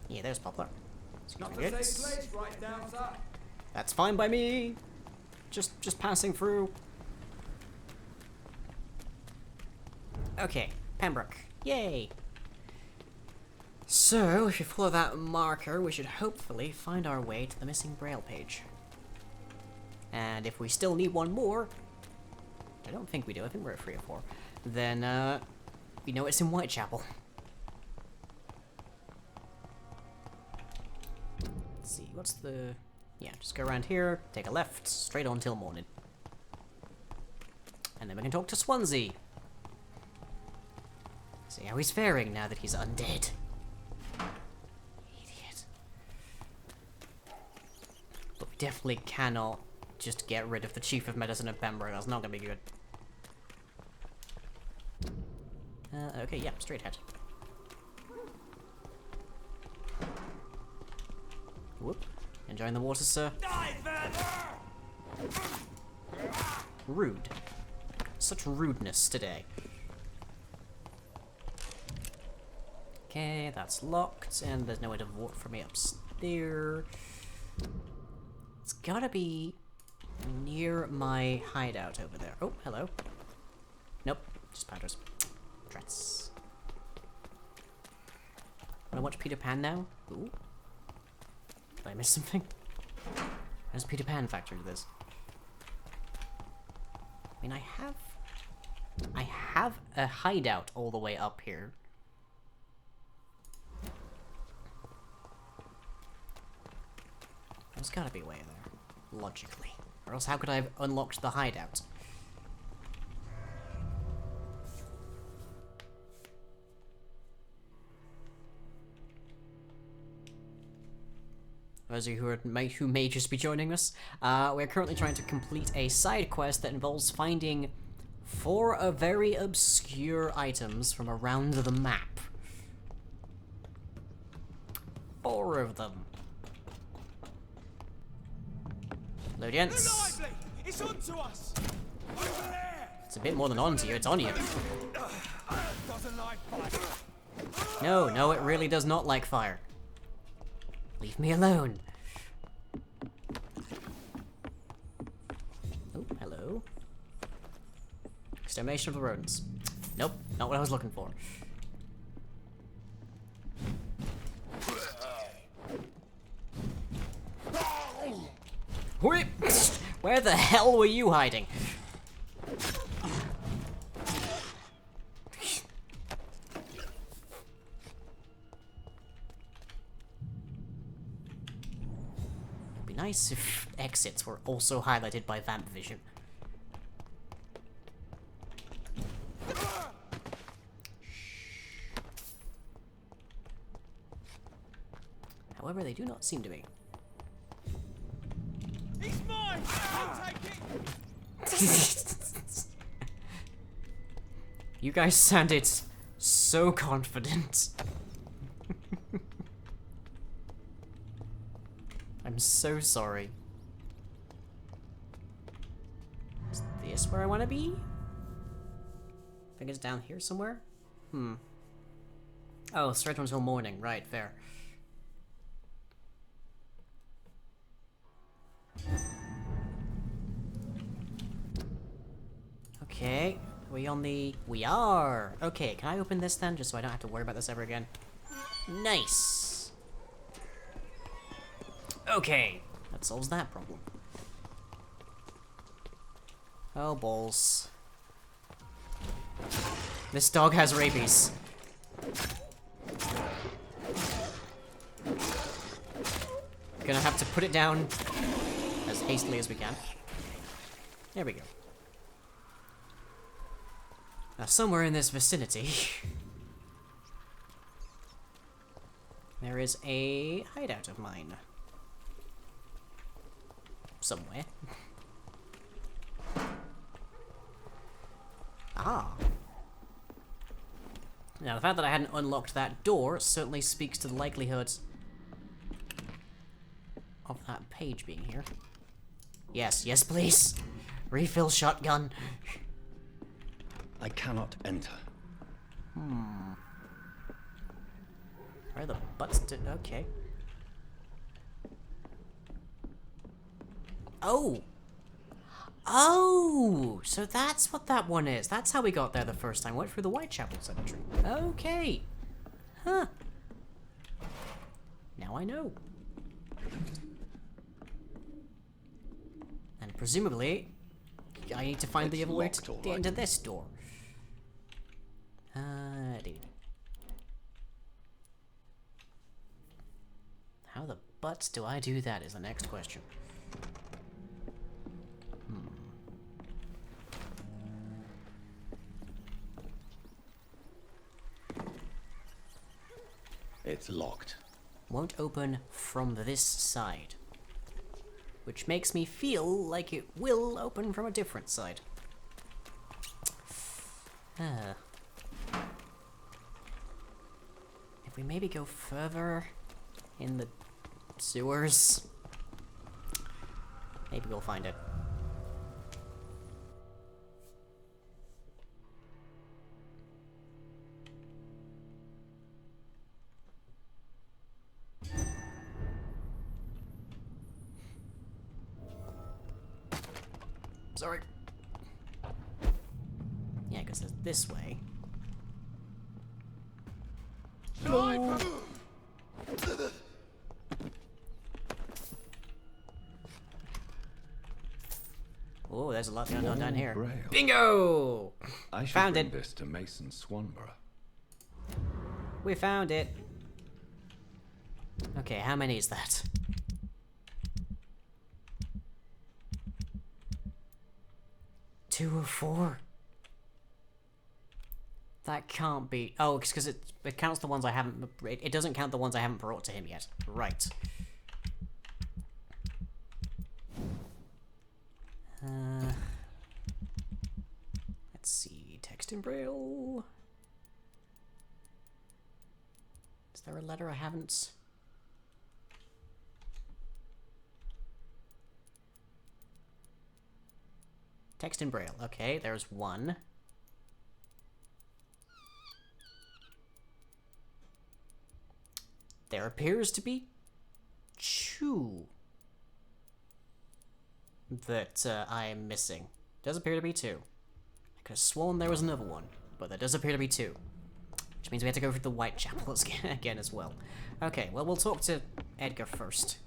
Yeah, there's Poplar. Not the same place right now, sir. That's fine by me. Just passing through. Okay, Pembroke. Yay! So, if you follow that marker, we should hopefully find our way to the missing Braille page. And if we still need one more, I don't think we do, I think we're at 3 or 4, then, we know it's in Whitechapel. Let's see, what's the... Yeah, just go around here, take a left, straight on till morning. And then we can talk to Swansea. See how he's faring now that he's undead. Idiot. But we definitely cannot just get rid of the Chief of Medicine of Pembroke. That's not gonna be good. Okay, yeah, straight ahead. Whoop. Enjoying the water, sir? Rude. Such rudeness today. Okay, that's locked, and there's no way to vote for me upstairs. It's gotta be near my hideout over there. Oh, hello. Nope, just powders. Drats. Wanna watch Peter Pan now? Ooh. Did I miss something? How does Peter Pan factor into this? I mean, I have a hideout all the way up here. There's gotta be a way there, logically. Or else how could I have unlocked the hideout? Those of you who may just be joining us, we're currently trying to complete a side quest that involves finding 4 very obscure items from around the map. 4 of them. Hello, gents. It's onto us. Over there. It's a bit more than onto you, it's on you. Doesn't like fire. No, it really does not like fire. Leave me alone. Oh, hello. Extermination of the rodents. Nope, not what I was looking for. Whip! Where the hell were you hiding? It'd be nice if exits were also highlighted by Vamp Vision. However, they do not seem to be. He's mine. I'll take it. You guys sounded so confident. I'm so sorry. Is this where I want to be? I think it's down here somewhere? Oh, straight until morning. Right, fair. Okay, we on the... We are! Okay, can I open this then, just so I don't have to worry about this ever again? Nice! Okay, that solves that problem. Oh, balls. This dog has rabies. Gonna have to put it down as hastily as we can. There we go. Now, somewhere in this vicinity, there is a hideout of mine. Somewhere. Ah. Now, the fact that I hadn't unlocked that door certainly speaks to the likelihood of that page being here. Yes, yes, please. Refill shotgun. I cannot enter. Where are the butts to... Okay. Oh! Oh! So that's what that one is. That's how we got there the first time. Went through the Whitechapel Cemetery. Okay. Huh. Now I know. And presumably, I need to find the other way to get into this door. Dude. How the butts do I do that is the next question. It's locked. Won't open from this side. Which makes me feel like it will open from a different side. If we maybe go further in the sewers, maybe we'll find it. Sorry. Yeah, because it's this way. No. Oh, there's a lot going on down here. Braille. Bingo! I should Found bring it. this to Mason Swanborough. We found it. Okay, how many is that? Two or four? That can't be. Oh, it's because it counts the ones I haven't. It doesn't count the ones I haven't brought to him yet. Right. Let's see. Text in Braille. Is there a letter I haven't? Text in Braille. Okay, there's one. There appears to be two that I am missing. Does appear to be two. I could have sworn there was another one, but there does appear to be two. Which means we have to go through the Whitechapel again as well. Okay, well, we'll talk to Edgar first.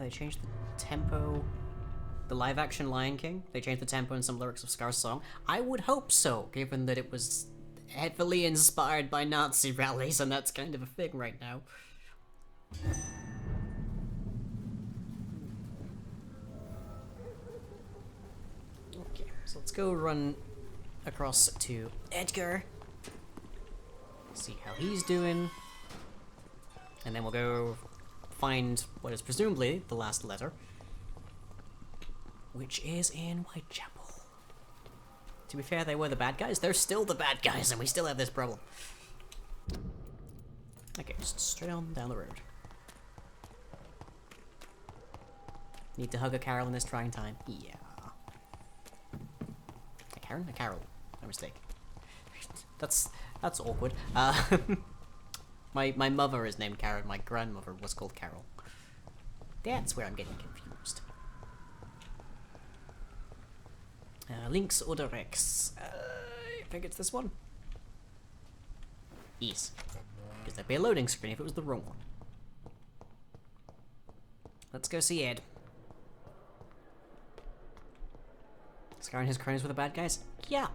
They changed the tempo. The live-action Lion King, they changed the tempo in some lyrics of Scar's song. I would hope so, given that it was heavily inspired by Nazi rallies, and that's kind of a thing right now. Okay, so let's go run across to Edgar. See how he's doing. And then we'll go find what is presumably the last letter, which is in Whitechapel. To be fair, they were the bad guys. They're still the bad guys, and we still have this problem. Okay, just straight on down the road. Need to hug a Carol in this trying time. Yeah. A Karen? A Carol. No mistake. That's awkward. My mother is named Karen. My grandmother was called Carol. That's where I'm getting confused. Links oder Rex. I think it's this one. Yes. Because there'd be a loading screen if it was the wrong one. Let's go see Ed. Scar and his cronies were the bad guys? Yeah.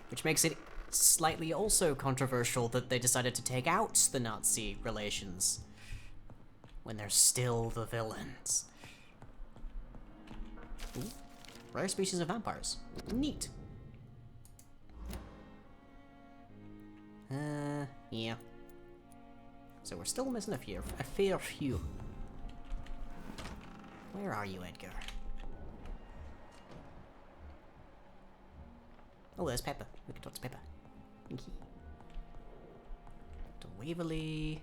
Which makes it slightly also controversial that they decided to take out the Nazi relations when they're still the villains. Ooh. Rare species of vampires. Neat. Yeah. So we're still missing a fair few. Where are you, Edgar? Oh, there's Pepper. We can talk to Pepper. Thank you. Dr. Waverly.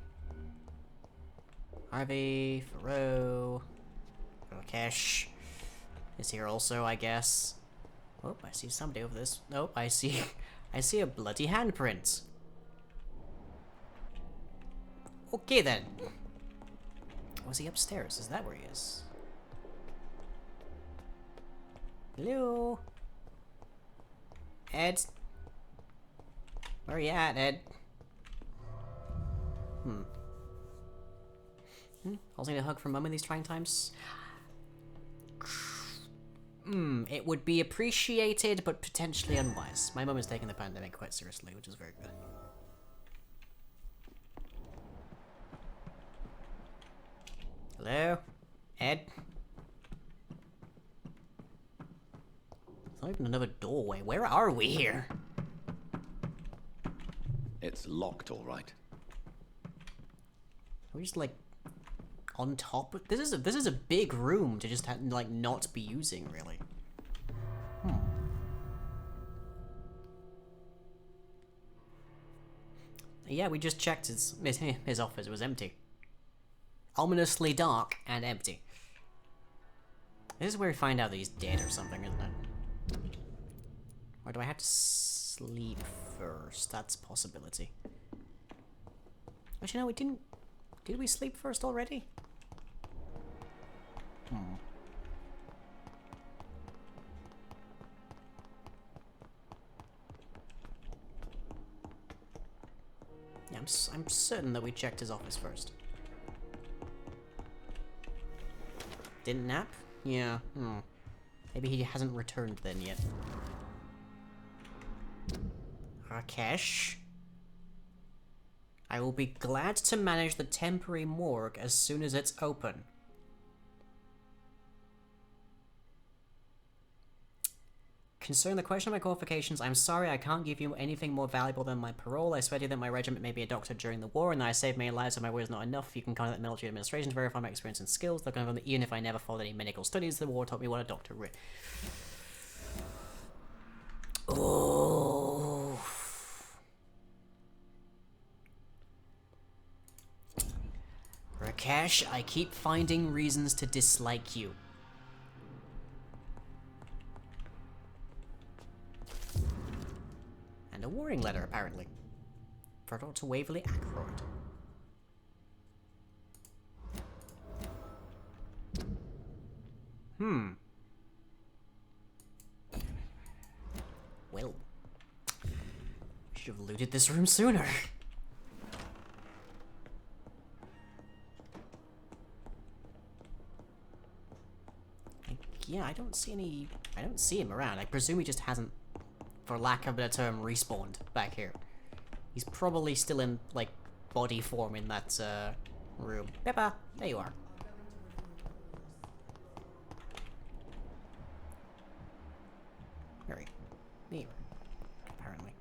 Harvey. Thoreau. Rakesh is here also, I guess. Oh, I see somebody over this. Oh, I see a bloody handprint. Okay then. Was he upstairs? Is that where he is? Hello? Ed? Where are you at, Ed? Also need a hug from Mum in these trying times? It would be appreciated, but potentially unwise. My mum is taking the pandemic quite seriously, which is very good. Hello? Ed? There's not even another doorway. Where are we here? It's locked, all right. Are we just like on top? This is a big room to just like not be using, really. Yeah, we just checked his office. It was empty. Ominously dark and empty. This is where we find out that he's dead or something, isn't it? Or do I have to sleep first? That's a possibility. Actually, no, we didn't. Did we sleep first already? Yeah, I'm certain that we checked his office first. Didn't nap? Yeah. Maybe he hasn't returned then yet. Rakesh? I will be glad to manage the temporary morgue as soon as it's open. Concerning the question of my qualifications, I'm sorry I can't give you anything more valuable than my parole. I swear to you that my regiment may be a doctor during the war and that I saved many lives, and my word is not enough. You can contact the military administration to verify my experience and skills. They'll confirm that even if I never followed any medical studies, the war taught me what a doctor would. Oh. Rakesh, I keep finding reasons to dislike you. And a warning letter, apparently. For Dr. Waverly Ackroyd. Well. Should have looted this room sooner. Yeah, I don't see him around. I presume he just hasn't, for lack of a better term, respawned back here. He's probably still in, like, body form in that, room. Peppa, there you are. Very neat, apparently.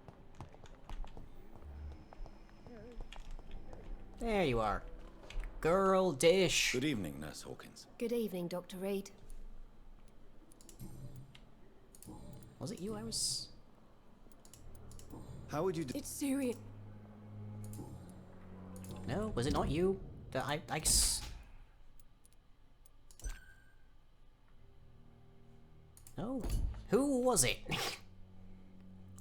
There you are. Girl dish. Good evening, Nurse Hawkins. Good evening, Dr. Reed. Was it you I was... How would you It's serious. No, was it not you? No. Who was it?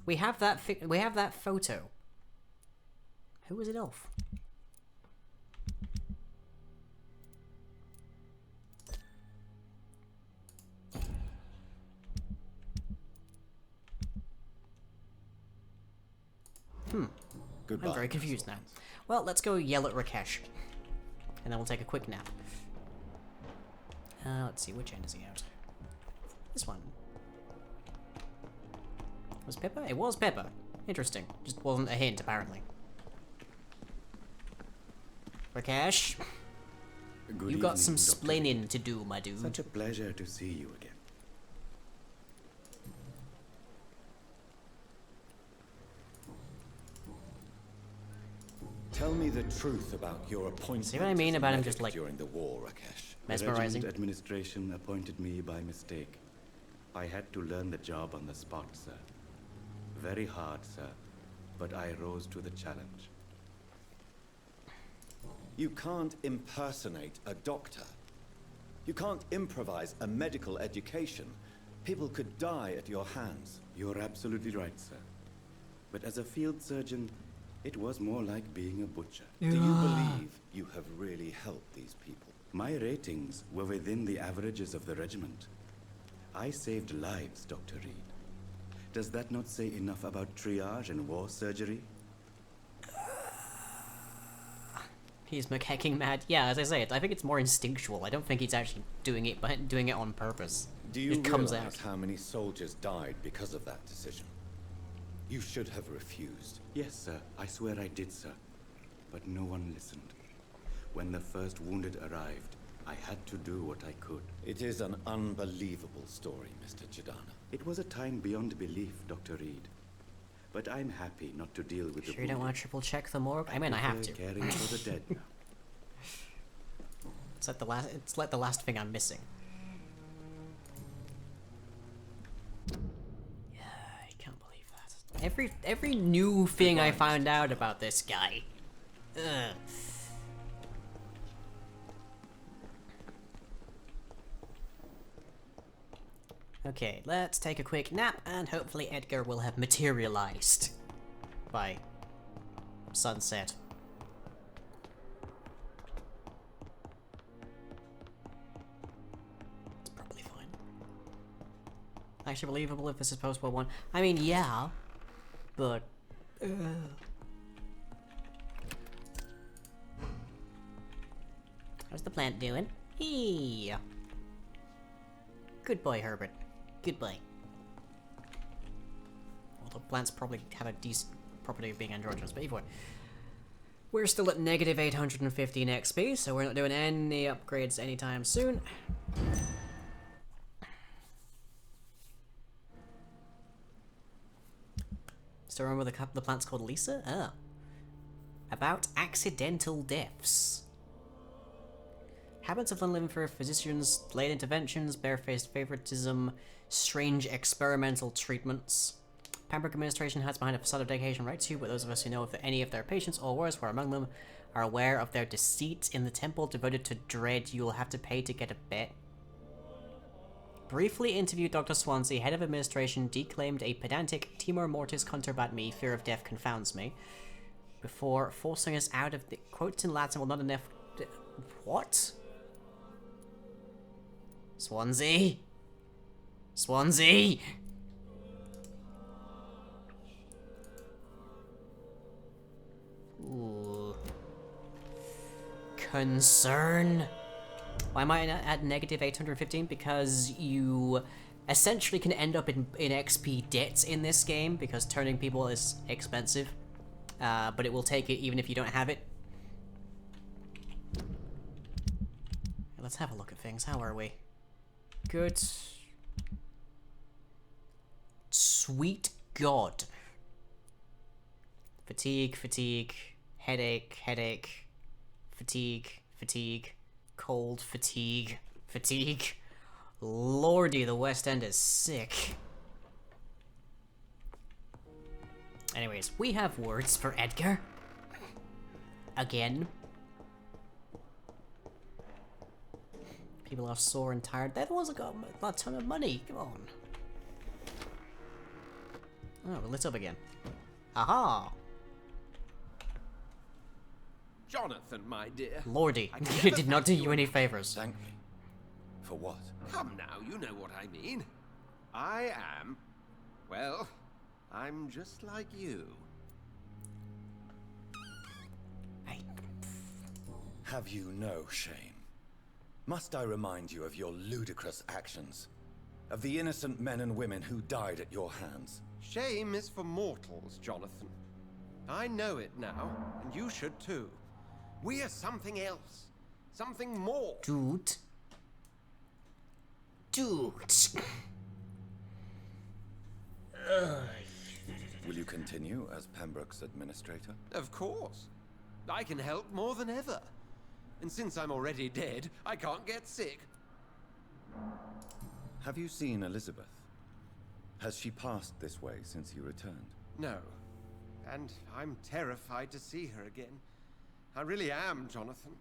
We have that photo. Who was it of? Goodbye, I'm very confused now. Well, let's go yell at Rakesh. And then we'll take a quick nap. Let's see, which end is he out? This one. Was Pepper? It was Pepper. Interesting. Just wasn't a hint, apparently. Rakesh, you got some splaining to do, my dude. Such a pleasure to see you again. Tell me the truth about your appointment. See what I mean about him just like during the war, Rakesh? mesmerizing? The regiment administration appointed me by mistake. I had to learn the job on the spot, sir. Very hard, sir, but I rose to the challenge. You can't impersonate a doctor. You can't improvise a medical education. People could die at your hands. You're absolutely right, sir. But as a field surgeon, it was more like being a butcher. Do you believe you have really helped these people? My ratings were within the averages of the regiment. I saved lives, Dr. Reed. Does that not say enough about triage and war surgery? He's macaking mad. Yeah, as I say, I think it's more instinctual. I don't think he's actually doing it, but doing it on purpose. Do you it comes realize out. how many soldiers died because of that decision? You should have refused. Yes, sir. I swear I did, sir. But no one listened. When the first wounded arrived, I had to do what I could. It is an unbelievable story, Mr. Chidana. It was a time beyond belief, Dr. Reed. But I'm happy not to deal with the Sure you don't want to triple check the morgue? I mean, I have to. Caring for the dead now. It's like the last thing I'm missing. Yeah, I can't believe that. Every new thing I found out about this guy. Ugh. Okay, let's take a quick nap, and hopefully Edgar will have materialized by sunset. It's probably fine. Actually believable if this is post-war 1. I mean, yeah, but... How's the plant doing? Hey. Good boy, Herbert. Good boy. Although plants probably have a decent property of being androgynous, but either way. We're still at negative 815 XP, so we're not doing any upgrades anytime soon. Still remember the plant's called Lisa? Oh. About accidental deaths. Habits of living for physicians, late interventions, barefaced favoritism, strange experimental treatments. Pembroke administration hides behind a facade of dedication right to, but those of us who know if any of their patients, or worse, were among them, are aware of their deceit in the temple devoted to dread. You will have to pay to get a bet. Briefly interviewed Dr. Swansea, head of administration, declaimed a pedantic timor mortis conturbat me, fear of death confounds me, before forcing us out of the quotes in Latin will not enough. What? Swansea? Swansea? Ooh. Concern? Why am I at negative 815? Because you essentially can end up in XP debts in this game, because turning people is expensive. But it will take it even if you don't have it. Let's have a look at things. How are we? Good. Sweet God. Fatigue, fatigue, headache, headache, fatigue, fatigue, cold, fatigue, fatigue. Lordy, the West End is sick. Anyways, we have words for Edgar. Again. People are sore and tired. They're the ones that got a ton of money. Come on. Oh, we're lit up again. Aha! Jonathan, my dear. Lordy, it did not do you any favors. Thank me. For what? Come now, you know what I mean. I am... well, I'm just like you. Have you no shame? Must I remind you of your ludicrous actions? Of the innocent men and women who died at your hands? Shame is for mortals, Jonathan. I know it now, and you should too. We are something else. Something more. Dude. Dude. Will you continue as Pembroke's administrator? Of course. I can help more than ever. And since I'm already dead, I can't get sick. Have you seen Elizabeth? Has she passed this way since you returned? No. And I'm terrified to see her again. I really am, Jonathan.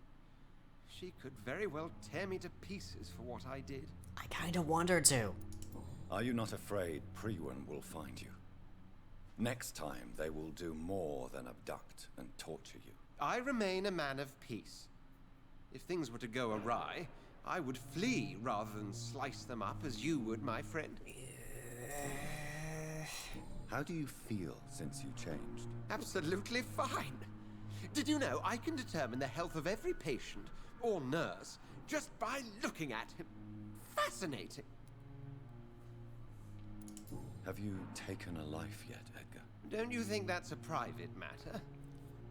She could very well tear me to pieces for what I did. I kinda want her to. Are you not afraid Priwen will find you? Next time, they will do more than abduct and torture you. I remain a man of peace. If things were to go awry, I would flee rather than slice them up as you would, my friend. How do you feel since you changed? Absolutely fine. Did you know I can determine the health of every patient or nurse just by looking at him? Fascinating. Have you taken a life yet, Edgar? Don't you think that's a private matter?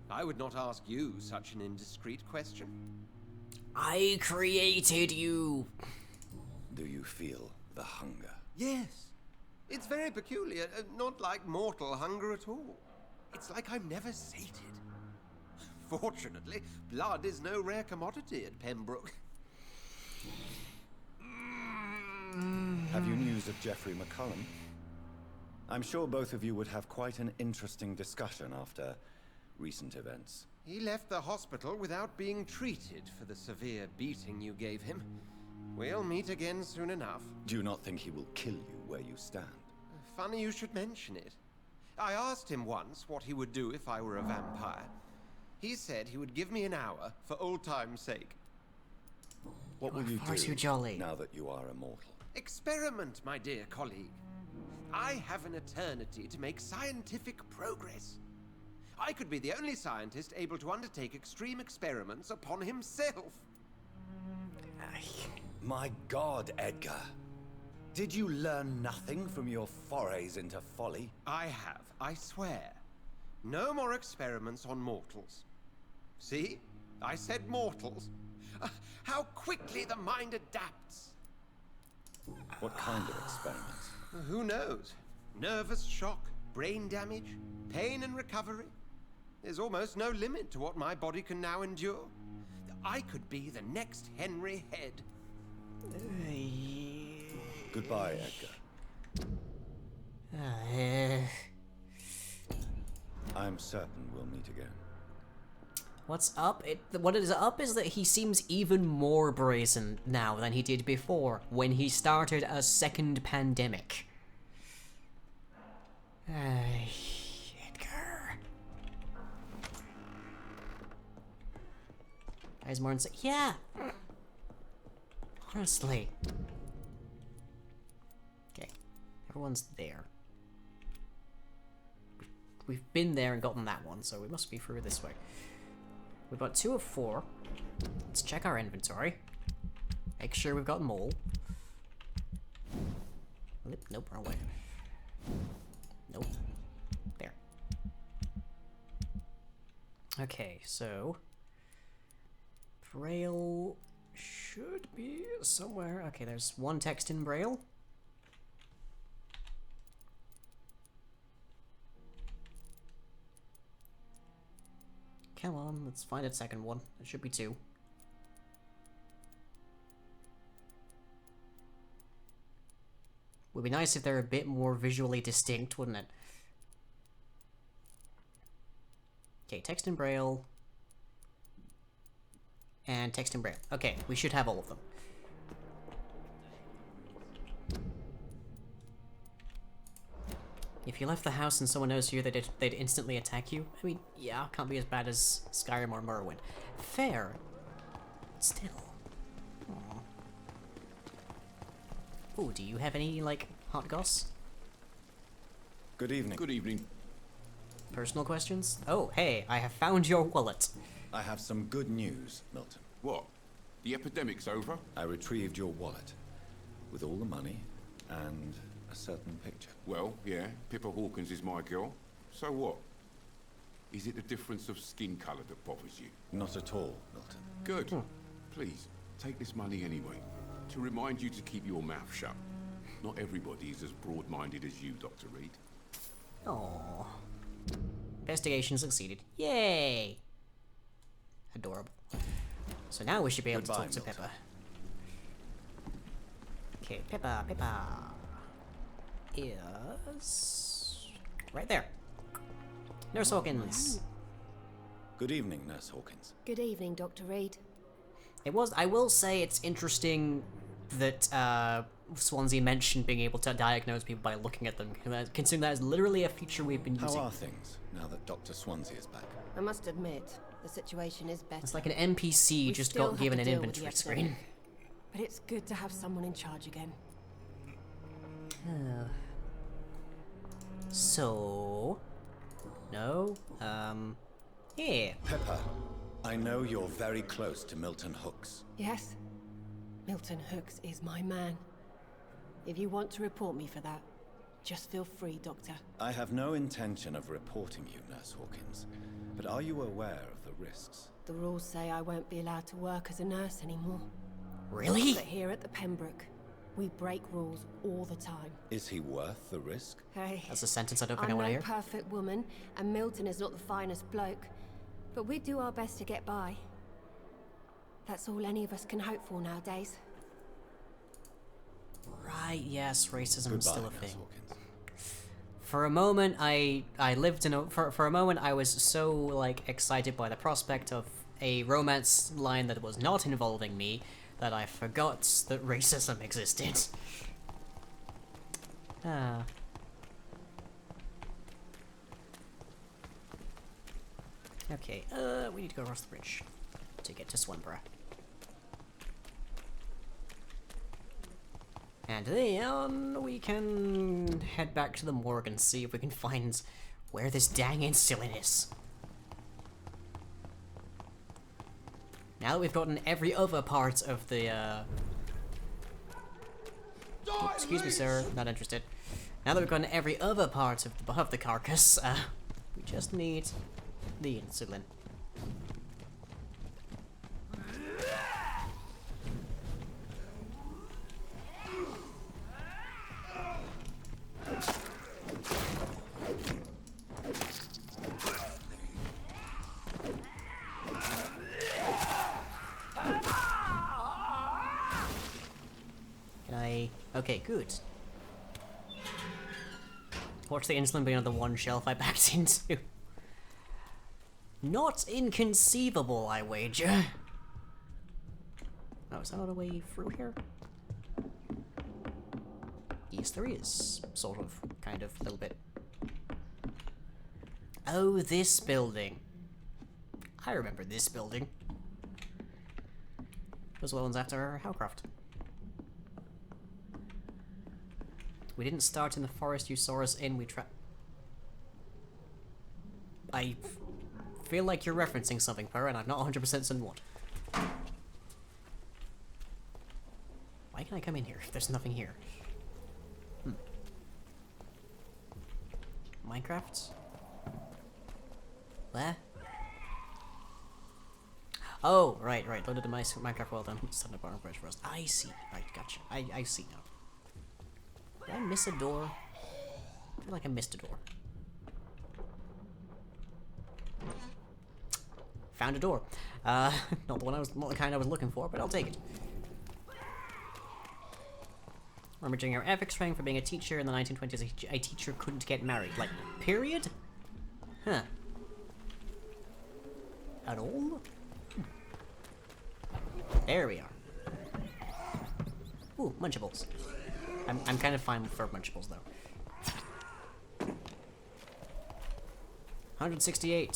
I would not ask you such an indiscreet question. I created you. Do you feel the hunger? Yes. It's very peculiar, not like mortal hunger at all. It's like I'm never sated. Fortunately, blood is no rare commodity at Pembroke. Have you news of Geoffrey McCullum? I'm sure both of you would have quite an interesting discussion after recent events. He left the hospital without being treated for the severe beating you gave him. We'll meet again soon enough. Do you not think he will kill you where you stand? Funny you should mention it. I asked him once what he would do if I were a vampire. He said he would give me an hour for old time's sake. What will you Far do too jolly. now that you are immortal? Experiment, my dear colleague. I have an eternity to make scientific progress. I could be the only scientist able to undertake extreme experiments upon himself. My God, Edgar. Did you learn nothing from your forays into folly? I have, I swear. No more experiments on mortals. See? I said mortals. How quickly the mind adapts. What kind of experiments? Who knows? Nervous shock, brain damage, pain and recovery. There's almost no limit to what my body can now endure. I could be the next Henry Head. Goodbye, Edgar. I'm certain we'll meet again. What's up? What is up is that he seems even more brazen now than he did before, when he started a second pandemic. Edgar. Guys, more insane. Yeah. Honestly. Okay, everyone's there. We've been there and gotten that one, so we must be through this way. We've got 2 of 4. Let's check our inventory. Make sure we've got them all. Nope, wrong way. Nope. There. Okay, so Braille should be somewhere. Okay, there's one text in Braille. Come on, let's find a second one. There should be 2. Would be nice if they're a bit more visually distinct, wouldn't it? Okay, text in Braille. And text in Braille. Okay, we should have all of them. If you left the house and someone knows you, they'd instantly attack you. I mean, yeah, can't be as bad as Skyrim or Morrowind. Fair. But still. Aww. Ooh, do you have any, like, hot goss? Good evening. Good evening. Personal questions? Oh, hey, I have found your wallet. I have some good news, Milton. What? The epidemic's over? I retrieved your wallet. With all the money and a certain picture. Well, yeah, Pippa Hawkins is my girl. So what? Is it the difference of skin colour that bothers you? Not at all, Milton. Good. Please, take this money anyway. To remind you to keep your mouth shut. Not everybody is as broad-minded as you, Dr. Reed. Aww. Investigation succeeded. Yay! Adorable. So now we should be able to talk to Pippa. Okay, Pippa. is right there. Nurse Hawkins. Good evening, Nurse Hawkins. Good evening, Dr. Reed. I will say it's interesting that Swansea mentioned being able to diagnose people by looking at them, considering that is literally a feature we've been using. How are things now that Dr. Swansea is back? I must admit, the situation is better. It's like an NPC We just still got have given to an deal with the inventory screen. epidemic, but it's good to have someone in charge again. So... No? Here. Pepper, I know you're very close to Milton Hooks. Yes? Milton Hooks is my man. If you want to report me for that, just feel free, Doctor. I have no intention of reporting you, Nurse Hawkins, but are you aware of the risks? The rules say I won't be allowed to work as a nurse anymore. Really? But here at the Pembroke, we break rules all the time. Is he worth the risk? Hey, That's a sentence I don't think I I'm want to no hear. perfect woman, and Milton is not the finest bloke, but we do our best to get by. That's all any of us can hope for nowadays. Right, yes, racism is still a Nurse thing. Hawkins. For a moment, I lived in a... For a moment, I was so, like, excited by the prospect of a romance line that was not involving me that I forgot that racism existed. Ah. Okay, we need to go across the bridge to get to Swinburne. And then we can head back to the morgue and see if we can find where this dang insulin is. Now that we've gotten every other part of the, oh, excuse me, sir, not interested. Now that we've gotten every other part of the carcass, we just need the insulin. Okay, good. Watch the insulin being on the one shelf I backed into. Not inconceivable, I wager. Oh, is that not a way through here? Yes, there is. Sort of. Kind of. A little bit. Oh, this building. I remember this building. It was the ones after Howcroft. We didn't start in the forest you saw us in, I feel like you're referencing something, Per, and I'm not 100% certain what. Why can I come in here if there's nothing here? Minecraft? Where? Oh, right. Loaded the Minecraft world and set up our bridge for us. I see. Right, gotcha. I see now. Did I miss a door? I feel like I missed a door. Found a door. Not the kind I was looking for, but I'll take it. Rummaging our ethics training for being a teacher in the 1920s. A teacher couldn't get married. Like, period? Huh. At all? There we are. Ooh, Munchables. I'm kind of fine for Munchables, though. 168.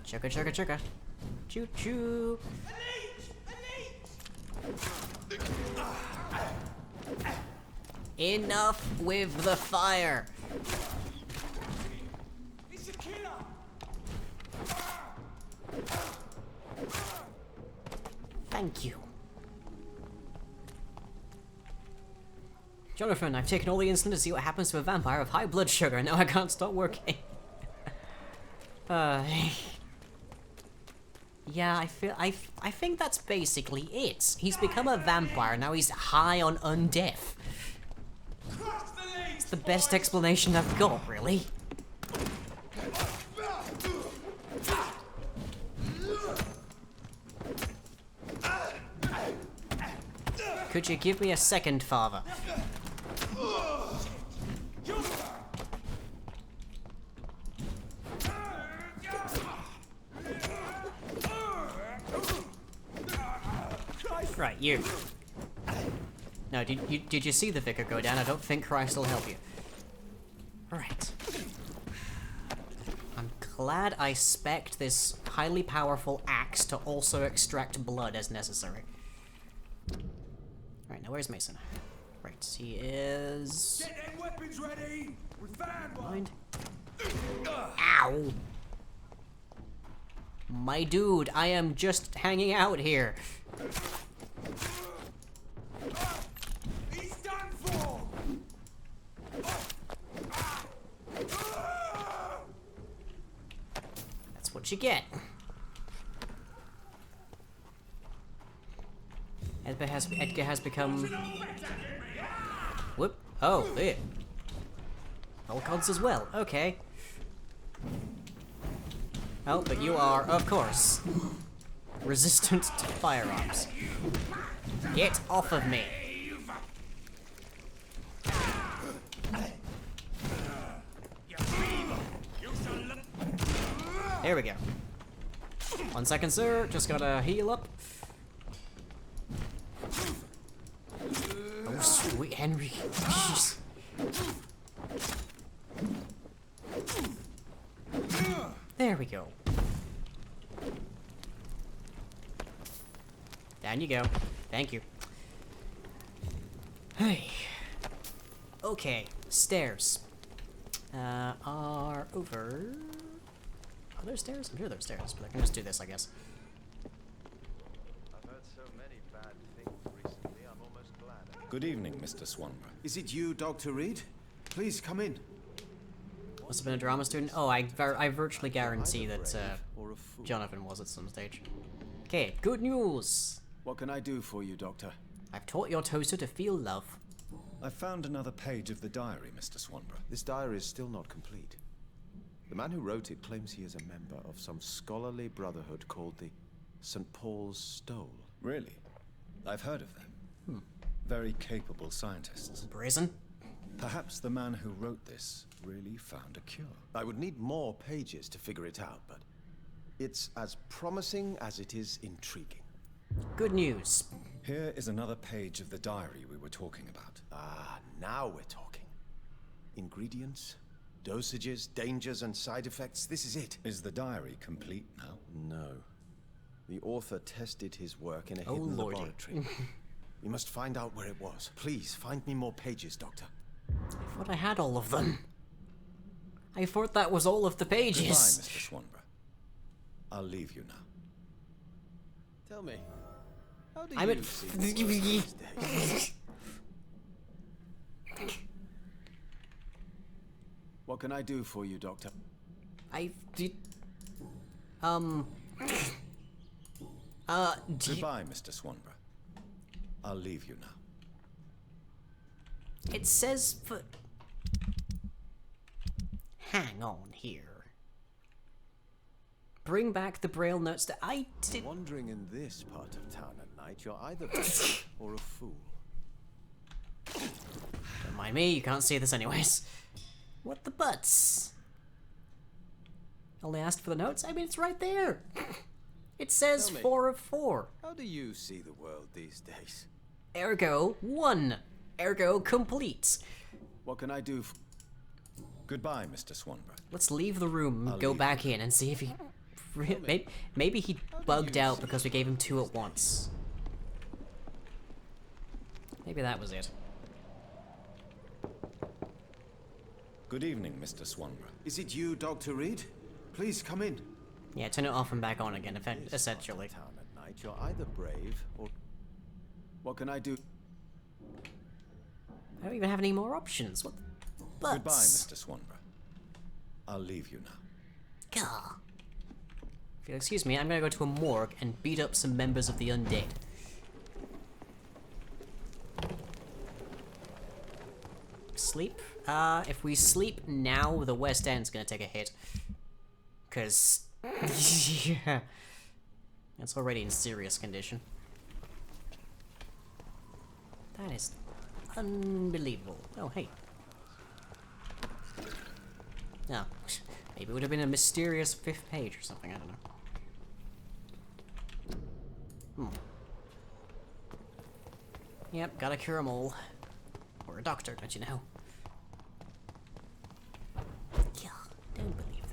Chugga chugga chugga. Choo choo. Enough with the fire. It's a killer. Thank you. Jonathan, I've taken all the insulin to see what happens to a vampire with high blood sugar. Now I can't stop working. Yeah, I think that's basically it. He's become a vampire, now he's high on undeath. It's the best explanation I've got, really. Could you give me a second, father? Right, you. No, did you see the vicar go down? I don't think Christ will help you. Right. I'm glad I spec'd this highly powerful axe to also extract blood as necessary. Right, now where's Mason? Right, he is... Get them weapons ready! We found one! Mind? Ow! My dude, I am just hanging out here. He's done for! That's what you get. Edgar has become... Whoop. Oh, there. All gods as well. Okay. Oh, but you are, of course, resistant to firearms. Get off of me. There we go. 1 second, sir. Just gotta heal up. Oh, sweet Henry. Jeez. There we go. Down you go. Thank you. Hey. Okay, stairs. Are over... Are there stairs? I'm sure there's stairs, but I can just do this, I guess. I've heard so many bad things recently, I'm almost glad. Good evening, Mr. Swanborough. Is it you, Dr. Reed? Please come in. Must have been a drama student. Oh, I virtually guarantee that Jonathan was at some stage. Okay, good news. What can I do for you, Doctor? I've taught your toaster to feel love. I found another page of the diary, Mr. Swanborough. This diary is still not complete. The man who wrote it claims he is a member of some scholarly brotherhood called the St. Paul's Stole. Really? I've heard of them. Very capable scientists. Brazen? Perhaps the man who wrote this really found a cure. I would need more pages to figure it out, but it's as promising as it is intriguing. Good news. Here is another page of the diary we were talking about. Ah, now we're talking. Ingredients, dosages, dangers, and side effects. This is it. Is the diary complete now? No. The author tested his work in a Oh, hidden Lordy. laboratory. We must find out where it was. Please, find me more pages, Doctor. I thought I had all of them. I thought that was all of the pages. Goodbye, Mr. Swanborough. I'll leave you now. Tell me, how do I'm you at... see the world these days? What can I do for you, Doctor? I did... Goodbye, Mr. Swanborough. I'll leave you now. It says for... Hang on here. Bring back the Braille notes that I did... Wandering in this part of town at night, you're either brave or a fool. Don't mind me, you can't see this anyways. What the butts? Only asked for the notes? I mean, it's right there. It says Tell me, 4 of 4. How do you see the world these days? Ergo 1. Ergo complete. What can I do for... Goodbye, Mr. Swanborough. Let's leave the room, I'll go leave back in and see if he... Maybe he bugged out because we gave him 2 at once. Maybe that was it. Good evening, Mr. Swanborough. Is it you, Dr. Reed? Please come in. Yeah, turn it off and back on again, essentially. Town at night, you're either brave or... What can I do? I don't even have any more options. What the butts? Goodbye, Mr. Swanborough. I'll leave you now. Gah. If you'll excuse me, I'm gonna go to a morgue and beat up some members of the undead. Sleep? If we sleep now, the West End's gonna take a hit. 'Cause... yeah. It's already in serious condition. That is unbelievable. Oh, hey. Oh, maybe it would have been a mysterious 5th page or something, I don't know. Yep, gotta cure 'em all. Or a doctor, don't you know? Yeah, don't believe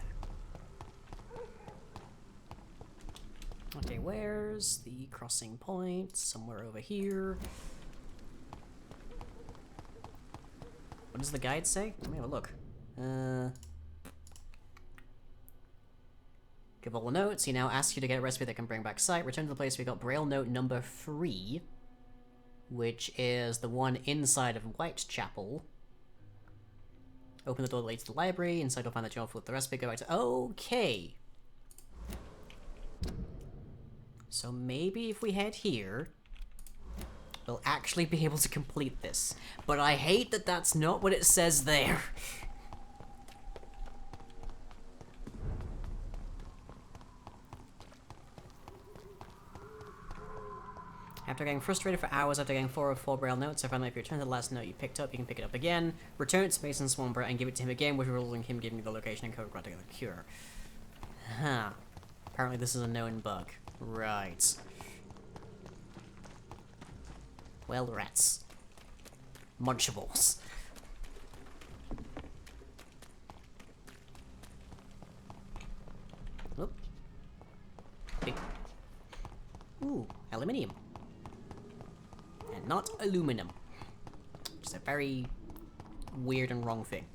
that. Okay, where's the crossing point? Somewhere over here. What does the guide say? Let me have a look. Give all the notes. He now asks you to get a recipe that can bring back sight. Return to the place we got Braille note number 3, which is the one inside of Whitechapel. Open the door that leads to the library. Inside you'll find the journal with the recipe. Go back to... Okay. So maybe if we head here, we'll actually be able to complete this. But I hate that that's not what it says there. After getting frustrated for hours after getting 4 of 4 Braille notes, I found that if you return to the last note you picked up, you can pick it up again, return it to Mason Swanborough, and give it to him again, which results in him giving you the location and code granting the cure. Huh. Apparently this is a known bug. Right. Well, rats. Munchables. Oop. Big. Ooh, aluminium. And not aluminum. Which is a very weird and wrong thing.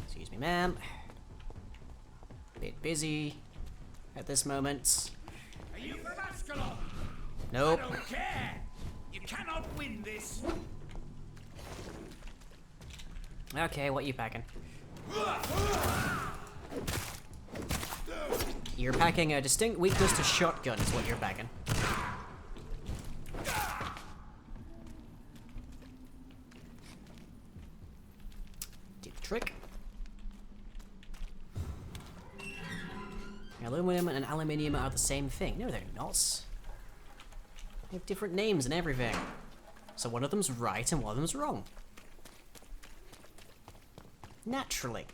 Excuse me, ma'am. Bit busy at this moment. Are you from Ascalon? Nope. I don't care. You cannot win this. Okay, what you packing? You're packing a distinct weakness to shotgun is what you're packing. Do the trick. Aluminum and aluminium are the same thing. No, they're not. They have different names and everything. So one of them's right and one of them's wrong. Naturally.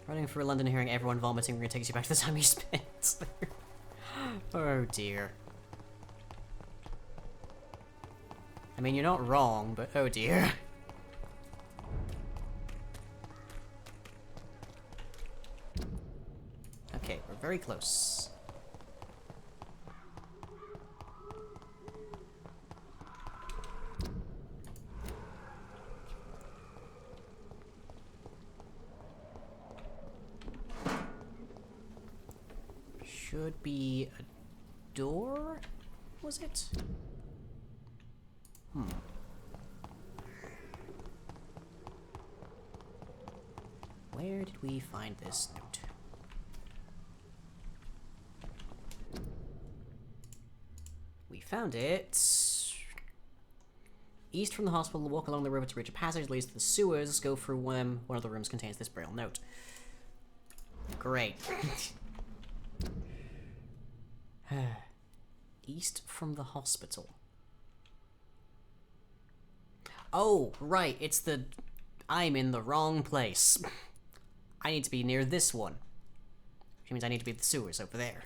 Running through London hearing everyone vomiting really takes you back to the time you spent. Oh dear. I mean, you're not wrong, but oh dear. Okay, we're very close. Should be a door? Was it? Where did we find this note? We found it. East from the hospital, walk along the river to reach a passage leads to the sewers. Go through one of the rooms contains this Braille note. Great. East from the hospital. Oh, right, it's the... I'm in the wrong place. I need to be near this one. Which means I need to be at the sewers over there.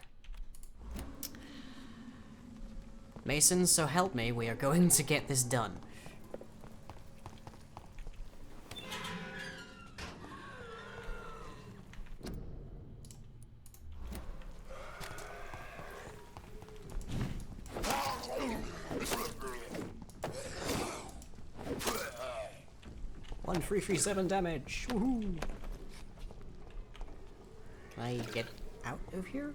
Mason, so help me, we are going to get this done. One 337 damage. Woohoo! Can I get out of here?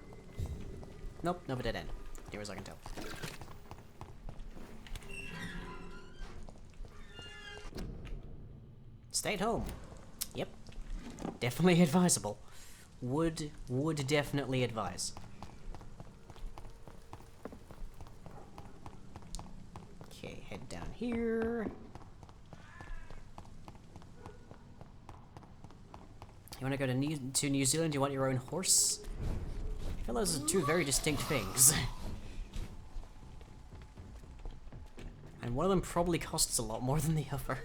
Nope, no dead end. Near as I can tell. Stay at home. Yep. Definitely advisable. Would definitely advise. Okay, head down here. You want to go to New Zealand? You want your own horse? I feel those are two very distinct things. And one of them probably costs a lot more than the other.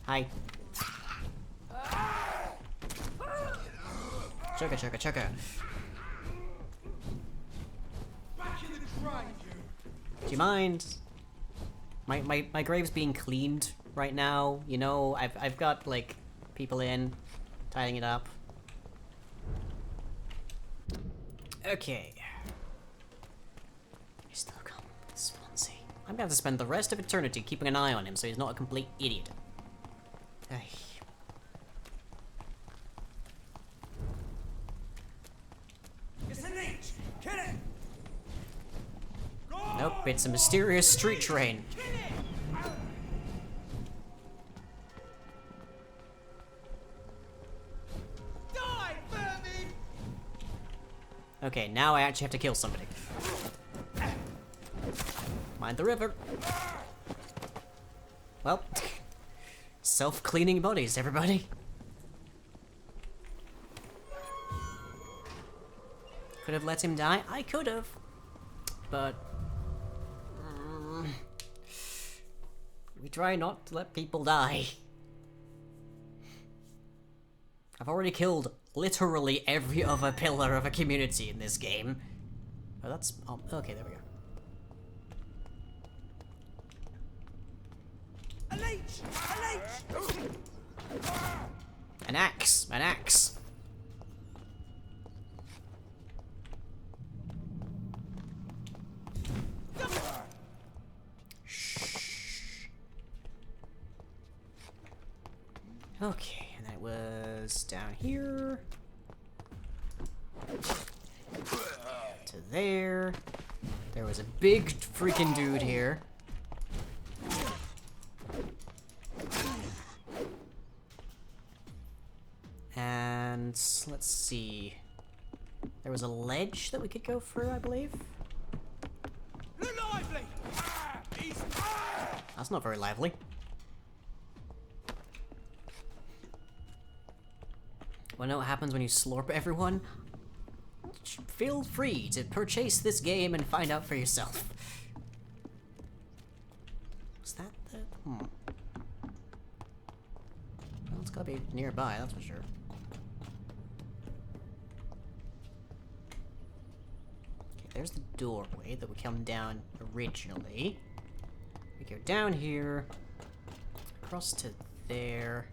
Hi. Chugga, chugga, chugga. Do you mind? My grave's being cleaned right now, you know, I've got, like, people in, tidying it up. Okay. He's still come, Swansea. I'm gonna have to spend the rest of eternity keeping an eye on him so he's not a complete idiot. Ay. It's a leech! Kill it! Nope, it's a mysterious street train. Die, vermin! Okay, now I actually have to kill somebody. Mind the river. Well, self-cleaning bodies, everybody. Could have let him die? I could have. But... we try not to let people die. I've already killed literally every other pillar of a community in this game. Oh, that's... oh, okay, there we go. A leech! A leech! An axe! An axe! Okay, and that was down here. To there. There was a big freaking dude here. And let's see. There was a ledge that we could go through, I believe. Lively! That's not very lively. Wanna know what happens when you slurp everyone? Feel free to purchase this game and find out for yourself. Was that the... Well, it's gotta be nearby, that's for sure. Okay, there's the doorway that we come down originally. We go down here, across to there.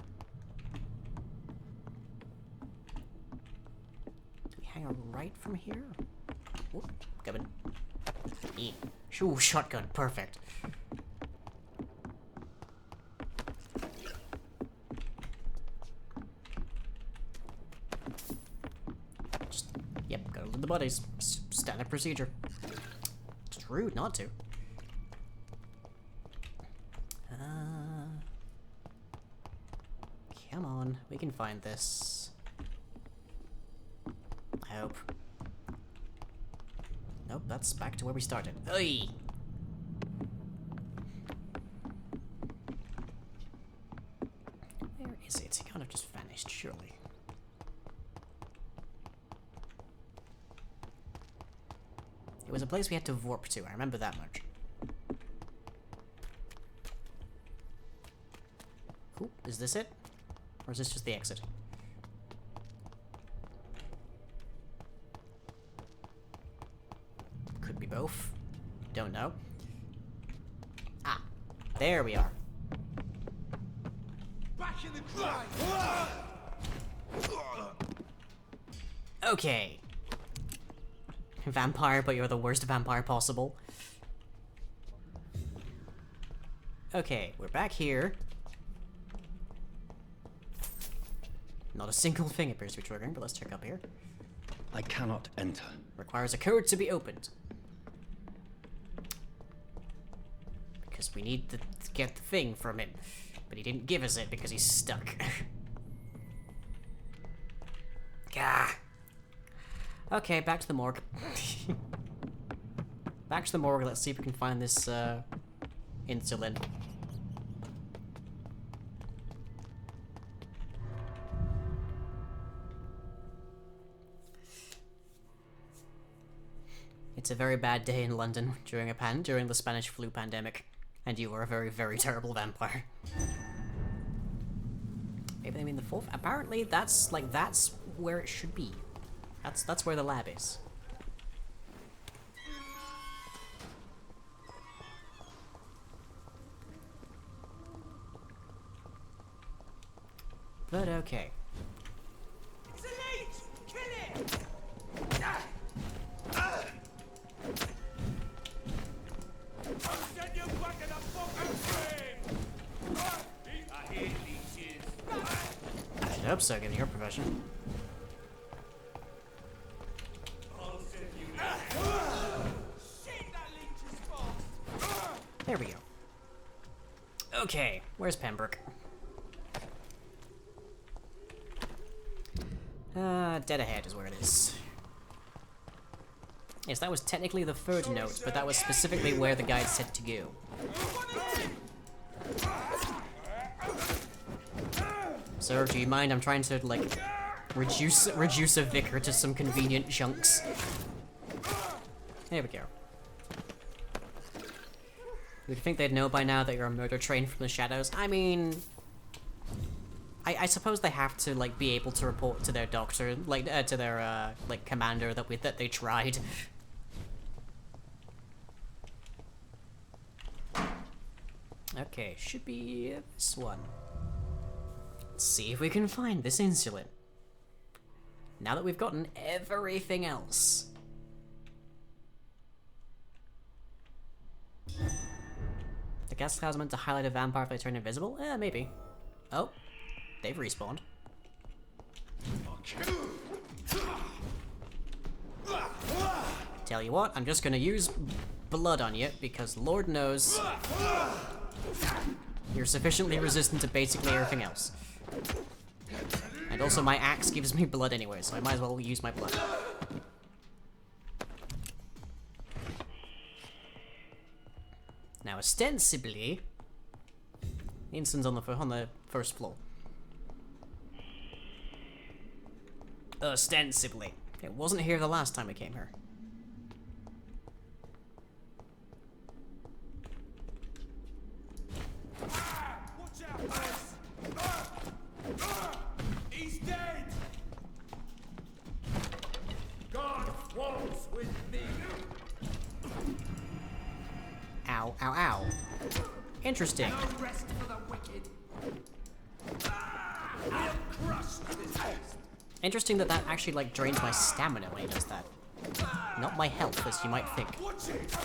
Hang on, right from here? Whoop, coming. Yeah. Ooh, shotgun, perfect. Just, yep, gotta loot the bodies. Standard procedure. It's rude not to. Come on, we can find this. I hope. Nope, that's back to where we started. Oi! Where is it? It kind of just vanished, surely. It was a place we had to warp to, I remember that much. Cool, is this it? Or is this just the exit? Could be both. Don't know. Ah, there we are. Back in the grind! Okay. Vampire, but you're the worst vampire possible. Okay, we're back here. Not a single thing appears to be triggering, but let's check up here. I cannot enter. Requires a code to be opened. Because we need to get the thing from him. But he didn't give us it because he's stuck. Gah. Okay, back to the morgue. Back to the morgue, let's see if we can find this, insulin. It's a very bad day in London during the Spanish flu pandemic, and you are a very, very terrible vampire. Maybe they mean the fourth. Apparently, that's where it should be. That's where the lab is. But okay. It's a leech! Kill it! I'll send you back in a fucking frame! I hate leeches. I should hope so, given your profession. I'll send you shit, that leech is fast! There we go. Okay, where's Pembroke? Dead ahead is where it is. Yes, that was technically the third note, but that was specifically where the guide said to go. Sir, do you mind? I'm trying to, like, reduce a vicar to some convenient chunks. There we go. You'd think they'd know by now that you're a murder train from the shadows. I mean... I suppose they have to, like, be able to report to their doctor, like, to their, like, commander that they tried. Okay, should be this one. Let's see if we can find this insulin. Now that we've gotten everything else. The gas clouds are meant to highlight a vampire if they turn invisible? Maybe. Oh. They've respawned. Tell you what, I'm just gonna use blood on you, because Lord knows you're sufficiently resistant to basically everything else. And also my axe gives me blood anyway, so I might as well use my blood. Now ostensibly, Inston's on the first floor. Ostensibly. It wasn't here the last time we came here. Watch out, boys! He's dead! God walks with me! Ow, ow, ow. Interesting. No rest for the wicked! I'll crush this beast! Interesting that actually, like, drains my stamina when he does that. Not my health, as you might think. Watch it!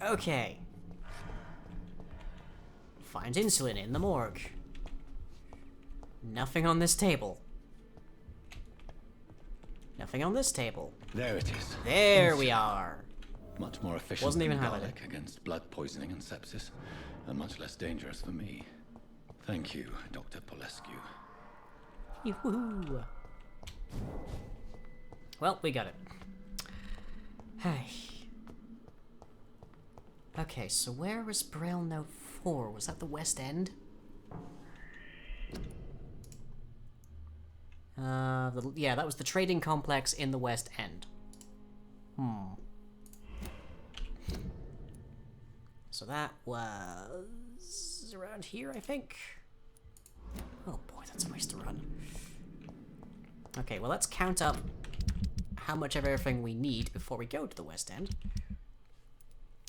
Okay. Find insulin in the morgue. Nothing on this table. Nothing on this table. There it is. There we are. Much more efficient Wasn't even than highlighted. garlic against blood poisoning and sepsis, and much less dangerous for me. Thank you, Dr. Polescu. Yoo-hoo. Well, we got it. Hey. Okay, so where was Braille Note 4? Was that the West End? Yeah, that was the trading complex in the West End. So that was around here, I think. Oh boy, that's a ways to run. Okay, well let's count up how much of everything we need before we go to the West End.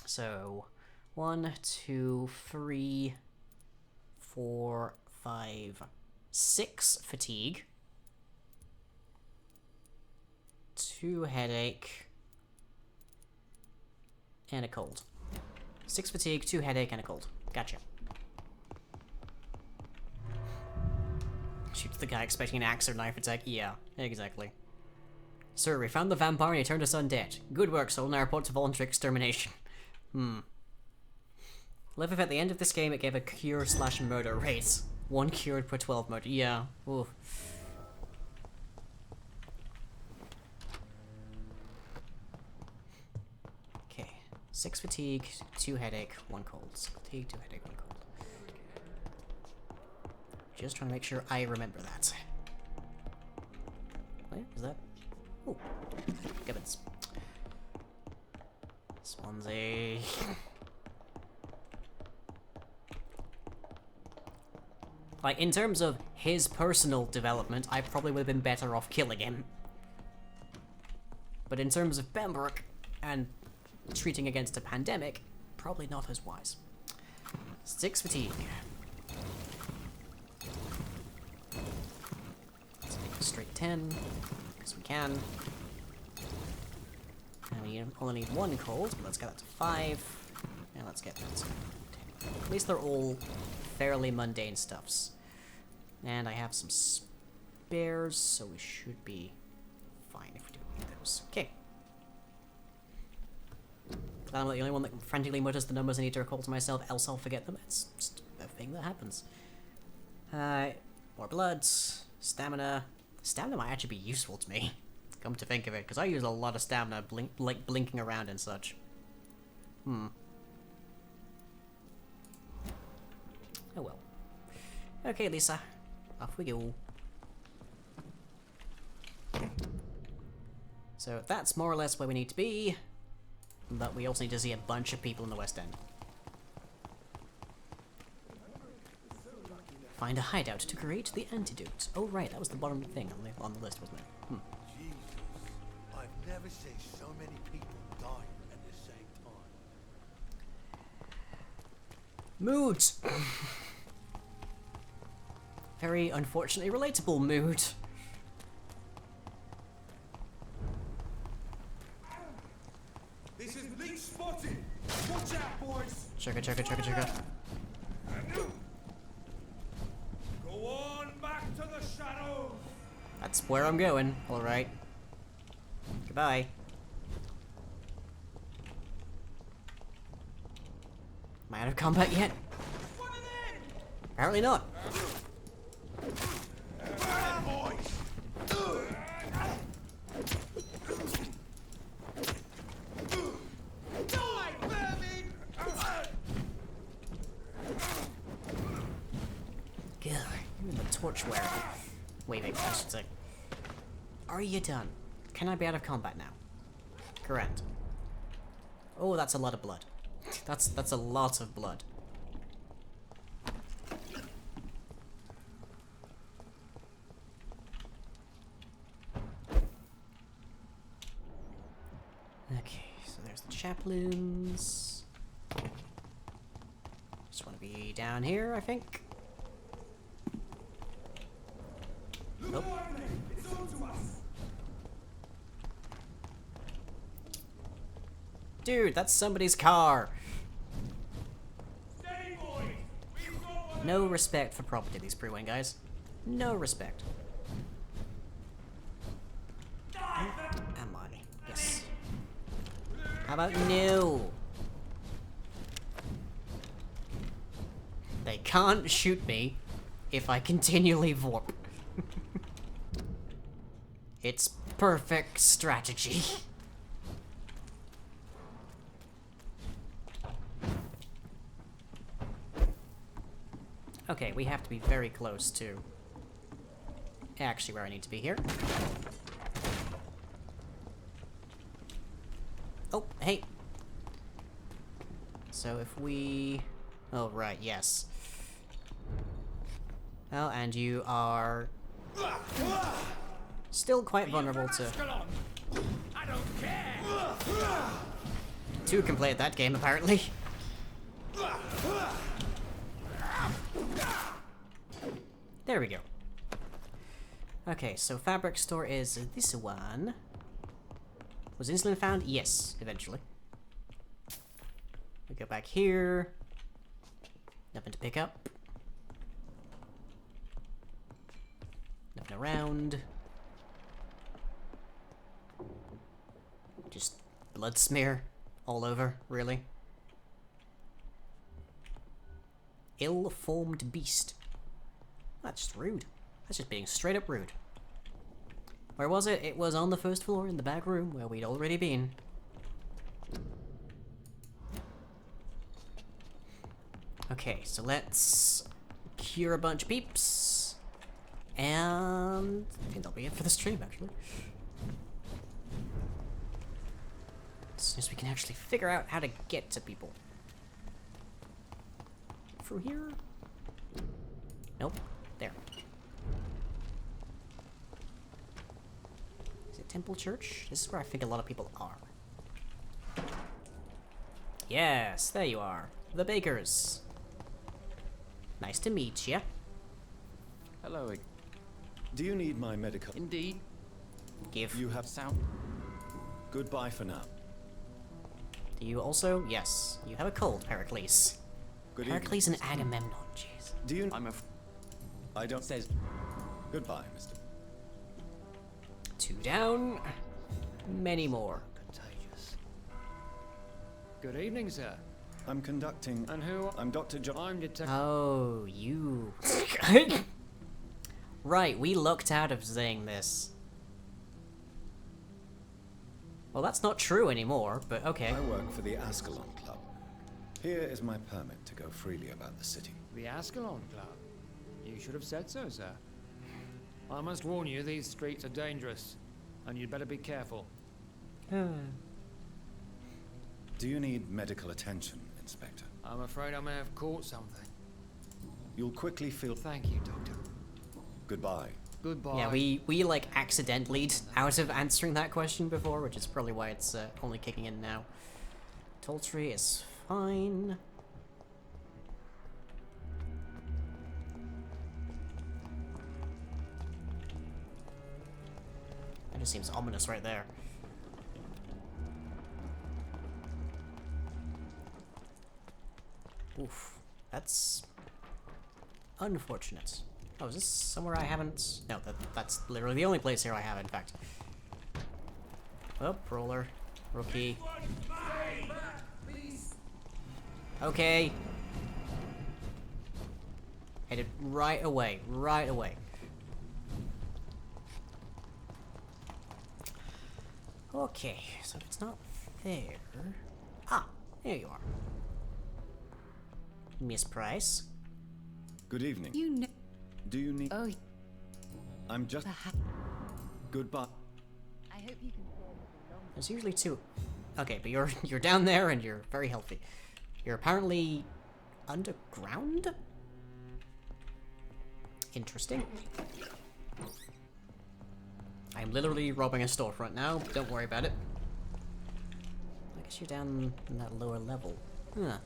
So, 1, 2, 3, 4, 5, 6 fatigue. 2 headache. And a cold. 6 fatigue, 2 headache, and a cold. Gotcha. Shoots the guy expecting an axe or knife attack. Yeah, exactly. Sir, we found the vampire and he turned us undead. Good work, Soul. Now report to voluntary extermination. Live if at the end of this game it gave a cure/murder rate. 1 cured per 12 murder. Yeah. Oof. Okay. 6 fatigue, 2 headache, 1 cold. 6 fatigue, 2 headache, 1 cold. Just trying to make sure I remember that. Wait, is that? Oh, gibbons. Swansea. Like, in terms of his personal development, I probably would have been better off killing him. But in terms of Pembroke and treating against a pandemic, probably not as wise. 6 fatigue. Let's make a straight 10, because we can. And we only need 1 cold, but let's get that to 5. And let's get that to 10. At least they're all fairly mundane stuffs. And I have some spares, so we should be fine if we do need those. Okay. I'm not the only one that frantically mutters the numbers I need to recall to myself, else I'll forget them. It's just a thing that happens. More blood, stamina. Stamina might actually be useful to me, come to think of it, because I use a lot of stamina blinking around and such. Oh well. Okay, Lisa. Off we go. So that's more or less where we need to be. But we also need to see a bunch of people in the West End. Find a hideout to create the antidote. Oh right, that was the bottom thing on the list, wasn't it? Jesus, I've never seen so many people die at the same time. Mood! Very unfortunately relatable mood. This is leech spotted! Watch out, boys! Chugga chugga chugga chugga. Go on back to the shadows! That's where I'm going, alright. Goodbye. Am I out of combat yet? Apparently not. Even the torch waving, I should say. Are you done? Can I be out of combat now? Correct. Oh, that's a lot of blood. That's a lot of blood. Okay, so there's the chaplains. Just want to be down here, I think. Nope. Dude, that's somebody's car. No respect for property, these pre-win guys. No respect. Am I? Yes. How about no? They can't shoot me if I continually warp. It's perfect strategy. Okay, we have to be very close to actually where I need to be here. Oh, hey. So if we... Oh, right, yes. Oh, and you are... still quite vulnerable to... I don't care. Two can play at that game, apparently. There we go. Okay, so fabric store is this one. Was insulin found? Yes, eventually. We go back here. Nothing to pick up. Nothing around. Just blood smear all over, really. Ill-formed beast. That's just rude. That's just being straight up rude. Where was it? It was on the first floor in the back room where we'd already been. Okay, so let's cure a bunch of peeps. And I think that'll be it for the stream, actually. As soon as we can actually figure out how to get to people. Through here? Nope. There. Is it Temple Church? This is where I think a lot of people are. Yes, there you are. The Bakers. Nice to meet ya. Hello. Do you need my medical? Indeed. Give. You have sound. Goodbye for now. Do you also? Yes. You have a cold, Pericles. Good Pericles evening. and Agamemnon, jeez. Do you? I don't. Says. Goodbye, Mr. 2 down. Many more. Contagious. Good evening, sir. I'm conducting. And who? I'm Dr. John. I'm Detective. Oh, you. Right, we lucked out of saying this. Well, that's not true anymore, but okay. I work for the Ascalon Club. Here is my permit to go freely about the city. The Ascalon Club. You should have said so, sir. I must warn you, these streets are dangerous, and you'd better be careful. Do you need medical attention, Inspector? I'm afraid I may have caught something. You'll quickly feel. Thank you, Doctor. Goodbye. Goodbye. Yeah, we like accidentally out of answering that question before, which is probably why it's only kicking in now. Toltree is fine. That just seems ominous right there. Oof, that's unfortunate. Oh, is this somewhere I haven't? No, that's literally the only place here I have, in fact. Oh, roller. Rookie. Okay. Headed right away, right away. Okay, so if it's not there... Ah, there you are. Miss Price. Good evening. You know. Do you need? Oh. I'm just. Goodbye. I hope you can. There's usually 2. Okay, but you're down there and you're very healthy. You're apparently underground? Interesting. I'm literally robbing a storefront now. Don't worry about it. I guess you're down in that lower level. Huh.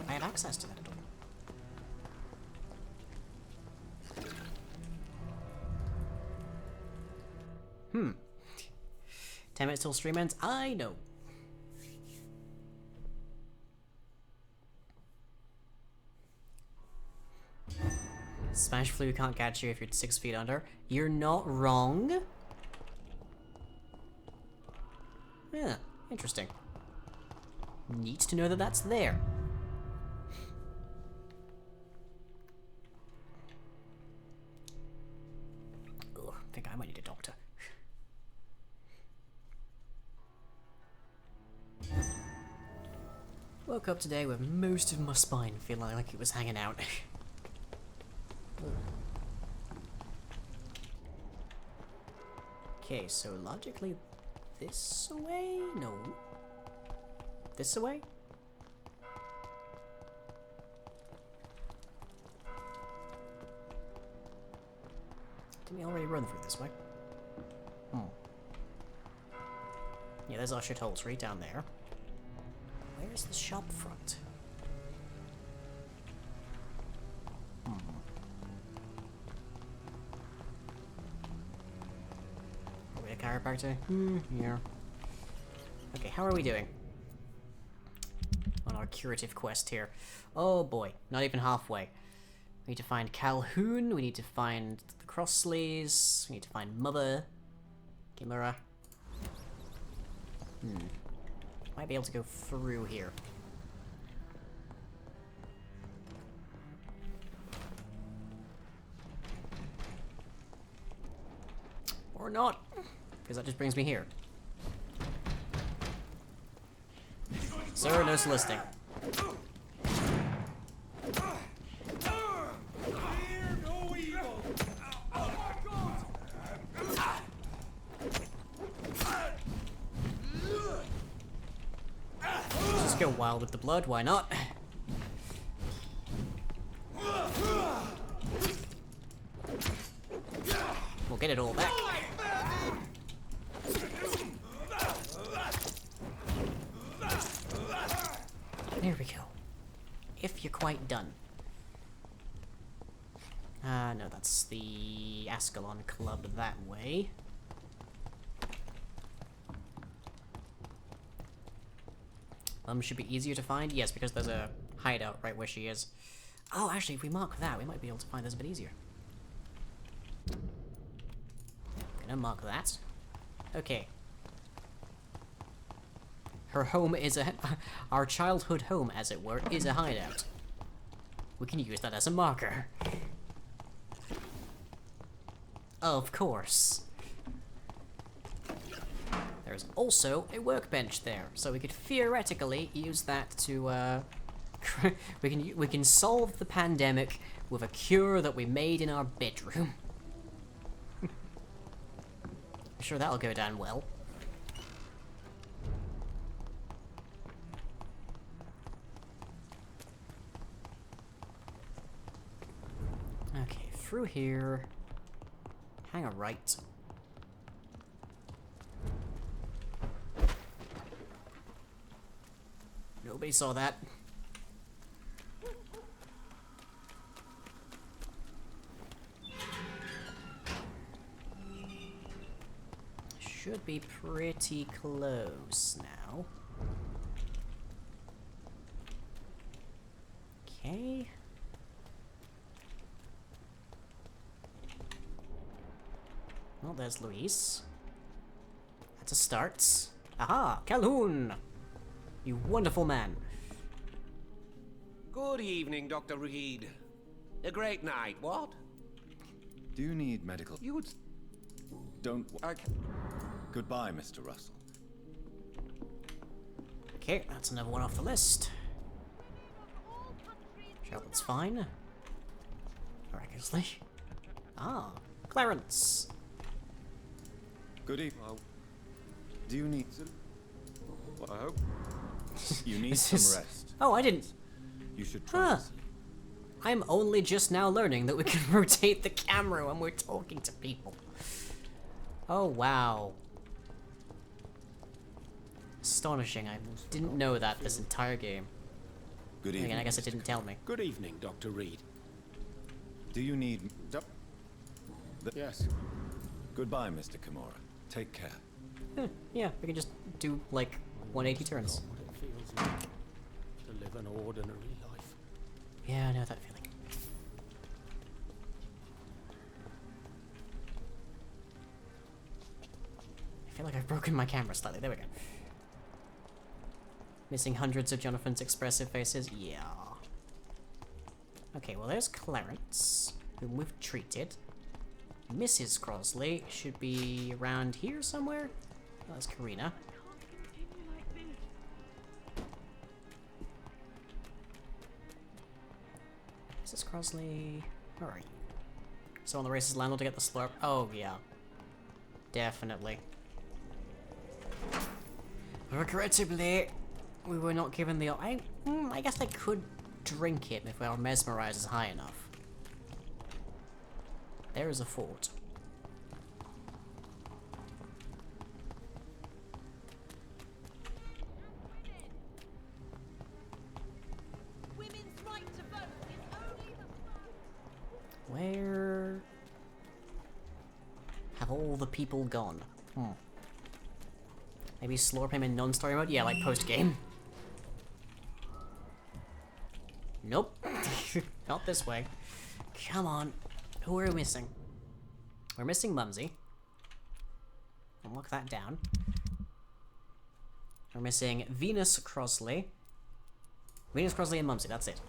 I have access to that at all. Hmm. 10 minutes till stream ends? I know. Spanish flu can't catch you if you're 6 feet under. You're not wrong. Yeah, interesting. Neat to know that that's there. Ugh, I think I might need a doctor. Woke up today with most of my spine feeling like it was hanging out. Okay, so logically, this way? No. This way? Didn't we already run through this way? Yeah, there's our shithole tree down there. Where's the shop front? Are we a chiropractor? Yeah. Okay, how are we doing? On our curative quest here. Oh boy, not even halfway. We need to find Calhoun, we need to find the Crossleys, we need to find Mother. Kimura. Might be able to go through here. not. Because that just brings me here. Sir, no soliciting. Just go wild with the blood, why not? We'll get it all back. There we go. If you're quite done. No, that's the Ascalon Club that way. Should be easier to find? Yes, because there's a hideout right where she is. Oh, actually, if we mark that, we might be able to find this a bit easier. Gonna mark that. Okay. Her home is a... our childhood home, as it were, is a hideout. We can use that as a marker. Of course. There's also a workbench there, so we could theoretically use that to, we can solve the pandemic with a cure that we made in our bedroom. I'm sure that'll go down well. Okay, through here. Hang a right. Nobody saw that. Should be pretty close now. Okay. Well, there's Luis. That's a start. Aha! Calhoun! You wonderful man. Good evening, Dr. Reed. A great night, what? Do you need medical? You would... Don't... Goodbye, Mr. Russell. Okay, that's another one off the list. Charlotte's fine. Miraculously. Ah, Clarence. Good evening. Do you need... I hope. You need some rest. Oh, I didn't... You should try to sleep. I'm only just now learning that we can rotate the camera when we're talking to people. Oh, wow. Astonishing. I didn't know that this entire game. Good evening. Again, I guess it didn't tell me. Good evening, Dr. Reed. Do you need... Yes. Goodbye, Mr. Kimura. Take care. Yeah, we can just do, like, 180 turns. What it feels like to live an ordinary life. Yeah, I know that feeling. I feel like I've broken my camera slightly. There we go. Missing hundreds of Jonathan's expressive faces. Yeah. Okay, well, there's Clarence, whom we've treated. Mrs. Crosley should be around here somewhere. Oh, that's Karina. Mrs. Crosley, where are you? So on the racist landlord to get the slurp. Oh yeah, definitely. Regrettably, we were not given the. I guess I could drink it if our mesmerize is high enough. There is a fort. Where have all the people gone? Maybe slurp him in non-story mode? Yeah, like post-game. Nope. Not this way. Come on. Who are we missing? We're missing Mumsy. I'll lock that down. We're missing Venus Crosley. Venus Crosley and Mumsy, that's it.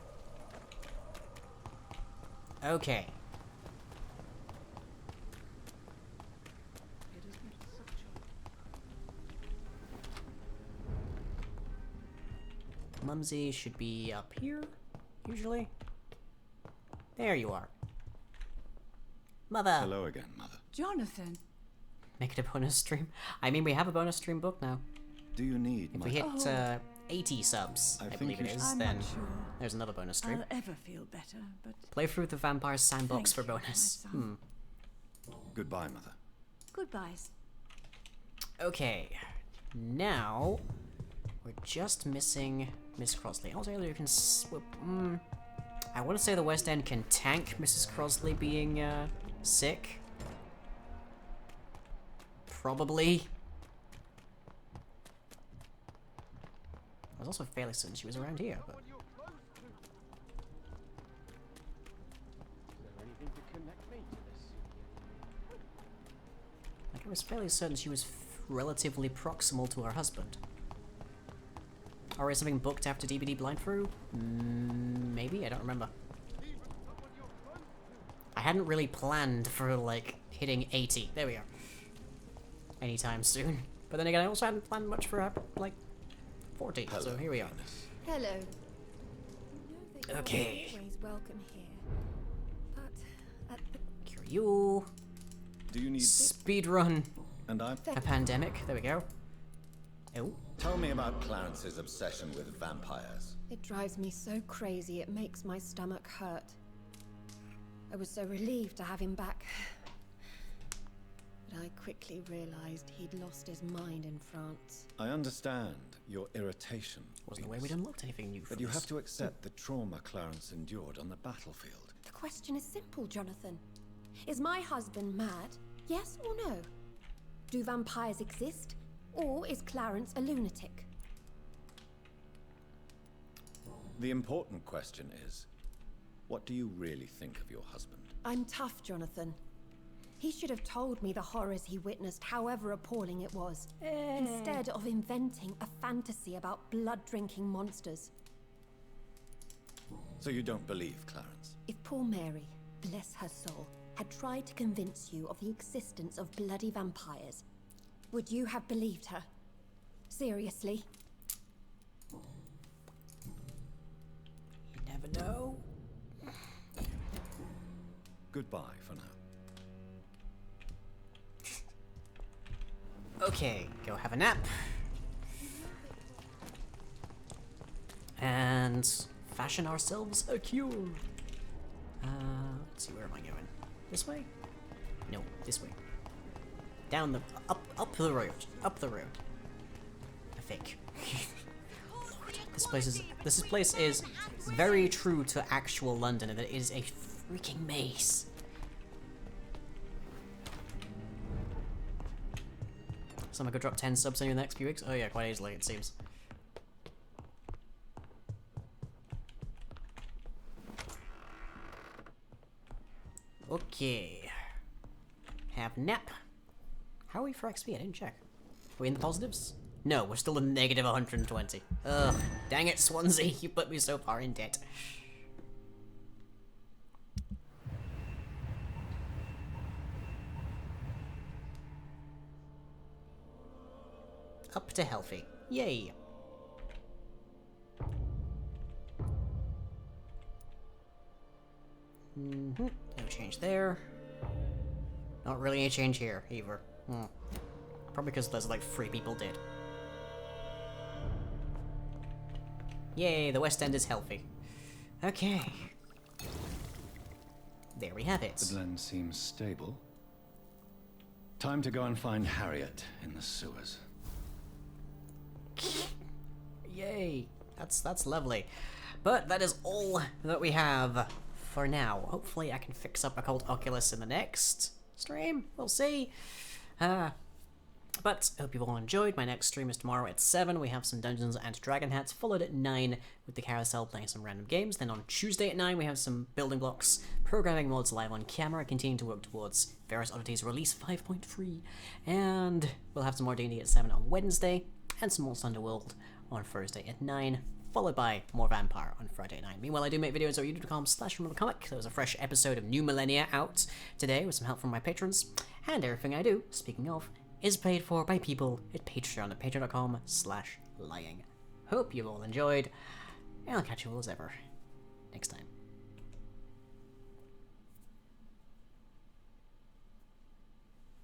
Okay. Mumsy should be up here, usually. There you are. Mother! Hello again, Mother. Jonathan. Make it a bonus stream. I mean, we have a bonus stream book now. Do you need If my... we hit 80 subs, I believe it is, I'm then not sure there's another bonus stream. I'll ever feel better, but... Play through the Vampire Sandbox Thank for you, bonus. my son. Goodbye, Mother. Goodbyes. Okay, now we're just missing Miss Crosley. Also, you can. I want to say the West End can tank Mrs. Crosley being sick. Probably. I was also fairly certain she was around here, but. I was fairly certain she was relatively proximal to her husband. Or is something booked after DVD blind through? Maybe? I don't remember. I hadn't really planned for, like, hitting 80. There we are. Anytime soon. But then again, I also hadn't planned much for, like, 40. Hello, so here we are. Hello. Okay. Always welcome here. But at the Cure you. Do you need... Speed run. And I'm... A pandemic. There we go. Oh. Tell me about Clarence's obsession with vampires. It drives me so crazy it makes my stomach hurt. I was so relieved to have him back. But I quickly realized he'd lost his mind in France. I understand your irritation. Wasn't the way we'd unlocked anything new. But you have to accept the trauma Clarence endured on the battlefield. The question is simple, Jonathan. Is my husband mad? Yes or no? Do vampires exist? Or is Clarence a lunatic? The important question is, what do you really think of your husband? I'm tough, Jonathan. He should have told me the horrors he witnessed, however appalling it was, instead of inventing a fantasy about blood-drinking monsters. So you don't believe Clarence? If poor Mary, bless her soul, had tried to convince you of the existence of bloody vampires, would you have believed her? Seriously? You never know. Goodbye for now. Okay, go have a nap. And fashion ourselves a cure. Let's see, where am I going? This way? No, this way. Down the up the road. Up the road. I think. Lord, this place is very true to actual London, and it is a freaking maze. Someone could drop 10 subs in the next few weeks? Oh yeah, quite easily it seems. Okay. Have nap. How are we for XP? I didn't check. Are we in the positives? No, we're still in negative 120. Ugh, dang it, Swansea, you put me so far in debt. Up to healthy. Yay. No change there. Not really any change here, either. Probably because there's like 3 people dead. Yay, the West End is healthy. Okay. There we have it. The blend seems stable. Time to go and find Harriet in the sewers. Yay. That's lovely. But that is all that we have for now. Hopefully I can fix up Occult Oculus in the next stream. We'll see. But I hope you've all enjoyed. My next stream is tomorrow at 7. We have some Dungeons and Dragon hats, followed at 9 with the carousel playing some random games. Then on Tuesday at 9 we have some building blocks, programming mods live on camera, continuing to work towards Various Oddities release 5.3. And we'll have some more D&D at 7 on Wednesday, and some more Underworld on Thursday at 9, followed by more Vampire on Friday at 9. Meanwhile, I do make videos at youtube.com/remembercomic. There was a fresh episode of New Millennia out today with some help from my patrons. And everything I do, speaking of, is paid for by people at Patreon at patreon.com/lying. Hope you've all enjoyed, and I'll catch you all as ever next time.